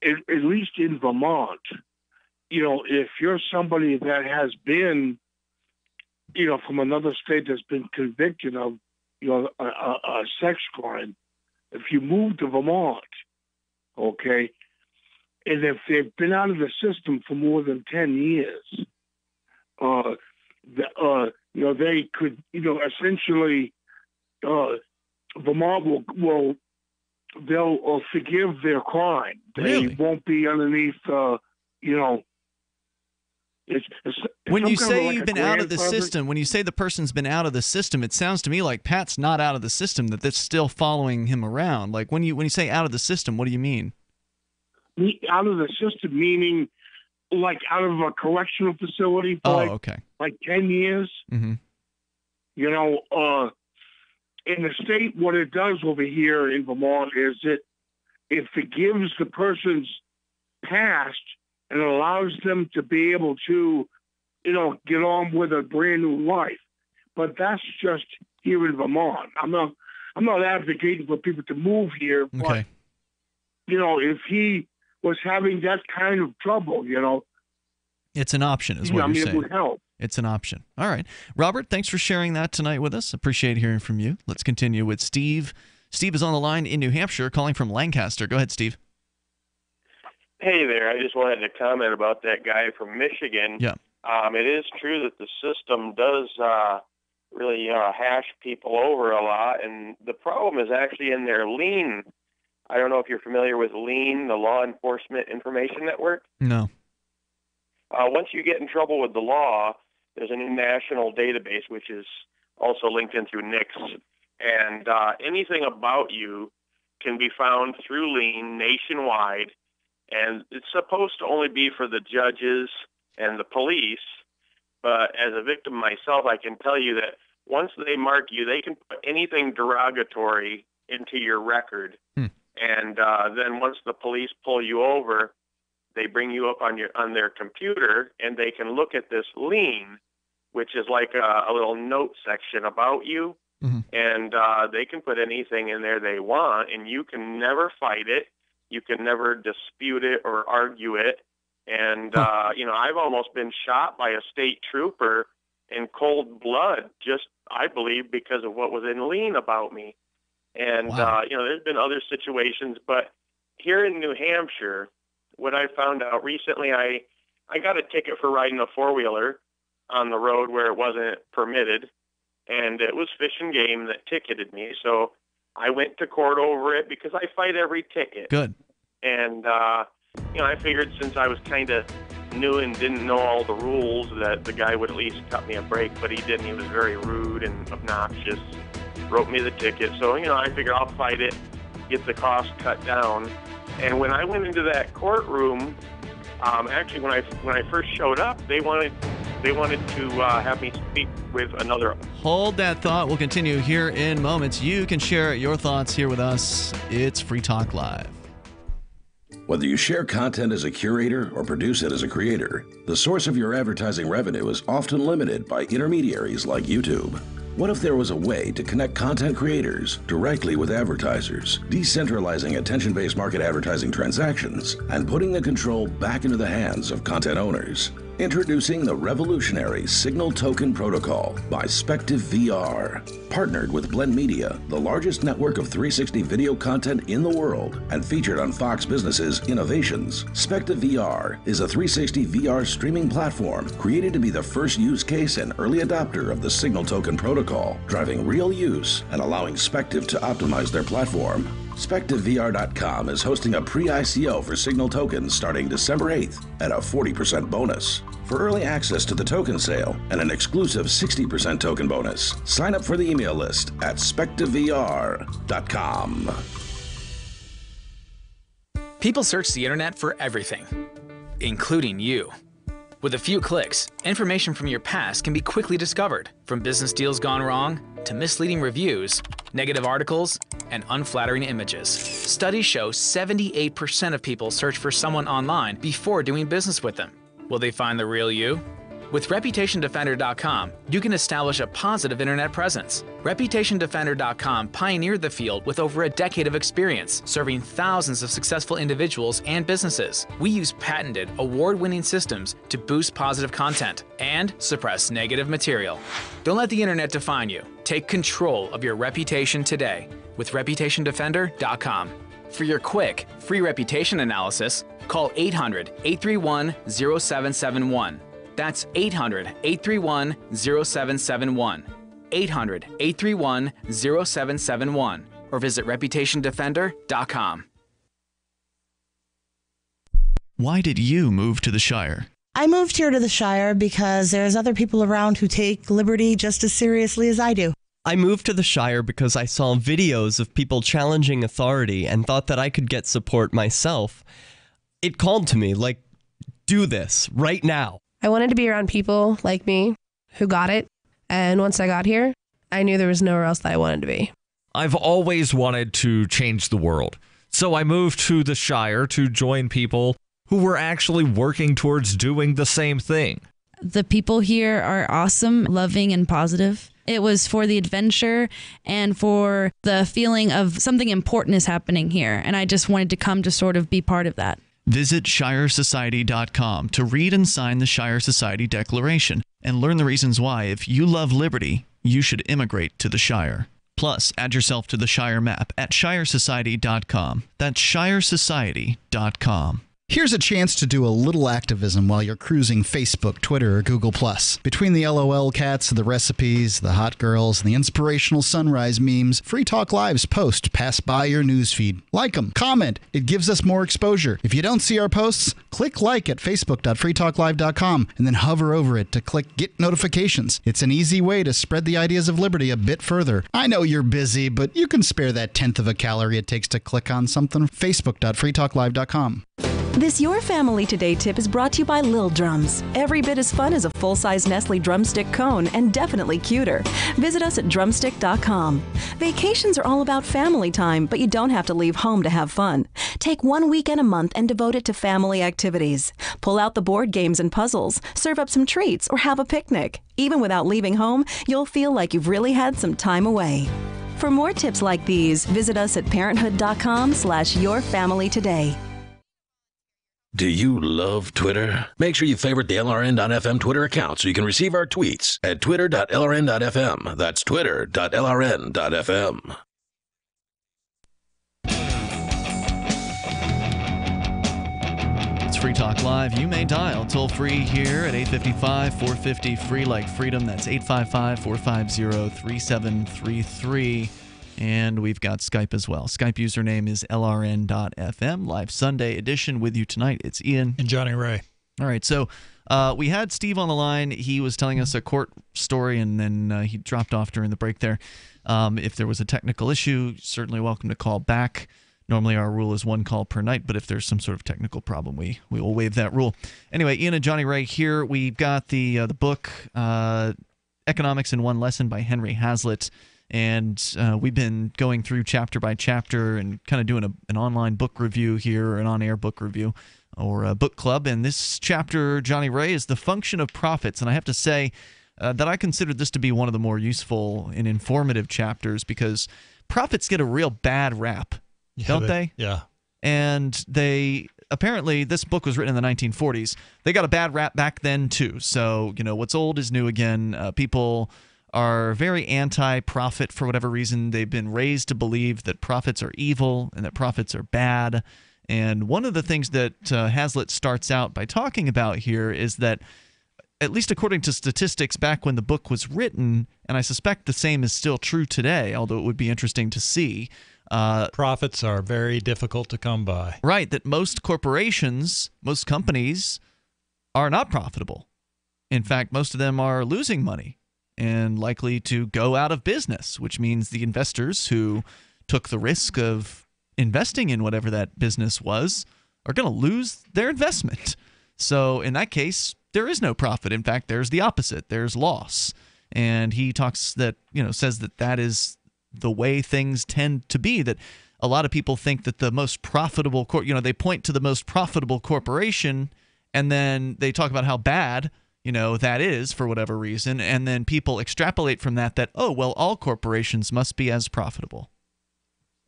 at least in Vermont, if you're somebody that has been, from another state that's been convicted of, a sex crime, if you move to Vermont, okay, and if they've been out of the system for more than 10 years, they could, essentially, Vermont they'll forgive their crime. They won't be underneath, when you say you've been out of the system, when you say the person's been out of the system, it sounds to me like Pat's not out of the system, that that's still following him around. Like when you say out of the system, what do you mean? Out of the system, meaning like out of a correctional facility for like 10 years. Mm-hmm. In the state, what it does over here in Vermont is it forgives the person's past and allows them to be able to, get on with a brand new life. But that's just here in Vermont. I'm not advocating for people to move here, but if he was having that kind of trouble, it's an option, is what you're saying. It would help. It's an option. All right. Robert, thanks for sharing that tonight with us. Appreciate hearing from you. Let's continue with Steve. Steve is on the line in New Hampshire, calling from Lancaster. Go ahead, Steve. Hey there. I just wanted to comment about that guy from Michigan. Yeah. It is true that the system does really hash people over a lot, and the problem is actually in their LIEN. I don't know if you're familiar with LIEN, the Law Enforcement Information Network. No. Once you get in trouble with the law, there's a new national database, which is also linked in through NICS, and anything about you can be found through LIEN nationwide, and it's supposed to only be for the judges and the police, but as a victim myself, I can tell you that once they mark you, they can put anything derogatory into your record, and then once the police pull you over, they bring you up on their computer, and they can look at this LIEN, which is like a little note section about you, and they can put anything in there they want, and you can never fight it. You can never dispute it or argue it. And, I've almost been shot by a state trooper in cold blood, just, I believe, because of what was in LIEN about me. And, there's been other situations, but here in New Hampshire, what I found out recently, I got a ticket for riding a four-wheeler on the road where it wasn't permitted, and it was Fish and Game that ticketed me. So I went to court over it because I fight every ticket. Good. And, I figured since I was kind of new and didn't know all the rules that the guy would at least cut me a break, but he didn't. He was very rude and obnoxious, wrote me the ticket. So, I figured I'll fight it, get the cost cut down. And when I went into that courtroom, actually when I first showed up, they wanted to have me speak with another. Hold that thought. We'll continue here in moments. You can share your thoughts here with us. It's Free Talk Live. Whether you share content as a curator or produce it as a creator, the source of your advertising revenue is often limited by intermediaries like YouTube. What if there was a way to connect content creators directly with advertisers, decentralizing attention-based market advertising transactions and putting the control back into the hands of content owners? Introducing the revolutionary Signal Token Protocol by Spective VR. Partnered with Blend Media, the largest network of 360 video content in the world, and featured on Fox Business's Innovations, Spective VR is a 360 VR streaming platform created to be the first use case and early adopter of the Signal Token Protocol, driving real use and allowing Spective to optimize their platform. SpectiveVR.com is hosting a pre-ICO for Signal tokens starting December 8th at a 40% bonus. For early access to the token sale and an exclusive 60% token bonus, sign up for the email list at SpectiveVR.com. People search the internet for everything, including you. With a few clicks, information from your past can be quickly discovered, from business deals gone wrong to misleading reviews, negative articles, and unflattering images. Studies show 78% of people search for someone online before doing business with them. Will they find the real you? With ReputationDefender.com, you can establish a positive internet presence. ReputationDefender.com pioneered the field with over a decade of experience, serving thousands of successful individuals and businesses. We use patented, award-winning systems to boost positive content and suppress negative material. Don't let the internet define you. Take control of your reputation today with ReputationDefender.com. For your quick, free reputation analysis, call 800-831-0771. That's 800-831-0771. 800-831-0771. Or visit ReputationDefender.com. Why did you move to the Shire? I moved here to the Shire because there's other people around who take liberty just as seriously as I do. I moved to the Shire because I saw videos of people challenging authority and thought that I could get support myself. It called to me, like, do this right now. I wanted to be around people like me who got it. And once I got here, I knew there was nowhere else that I wanted to be. I've always wanted to change the world. So I moved to the Shire to join people who were actually working towards doing the same thing. The people here are awesome, loving, and positive. It was for the adventure and for the feeling of something important is happening here. And I just wanted to come to sort of be part of that. Visit ShireSociety.com to read and sign the Shire Society Declaration and learn the reasons why, if you love liberty, you should immigrate to the Shire. Plus, add yourself to the Shire map at ShireSociety.com. That's ShireSociety.com. Here's a chance to do a little activism while you're cruising Facebook, Twitter, or Google+. Between the LOL cats, the recipes, the hot girls, and the inspirational sunrise memes, Free Talk Live's posts pass by your newsfeed. Like them, comment. It gives us more exposure. If you don't see our posts, click like at facebook.freetalklive.com and then hover over it to click Get Notifications. It's an easy way to spread the ideas of liberty a bit further. I know you're busy, but you can spare that 1/10 of a calorie it takes to click on something. facebook.freetalklive.com. This Your Family Today tip is brought to you by Lil Drums. Every bit as fun as a full-size Nestle drumstick cone and definitely cuter. Visit us at drumstick.com. Vacations are all about family time, but you don't have to leave home to have fun. Take 1 weekend a month and devote it to family activities. Pull out the board games and puzzles, serve up some treats, or have a picnic. Even without leaving home, you'll feel like you've really had some time away. For more tips like these, visit us at parenthood.com/yourfamilytoday. Do you love Twitter? Make sure you favorite the LRN.FM Twitter account so you can receive our tweets at twitter.lrn.fm. That's twitter.lrn.fm. It's Free Talk Live. You may dial toll free here at 855-450-FREE like freedom. That's 855-450-3733. And we've got Skype as well. Skype username is lrn.fm. Live Sunday edition with you tonight. It's Ian. And Jonny Ray. All right, so we had Steve on the line. He was telling us a court story, and then he dropped off during the break there. If there was a technical issue, certainly welcome to call back. Normally our rule is 1 call per night, but if there's some sort of technical problem, we will waive that rule. Anyway, Ian and Jonny Ray here. We've got the book, Economics in One Lesson by Henry Hazlitt. And we've been going through chapter by chapter and kind of doing an online book review here, or an on-air book review, or a book club. And this chapter, Jonny Ray, is The Function of Profits. And I have to say that I consider this to be one of the more useful and informative chapters, because profits get a real bad rap, don't they? Yeah. And they apparently this book was written in the 1940s. They got a bad rap back then too. So, what's old is new again. People are very anti-profit for whatever reason. They've been raised to believe that profits are evil and that profits are bad. And one of the things that Hazlitt starts out by talking about here is that, at least according to statistics back when the book was written, and I suspect the same is still true today, although it would be interesting to see. Profits are very difficult to come by. Right, that most corporations, most companies are not profitable. In fact, most of them are losing money and likely to go out of business, which means the investors who took the risk of investing in whatever that business was are going to lose their investment. So in that case, there is no profit. In fact, there's the opposite. There's loss. And he talks that, says that that is the way things tend to be, that a lot of people think that the most profitable, they point to the most profitable corporation and then they talk about how bad, that is for whatever reason. And then people extrapolate from that, oh, well, all corporations must be as profitable.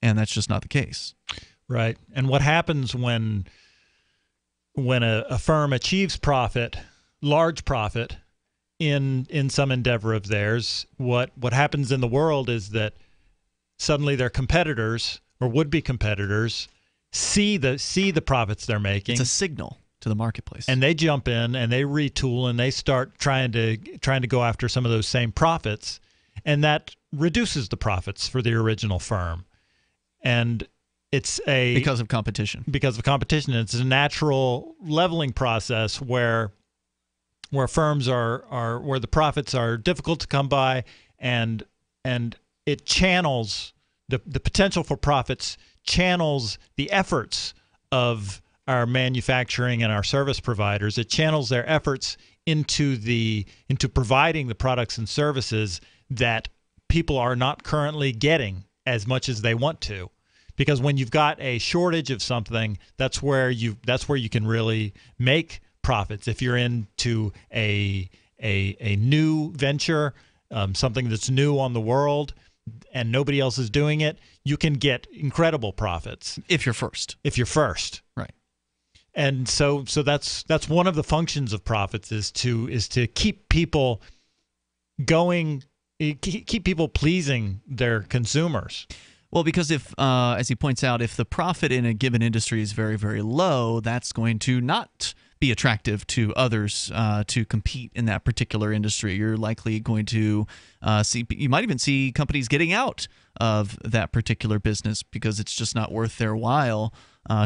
And that's just not the case. Right. And what happens when a firm achieves profit, large profit, in some endeavor of theirs, what happens in the world is that suddenly their competitors or would-be competitors see the profits they're making. It's a signal to the marketplace, and they jump in and they retool and they start trying to go after some of those same profits, and that reduces the profits for the original firm. And it's because of competition. It's a natural leveling process where firms are where the profits are difficult to come by, and it channels the potential for profits, channels the efforts of our manufacturing and our service providers. It channels their efforts into providing the products and services that people are not currently getting as much as they want to. Because when you've got a shortage of something, that's where you can really make profits. If you're into a new venture, something that's new on the world, and nobody else is doing it, you can get incredible profits if you're first. Right. And so that's one of the functions of profits is to keep people going, keep people pleasing their consumers. Well, because if, as he points out, if the profit in a given industry is very, very low, that's going to not be attractive to others to compete in that particular industry. You're likely going to you might even see companies getting out of that particular business because it's just not worth their while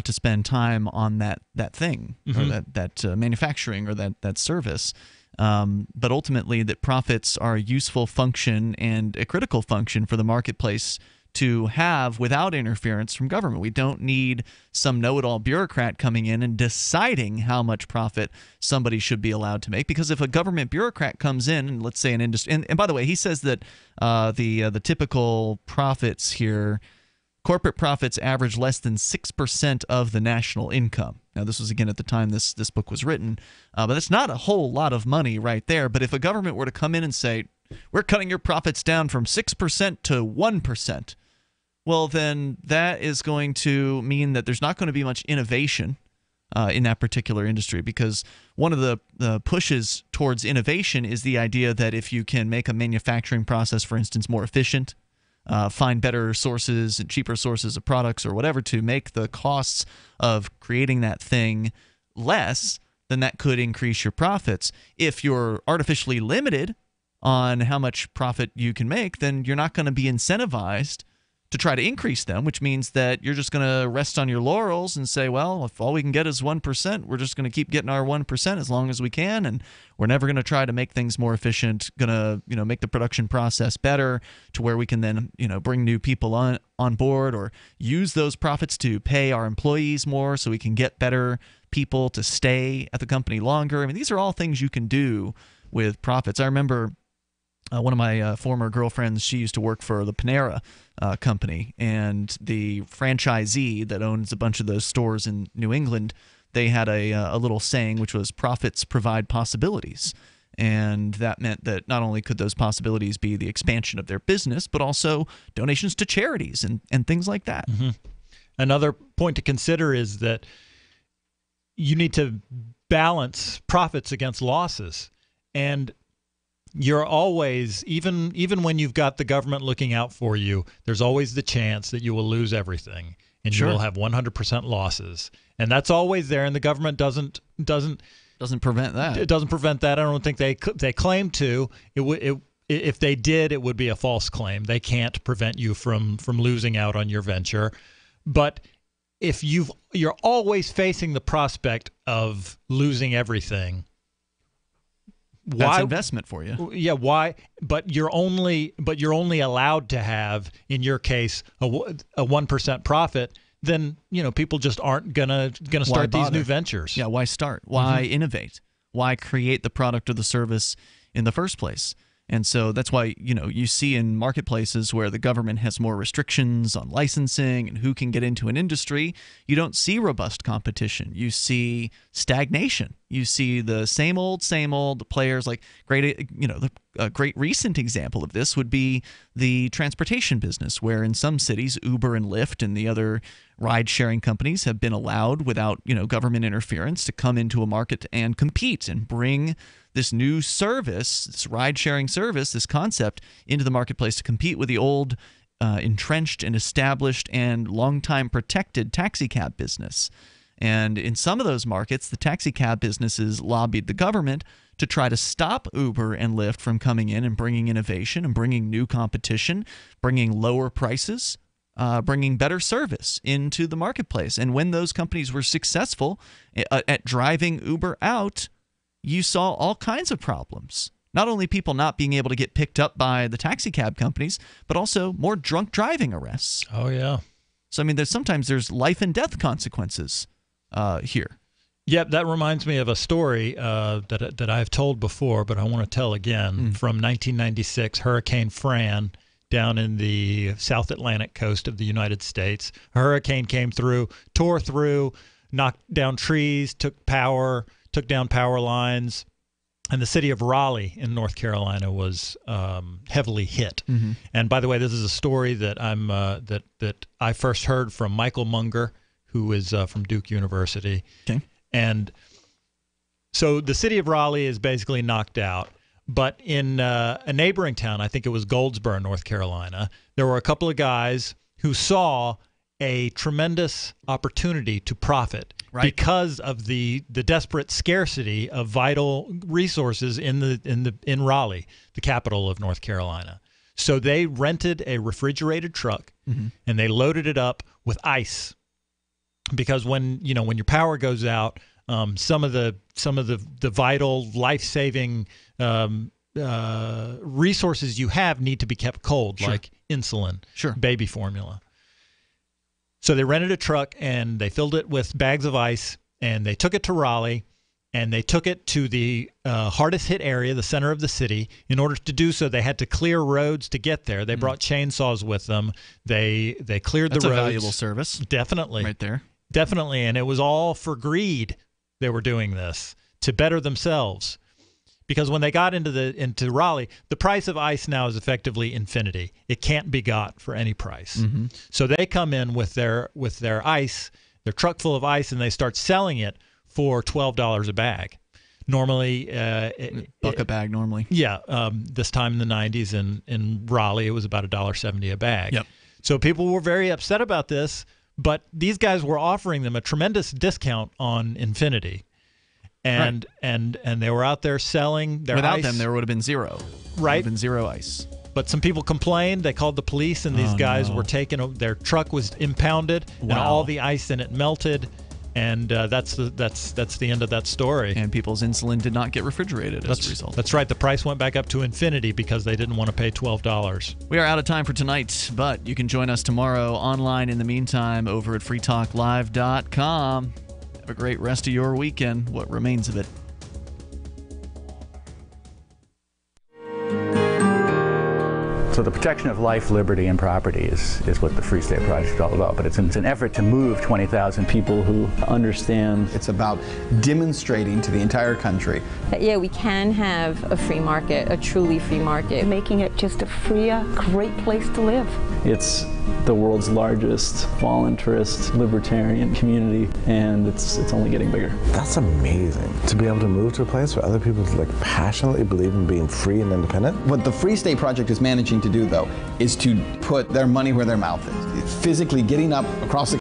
to spend time on that thing, mm-hmm. or that manufacturing or that service. But ultimately, that profits are a useful function and a critical function for the marketplace to have without interference from government. We don't need some know-it-all bureaucrat coming in and deciding how much profit somebody should be allowed to make. Because if a government bureaucrat comes in, and let's say an industry, and by the way, he says that the typical profits here, corporate profits average less than 6% of the national income. Now, this was again at the time this book was written, but that's not a whole lot of money right there. But if a government were to come in and say, we're cutting your profits down from 6% to 1%, well, then that is going to mean that there's not going to be much innovation in that particular industry, because one of the pushes towards innovation is the idea that if you can make a manufacturing process, for instance, more efficient, find better sources and cheaper sources of products or whatever to make the costs of creating that thing less, then that could increase your profits. If you're artificially limited on how much profit you can make, then you're not going to be incentivized to try to increase them, which means that you're just going to rest on your laurels and say, well, if all we can get is 1%, we're just going to keep getting our 1% as long as we can, and we're never going to try to make things more efficient, going to make the production process better to where we can then bring new people on board, or use those profits to pay our employees more so we can get better people to stay at the company longer. I mean, these are all things you can do with profits. I remember one of my former girlfriends, she used to work for the Panera company, and the franchisee that owns a bunch of those stores in New England, they had a little saying, which was profits provide possibilities. And that meant that not only could those possibilities be the expansion of their business, but also donations to charities and things like that. Mm-hmm. Another point to consider is that you need to balance profits against losses. And you're always, even when you've got the government looking out for you, there's always the chance that you will lose everything and you will have 100% losses. And that's always there, and the government doesn't prevent that. It doesn't prevent that. I don't think they claim to. If they did, it would be a false claim. They can't prevent you from losing out on your venture. But if you're always facing the prospect of losing everything, that's investment for you. Yeah, why? But you're only allowed to have, in your case, a 1% profit. Then people just aren't gonna start these new ventures. Yeah, why start? Why innovate? Why create the product or the service in the first place? And so that's why you see in marketplaces where the government has more restrictions on licensing and who can get into an industry, you don't see robust competition. You see stagnation. You see the same old players. Like a great recent example of this would be the transportation business, where in some cities Uber and Lyft and the other ride-sharing companies have been allowed without government interference to come into a market and compete and bring this new service, this ride-sharing service, this concept into the marketplace to compete with the old entrenched and established and long-time protected taxi cab business. And in some of those markets, the taxi cab businesses lobbied the government to try to stop Uber and Lyft from coming in and bringing innovation and bringing new competition, bringing lower prices, bringing better service into the marketplace. And when those companies were successful at driving Uber out, you saw all kinds of problems. Not only people not being able to get picked up by the taxi cab companies, but also more drunk driving arrests. Oh, yeah. So, I mean, sometimes there's life and death consequences here. Yep, that reminds me of a story that I've told before, but I want to tell again. From 1996, Hurricane Fran down in the South Atlantic coast of the United States. A hurricane came through, tore through, knocked down trees, took down power lines, and the city of Raleigh in North Carolina was heavily hit. And by the way, this is a story that that I first heard from Michael Munger, who is from Duke University. Okay. And so the city of Raleigh is basically knocked out. But in a neighboring town, I think it was Goldsboro, North Carolina, there were a couple of guys who saw a tremendous opportunity to profit because of the desperate scarcity of vital resources in Raleigh, the capital of North Carolina. So they rented a refrigerated truck and they loaded it up with ice, because when your power goes out, some of the vital life-saving resources you have need to be kept cold, like insulin, baby formula. So they rented a truck and they filled it with bags of ice, and they took it to Raleigh, and they took it to the hardest hit area, the center of the city. In order to do so, they had to clear roads to get there. They brought chainsaws with them. They cleared the roads. That's a valuable service. Definitely. Right there. Definitely, and it was all for greed. They were doing this to better themselves. Because when they got into Raleigh, the price of ice now is effectively infinity. It can't be got for any price. So they come in with their ice, their truck full of ice, and they start selling it for $12 a bag. Normally, buck a bag normally. Yeah, this time in the 90s in Raleigh, it was about $1.70 a bag. Yep. So people were very upset about this, but these guys were offering them a tremendous discount on infinity. And they were out there selling their ice. Without them, there would have been zero. Right. There would have been zero ice. But some people complained. They called the police, and these guys were taken. Their truck was impounded, and all the ice in it melted. And that's the end of that story. And people's insulin did not get refrigerated as a result. That's right. The price went back up to infinity because they didn't want to pay $12. We are out of time for tonight, but you can join us tomorrow online in the meantime over at freetalklive.com. Have a great rest of your weekend, what remains of it. So the protection of life, liberty, and property is what the Free State Project is all about. But it's an effort to move 20,000 people who understand. It's about demonstrating to the entire country that, yeah, we can have a free market, a truly free market. Making it just a freer, great place to live. It's the world's largest voluntarist libertarian community, and it's only getting bigger. That's amazing, to be able to move to a place where other people passionately believe in being free and independent. What the Free State Project is managing to do, though, is to put their money where their mouth is. Physically getting up across the